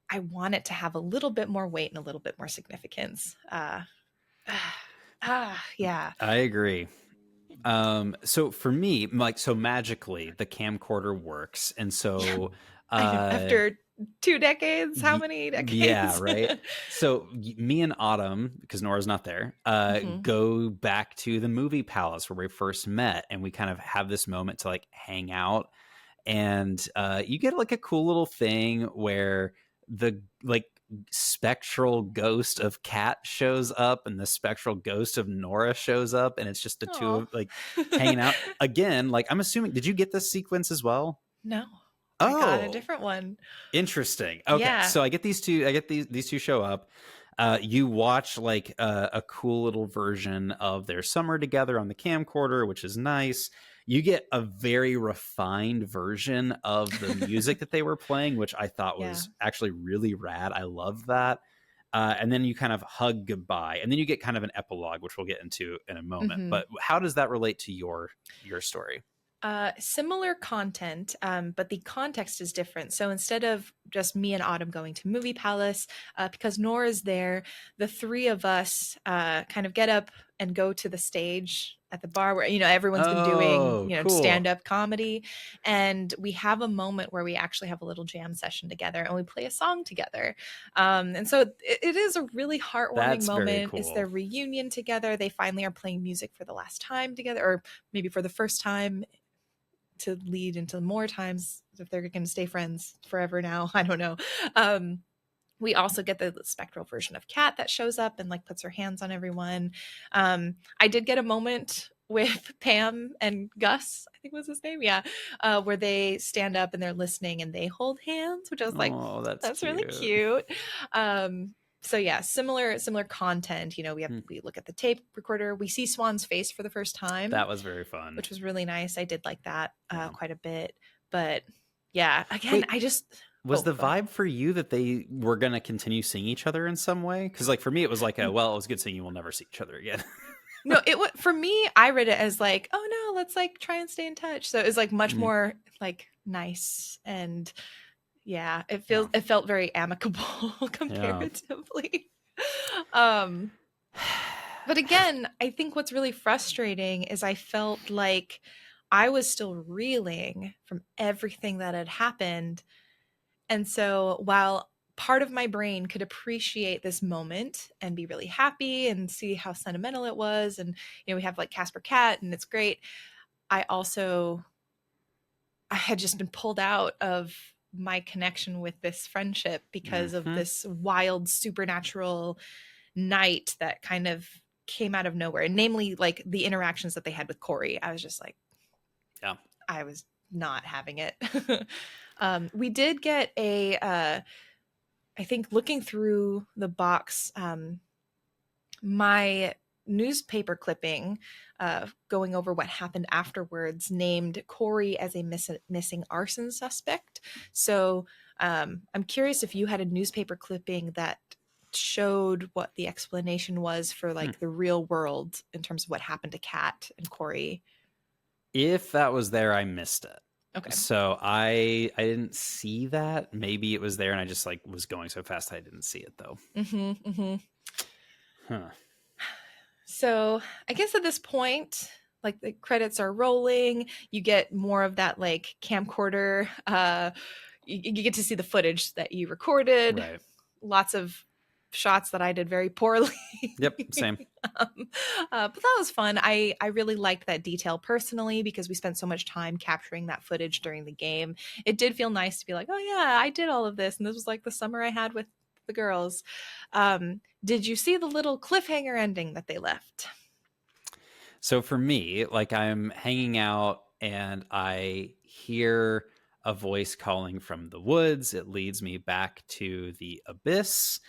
Speaker 1: I want it to have a little bit more weight and a little bit more significance. Yeah.
Speaker 2: I agree. So for me, like, so magically the camcorder works. And so,
Speaker 1: I know.
Speaker 2: uh,
Speaker 1: After 2 decades, how many
Speaker 2: Yeah,
Speaker 1: decades?
Speaker 2: right. So me and Autumn, because Nora's not there,
Speaker 1: Hmm.
Speaker 2: go back to the movie palace where we first met, and we kind of have this moment to like hang out. And you get like a cool little thing where the like spectral ghost of Kat shows up, and the spectral ghost of Nora shows up, and it's just the two
Speaker 1: Oh.
Speaker 2: of like hanging out again. Like, I'm assuming, did you get this sequence as well?
Speaker 1: No, I got a
Speaker 2: Oh,
Speaker 1: different one.
Speaker 2: interesting. Okay,
Speaker 1: Yeah.
Speaker 2: so I get these two. I get these two show up. You watch like a cool little version of their summer together on the camcorder, which is nice. You get a very refined version of the music that they were playing, which I thought
Speaker 1: Yeah.
Speaker 2: was actually really rad. I love that. And then you kind of hug goodbye, and then you get kind of an epilogue, which we'll get into in a moment.
Speaker 1: Hmm.
Speaker 2: But how does that relate to your story?
Speaker 1: Similar content, but the context is different. So instead of just me and Autumn going to Movie Palace, because Nora's there, the three of us kind of get up and go to the stage at the bar where everyone's been doing
Speaker 2: Oh, cool.
Speaker 1: stand up comedy, and we have a moment where we actually have a little jam session together and we play a song together. And so it is a really heartwarming
Speaker 2: That's very
Speaker 1: moment. It's
Speaker 2: cool.
Speaker 1: their reunion together. They finally are playing music for the last time together, or maybe for the first time, to lead into more times if they're going to stay friends forever now. I don't know. Um, we also get the spectral version of Kat that shows up and like puts her hands on everyone. I did get a moment with Pam and Gus, I think was his name, yeah, where they stand up and they're listening and they hold hands, which I was like,
Speaker 2: Oh, that's
Speaker 1: that's really
Speaker 2: cute.
Speaker 1: cute. So yeah, similar content.
Speaker 2: Hmm.
Speaker 1: We look at the tape recorder, we see Swan's face for the first time,
Speaker 2: That was very fun.
Speaker 1: which was really nice. I did like that
Speaker 2: Yeah.
Speaker 1: quite a bit. But yeah, again,
Speaker 2: Wait,
Speaker 1: I just,
Speaker 2: was
Speaker 1: oh,
Speaker 2: the
Speaker 1: go ahead.
Speaker 2: vibe for you that they were going to continue seeing each other in some way? Because, like, for me, it was like, well, it was good seeing you. We'll never see each other again.
Speaker 1: No, it was for me. I read it as like, oh no, let's like try and stay in touch. So it was like much
Speaker 2: Mhm.
Speaker 1: more like nice, and yeah,
Speaker 2: Yeah.
Speaker 1: it felt very amicable
Speaker 2: Yeah.
Speaker 1: comparatively. Um, but again, I think what's really frustrating is I felt like I was still reeling from everything that had happened. And so while part of my brain could appreciate this moment and be really happy and see how sentimental it was, and we have like Casper Cat and it's great, I also, I had just been pulled out of my connection with this friendship because of
Speaker 2: Hmm.
Speaker 1: this wild supernatural night that kind of came out of nowhere, and namely like the interactions that they had with Corey. I was just like,
Speaker 2: Yeah.
Speaker 1: I was not having it. We did get a I think looking through the box, my newspaper clipping going over what happened afterwards named Corey as a missing arson suspect. So I'm curious if you had a newspaper clipping that showed what the explanation was for
Speaker 2: Hmm.
Speaker 1: like the real world in terms of what happened to Kat and Corey.
Speaker 2: If that was there, I missed it.
Speaker 1: Okay.
Speaker 2: So I didn't see that. Maybe it was there and I just like was going so fast I didn't see it though.
Speaker 1: Mm-hmm, mm-hmm.
Speaker 2: Huh.
Speaker 1: So I guess at this point, like the credits are rolling, you get more of that like camcorder. You get to see the footage that you recorded.
Speaker 2: Right.
Speaker 1: Lots of shots that I did very poorly.
Speaker 2: Yep. Same.
Speaker 1: um, but that was fun. I really liked that detail personally because we spent so much time capturing that footage during the game. It did feel nice to be like, oh yeah, I did all of this, and this was like the summer I had with the girls. Did you see the little cliffhanger ending that they left?
Speaker 2: So for me, like I'm hanging out and I hear a voice calling from the woods. It leads me back to the abyss.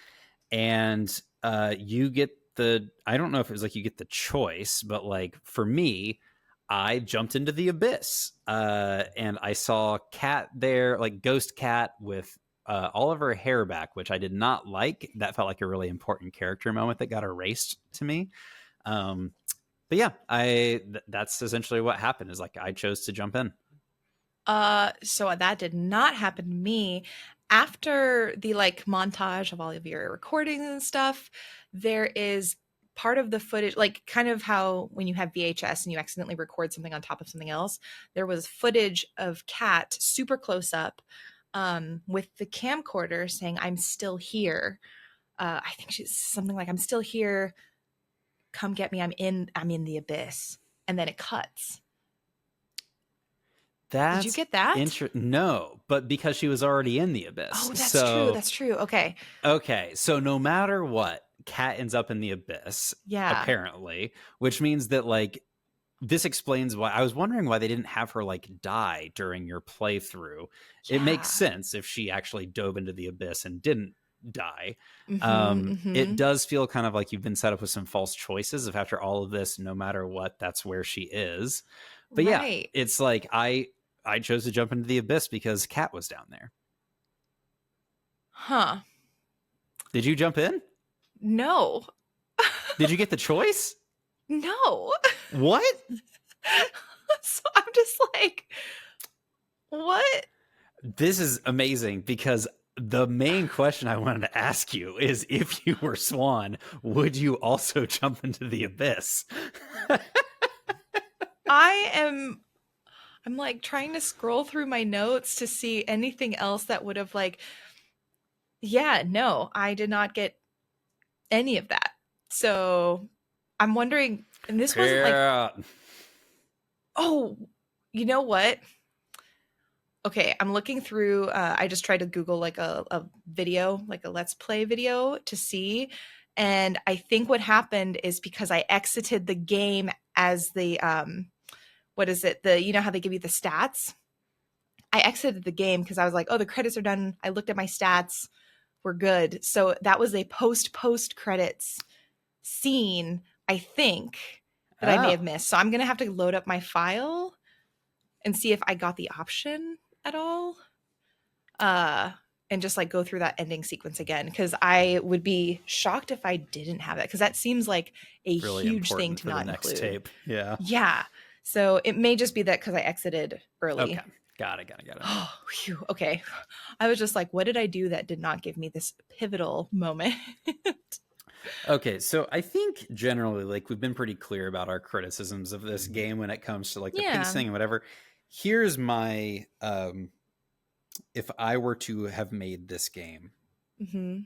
Speaker 2: And you get the, I don't know if it was like you get the choice, but like for me, I jumped into the abyss and I saw Cat there, like Ghost Cat with all of her hair back, which I did not like. That felt like a really important character moment that got erased to me. Um, but yeah, that's essentially what happened. Is like I chose to jump in.
Speaker 1: So that did not happen to me. After the like montage of all of your recordings and stuff, there is part of the footage, like kind of how when you have VHS and you accidentally record something on top of something else, there was footage of Kat super close up with the camcorder saying, "I'm still here." I think she's something like, "I'm still here. Come get me. I'm in the abyss." And then it cuts. Did you
Speaker 2: That's
Speaker 1: get that?
Speaker 2: no, but because she was already in the abyss.
Speaker 1: Oh, that's true.
Speaker 2: So
Speaker 1: That's true. Okay.
Speaker 2: okay, so no matter what, Cat ends up in the abyss,
Speaker 1: Yeah.
Speaker 2: apparently, which means that like this explains why I was wondering why they didn't have her like die during your playthrough. It makes
Speaker 1: Yeah.
Speaker 2: sense if she actually dove into the abyss and didn't die.
Speaker 1: Mhm,
Speaker 2: It
Speaker 1: mhm.
Speaker 2: does feel kind of like you've been set up with some false choices if after all of this, no matter what, that's where she is. But yeah,
Speaker 1: Right.
Speaker 2: it's like I chose to jump into the abyss because Cat was down there.
Speaker 1: Huh.
Speaker 2: Did you jump in?
Speaker 1: No.
Speaker 2: Did you get the choice?
Speaker 1: No.
Speaker 2: What?
Speaker 1: So I'm just like, what?
Speaker 2: This is amazing because the main question I wanted to ask you is if you were Swan, would you also jump into the abyss?
Speaker 1: I am I'm like trying to scroll through my notes to see anything else that would have like yeah, no, I did not get any of that. So I'm wondering, and this wasn't like,
Speaker 2: Yeah.
Speaker 1: oh, you know what? Okay, I'm looking through. I just tried to Google like a video, like a let's play video to see. And I think what happened is because I exited the game as the, what is it? The, you know how they give you the stats? I exited the game because I was like, oh, the credits are done. I looked at my stats. We're good. So that was a post credits scene, I think, that I may have
Speaker 2: Oh,
Speaker 1: missed. So I'm going to have to load up my file and see if I got the option at all. uh and just like go through that ending sequence again because I would be shocked if I didn't have it because that seems like a
Speaker 2: really
Speaker 1: huge thing
Speaker 2: important
Speaker 1: to
Speaker 2: for the
Speaker 1: not
Speaker 2: next
Speaker 1: include.
Speaker 2: tape. Yeah.
Speaker 1: Yeah, so it may just be that because I exited
Speaker 2: Okay.
Speaker 1: early.
Speaker 2: Got it.
Speaker 1: Oh, phew, okay. I was just like, what did I do that did not give me this pivotal moment?
Speaker 2: Okay, so I think generally, like, we've been pretty clear about our criticisms of this game when it comes to like the
Speaker 1: Yeah.
Speaker 2: pacing and whatever. Here's my if I were to have made this game,
Speaker 1: Hmm.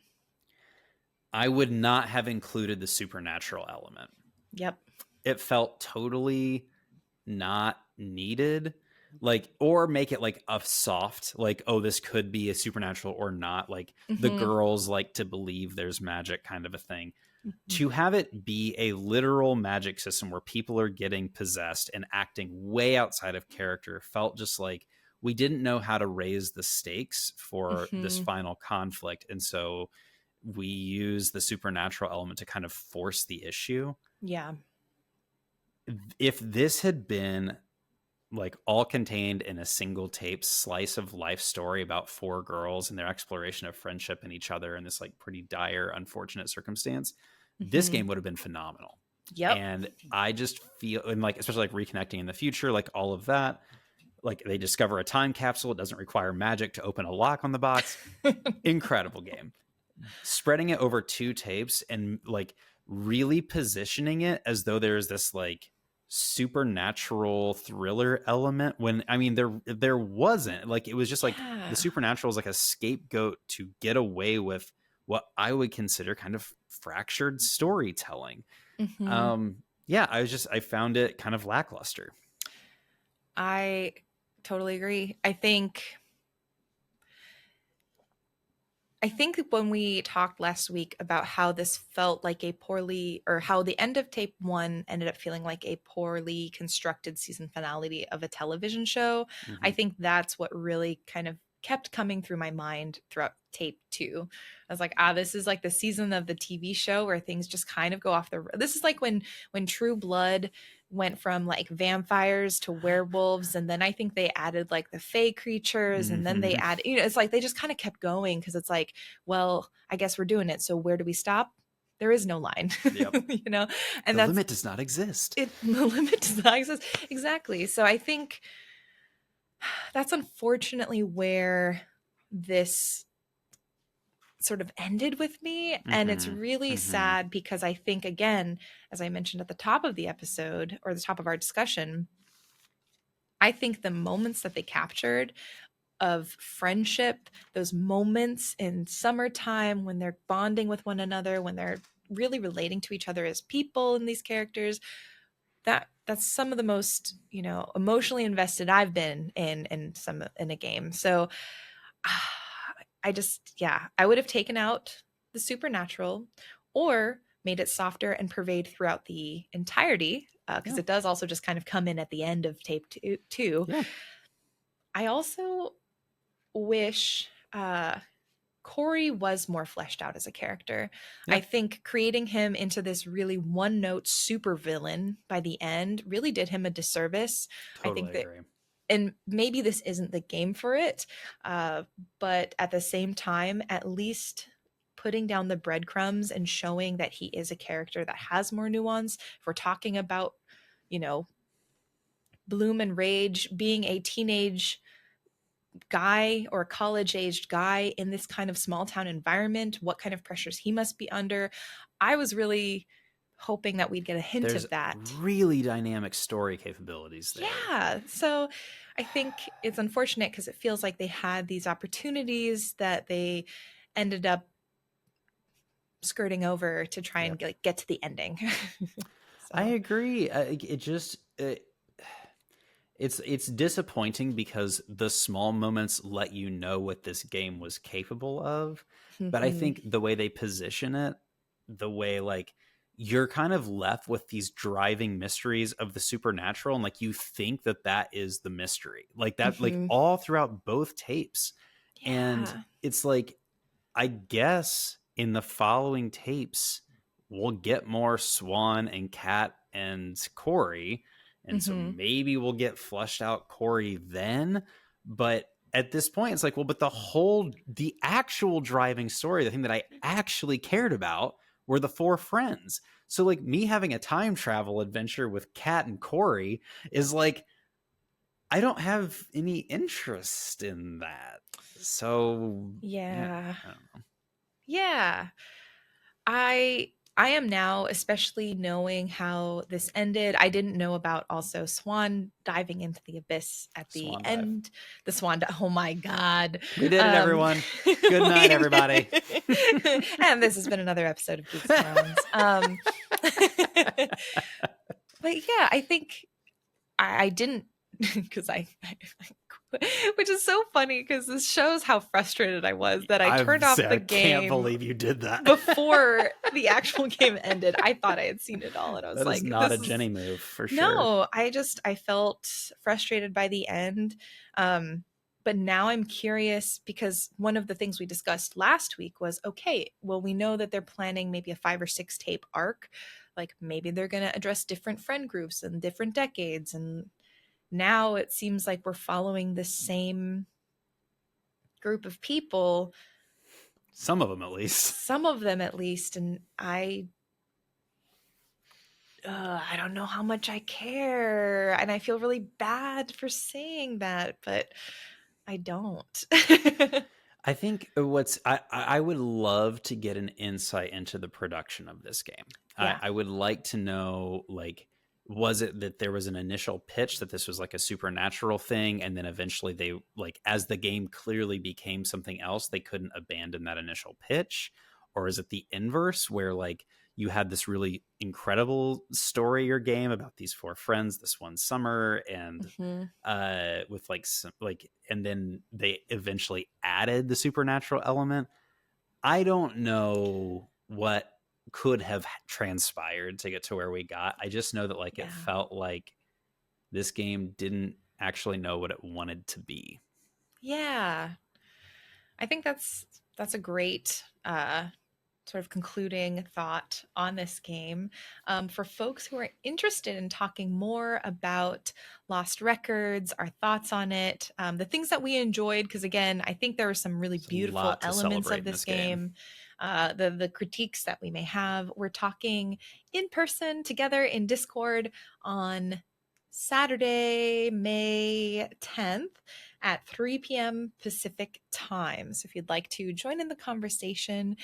Speaker 2: I would not have included the supernatural element.
Speaker 1: Yep.
Speaker 2: It felt totally not needed. Like, or make it like a soft, like, oh, this could be a supernatural or not. Like, the
Speaker 1: Hmm.
Speaker 2: girls like to believe there's magic kind of a thing.
Speaker 1: Hmm.
Speaker 2: To have it be a literal magic system where people are getting possessed and acting way outside of character felt just like we didn't know how to raise the stakes for this
Speaker 1: Hmm.
Speaker 2: final conflict. And so we use the supernatural element to kind of force the issue.
Speaker 1: Yeah.
Speaker 2: If this had been like all contained in a single tape slice of life story about four girls and their exploration of friendship and each other in this like pretty dire, unfortunate circumstance, this
Speaker 1: Hmm.
Speaker 2: game would have been phenomenal.
Speaker 1: Yep.
Speaker 2: And I just feel, and like, especially like reconnecting in the future, like all of that, Like they discover a time capsule. It doesn't require magic to open a lock on the box. Incredible game. Spreading it over 2 tapes and like really positioning it as though there's this like supernatural thriller element when I mean there wasn't. Like it was just like the
Speaker 1: Yeah.
Speaker 2: supernatural is like a scapegoat to get away with what I would consider kind of fractured storytelling.
Speaker 1: Hmm.
Speaker 2: Yeah, I found it kind of lackluster.
Speaker 1: I totally agree. I think when we talked last week about how this felt like a poorly, or how the end of tape 1 ended up feeling like a poorly constructed season finale of a television show, I
Speaker 2: Mhm.
Speaker 1: think that's what really kind of kept coming through my mind throughout tape 2. I was like, this is like the season of the TV show where things just kind of go off the. This is like when True Blood went from like vampires to werewolves, and then I think they added like the fae creatures, and then they
Speaker 2: Mhm.
Speaker 1: add, it's like they just kind of kept going because it's like, well, I guess we're doing it, so where do we stop? There is no line.
Speaker 2: Yep.
Speaker 1: you know and
Speaker 2: The
Speaker 1: that's
Speaker 2: limit does not exist.
Speaker 1: it. The limit does not exist. Exactly. So I think that's unfortunately where this sort of ended with me, and it's
Speaker 2: Mhm.
Speaker 1: really
Speaker 2: Mhm.
Speaker 1: sad because I think, again, as I mentioned at the top of the episode, or the top of our discussion, I think the moments that they captured of friendship, those moments in summertime when they're bonding with one another, when they're really relating to each other as people in these characters, that's some of the most, emotionally invested I've been in a game. So I just, yeah, I would have taken out the supernatural, or made it softer and pervade throughout the entirety, because
Speaker 2: Yeah.
Speaker 1: it does also just kind of come in at the end of tape two.
Speaker 2: Yeah.
Speaker 1: I also wish Corey was more fleshed out as a character.
Speaker 2: Yeah.
Speaker 1: I think creating him into this really one note super villain by the end really did him a disservice. I think
Speaker 2: Totally
Speaker 1: that,
Speaker 2: agree.
Speaker 1: and maybe this isn't the game for it, uh, but at the same time, at least putting down the breadcrumbs and showing that he is a character that has more nuance. If we're talking about, you know, Bloom and Rage being a teenage guy or a college aged guy in this kind of small town environment, what kind of pressures he must be under. I was really hoping that we'd get a hint
Speaker 2: There's
Speaker 1: of that.
Speaker 2: really dynamic story capabilities there.
Speaker 1: Yeah. So I think it's unfortunate because it feels like they had these opportunities that they ended up skirting over to try
Speaker 2: Yep.
Speaker 1: and get to the ending.
Speaker 2: I
Speaker 1: So,
Speaker 2: agree. It just it's disappointing because the small moments let you know what this game was capable of, but I
Speaker 1: mhm.
Speaker 2: think the way they position it, the way like you're kind of left with these driving mysteries of the supernatural, and like you think that that is the mystery, like that, like
Speaker 1: Mhm.
Speaker 2: all throughout both tapes. And
Speaker 1: Yeah.
Speaker 2: it's like, I guess in the following tapes, we'll get more Swan and Kat and Corey. And so
Speaker 1: Mhm.
Speaker 2: maybe we'll get flushed out Corey then. But at this point, it's like, well, but the actual driving story, the thing that I actually cared about were the 4 friends. So, like, me having a time travel adventure with Kat and Corey is like, I don't have any interest in that. So, yeah,
Speaker 1: Yeah.
Speaker 2: I don't know.
Speaker 1: Yeah. I am now, especially knowing how this ended. I didn't know about also Swan diving into the abyss at the
Speaker 2: Swan dive.
Speaker 1: end. The oh my God.
Speaker 2: We did it,
Speaker 1: Um,
Speaker 2: everyone. Good night, everybody.
Speaker 1: and this has been another episode of Geeks and Groans. But yeah, I think I didn't, because which is so funny because this shows how frustrated I was that I turned off the
Speaker 2: I can't
Speaker 1: game
Speaker 2: believe you did that.
Speaker 1: before the actual game ended. I thought I had seen it all, and I was
Speaker 2: That is
Speaker 1: like,
Speaker 2: not
Speaker 1: this
Speaker 2: a
Speaker 1: is
Speaker 2: Jenny move for sure.
Speaker 1: no. I felt frustrated by the end. Um, but now I'm curious because one of the things we discussed last week was, okay, well, we know that they're planning maybe a 5 or 6 tape arc. Like maybe they're going to address different friend groups and different decades. And now it seems like we're following the same group of people,
Speaker 2: Some of them, at least.
Speaker 1: some of them at least. And I don't know how much I care. And I feel really bad for saying that, but I don't.
Speaker 2: I think I would love to get an insight into the production of this game.
Speaker 1: Yeah.
Speaker 2: I would like to know, like, was it that there was an initial pitch that this was like a supernatural thing, and then eventually they, like, as the game clearly became something else, they couldn't abandon that initial pitch? Or is it the inverse, where like you had this really incredible story or game about these four friends this one summer, and
Speaker 1: Hmm.
Speaker 2: with like some, like, and then they eventually added the supernatural element? I don't know what could have transpired to get to where we got. I just know that like it
Speaker 1: Yeah.
Speaker 2: felt like this game didn't actually know what it wanted to be.
Speaker 1: Yeah. I think that's a great sort of concluding thought on this game. For folks who are interested in talking more about Lost Records, our thoughts on it, the things that we enjoyed, because again, I think there are some really
Speaker 2: There's a
Speaker 1: beautiful
Speaker 2: lot to
Speaker 1: elements
Speaker 2: celebrate
Speaker 1: of
Speaker 2: in
Speaker 1: this
Speaker 2: this game.
Speaker 1: game. The critiques that we may have. We're talking in person together in Discord on Saturday, May 10th at 3 p.m. Pacific time. So if you'd like to join in the conversation,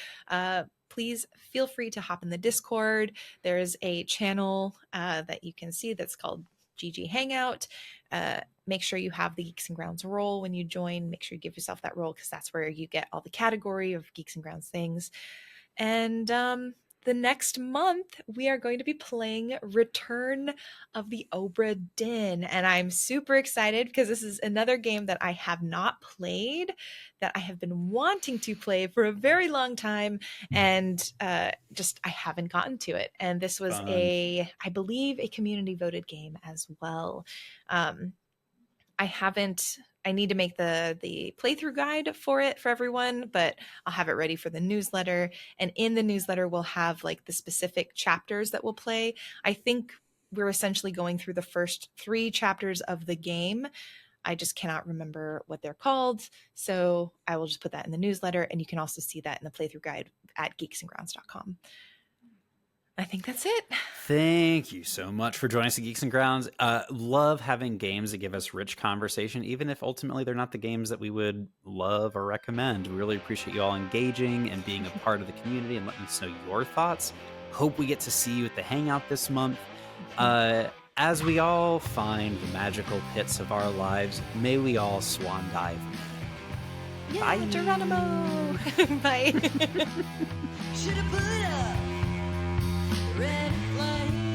Speaker 1: please feel free to hop in the Discord. There's a channel that you can see that's called GG Hangout. Make sure you have the Geeks and Grounds role when you join. Make sure you give yourself that role because that's where you get all the category of Geeks and Grounds things. And the next month, we are going to be playing Return of the Obra Dinn. And I'm super excited because this is another game that I have not played, that I have been wanting to play for a very long time. And just, I haven't gotten to it. And this was
Speaker 2: Fun.
Speaker 1: I believe, a community voted game as well. I haven't. I need to make the playthrough guide for it for everyone, but I'll have it ready for the newsletter. And in the newsletter, we'll have like the specific chapters that we'll play. I think we're essentially going through the first 3 chapters of the game. I just cannot remember what they're called. So I will just put that in the newsletter. And you can also see that in the playthrough guide at geeksandgrounds.com. I think that's it.
Speaker 2: Thank you so much for joining us at Geeks and Grounds. Love having games that give us rich conversation, even if ultimately they're not the games that we would love or recommend. We really appreciate you all engaging and being a part of the community and letting us know your thoughts. Hope we get to see you at the Hangout this month. As we all find the magical pits of our lives, may we all swan dive.
Speaker 1: Yeah,
Speaker 2: Bye.
Speaker 1: Geronimo. Bye.
Speaker 3: Should have put up red flag.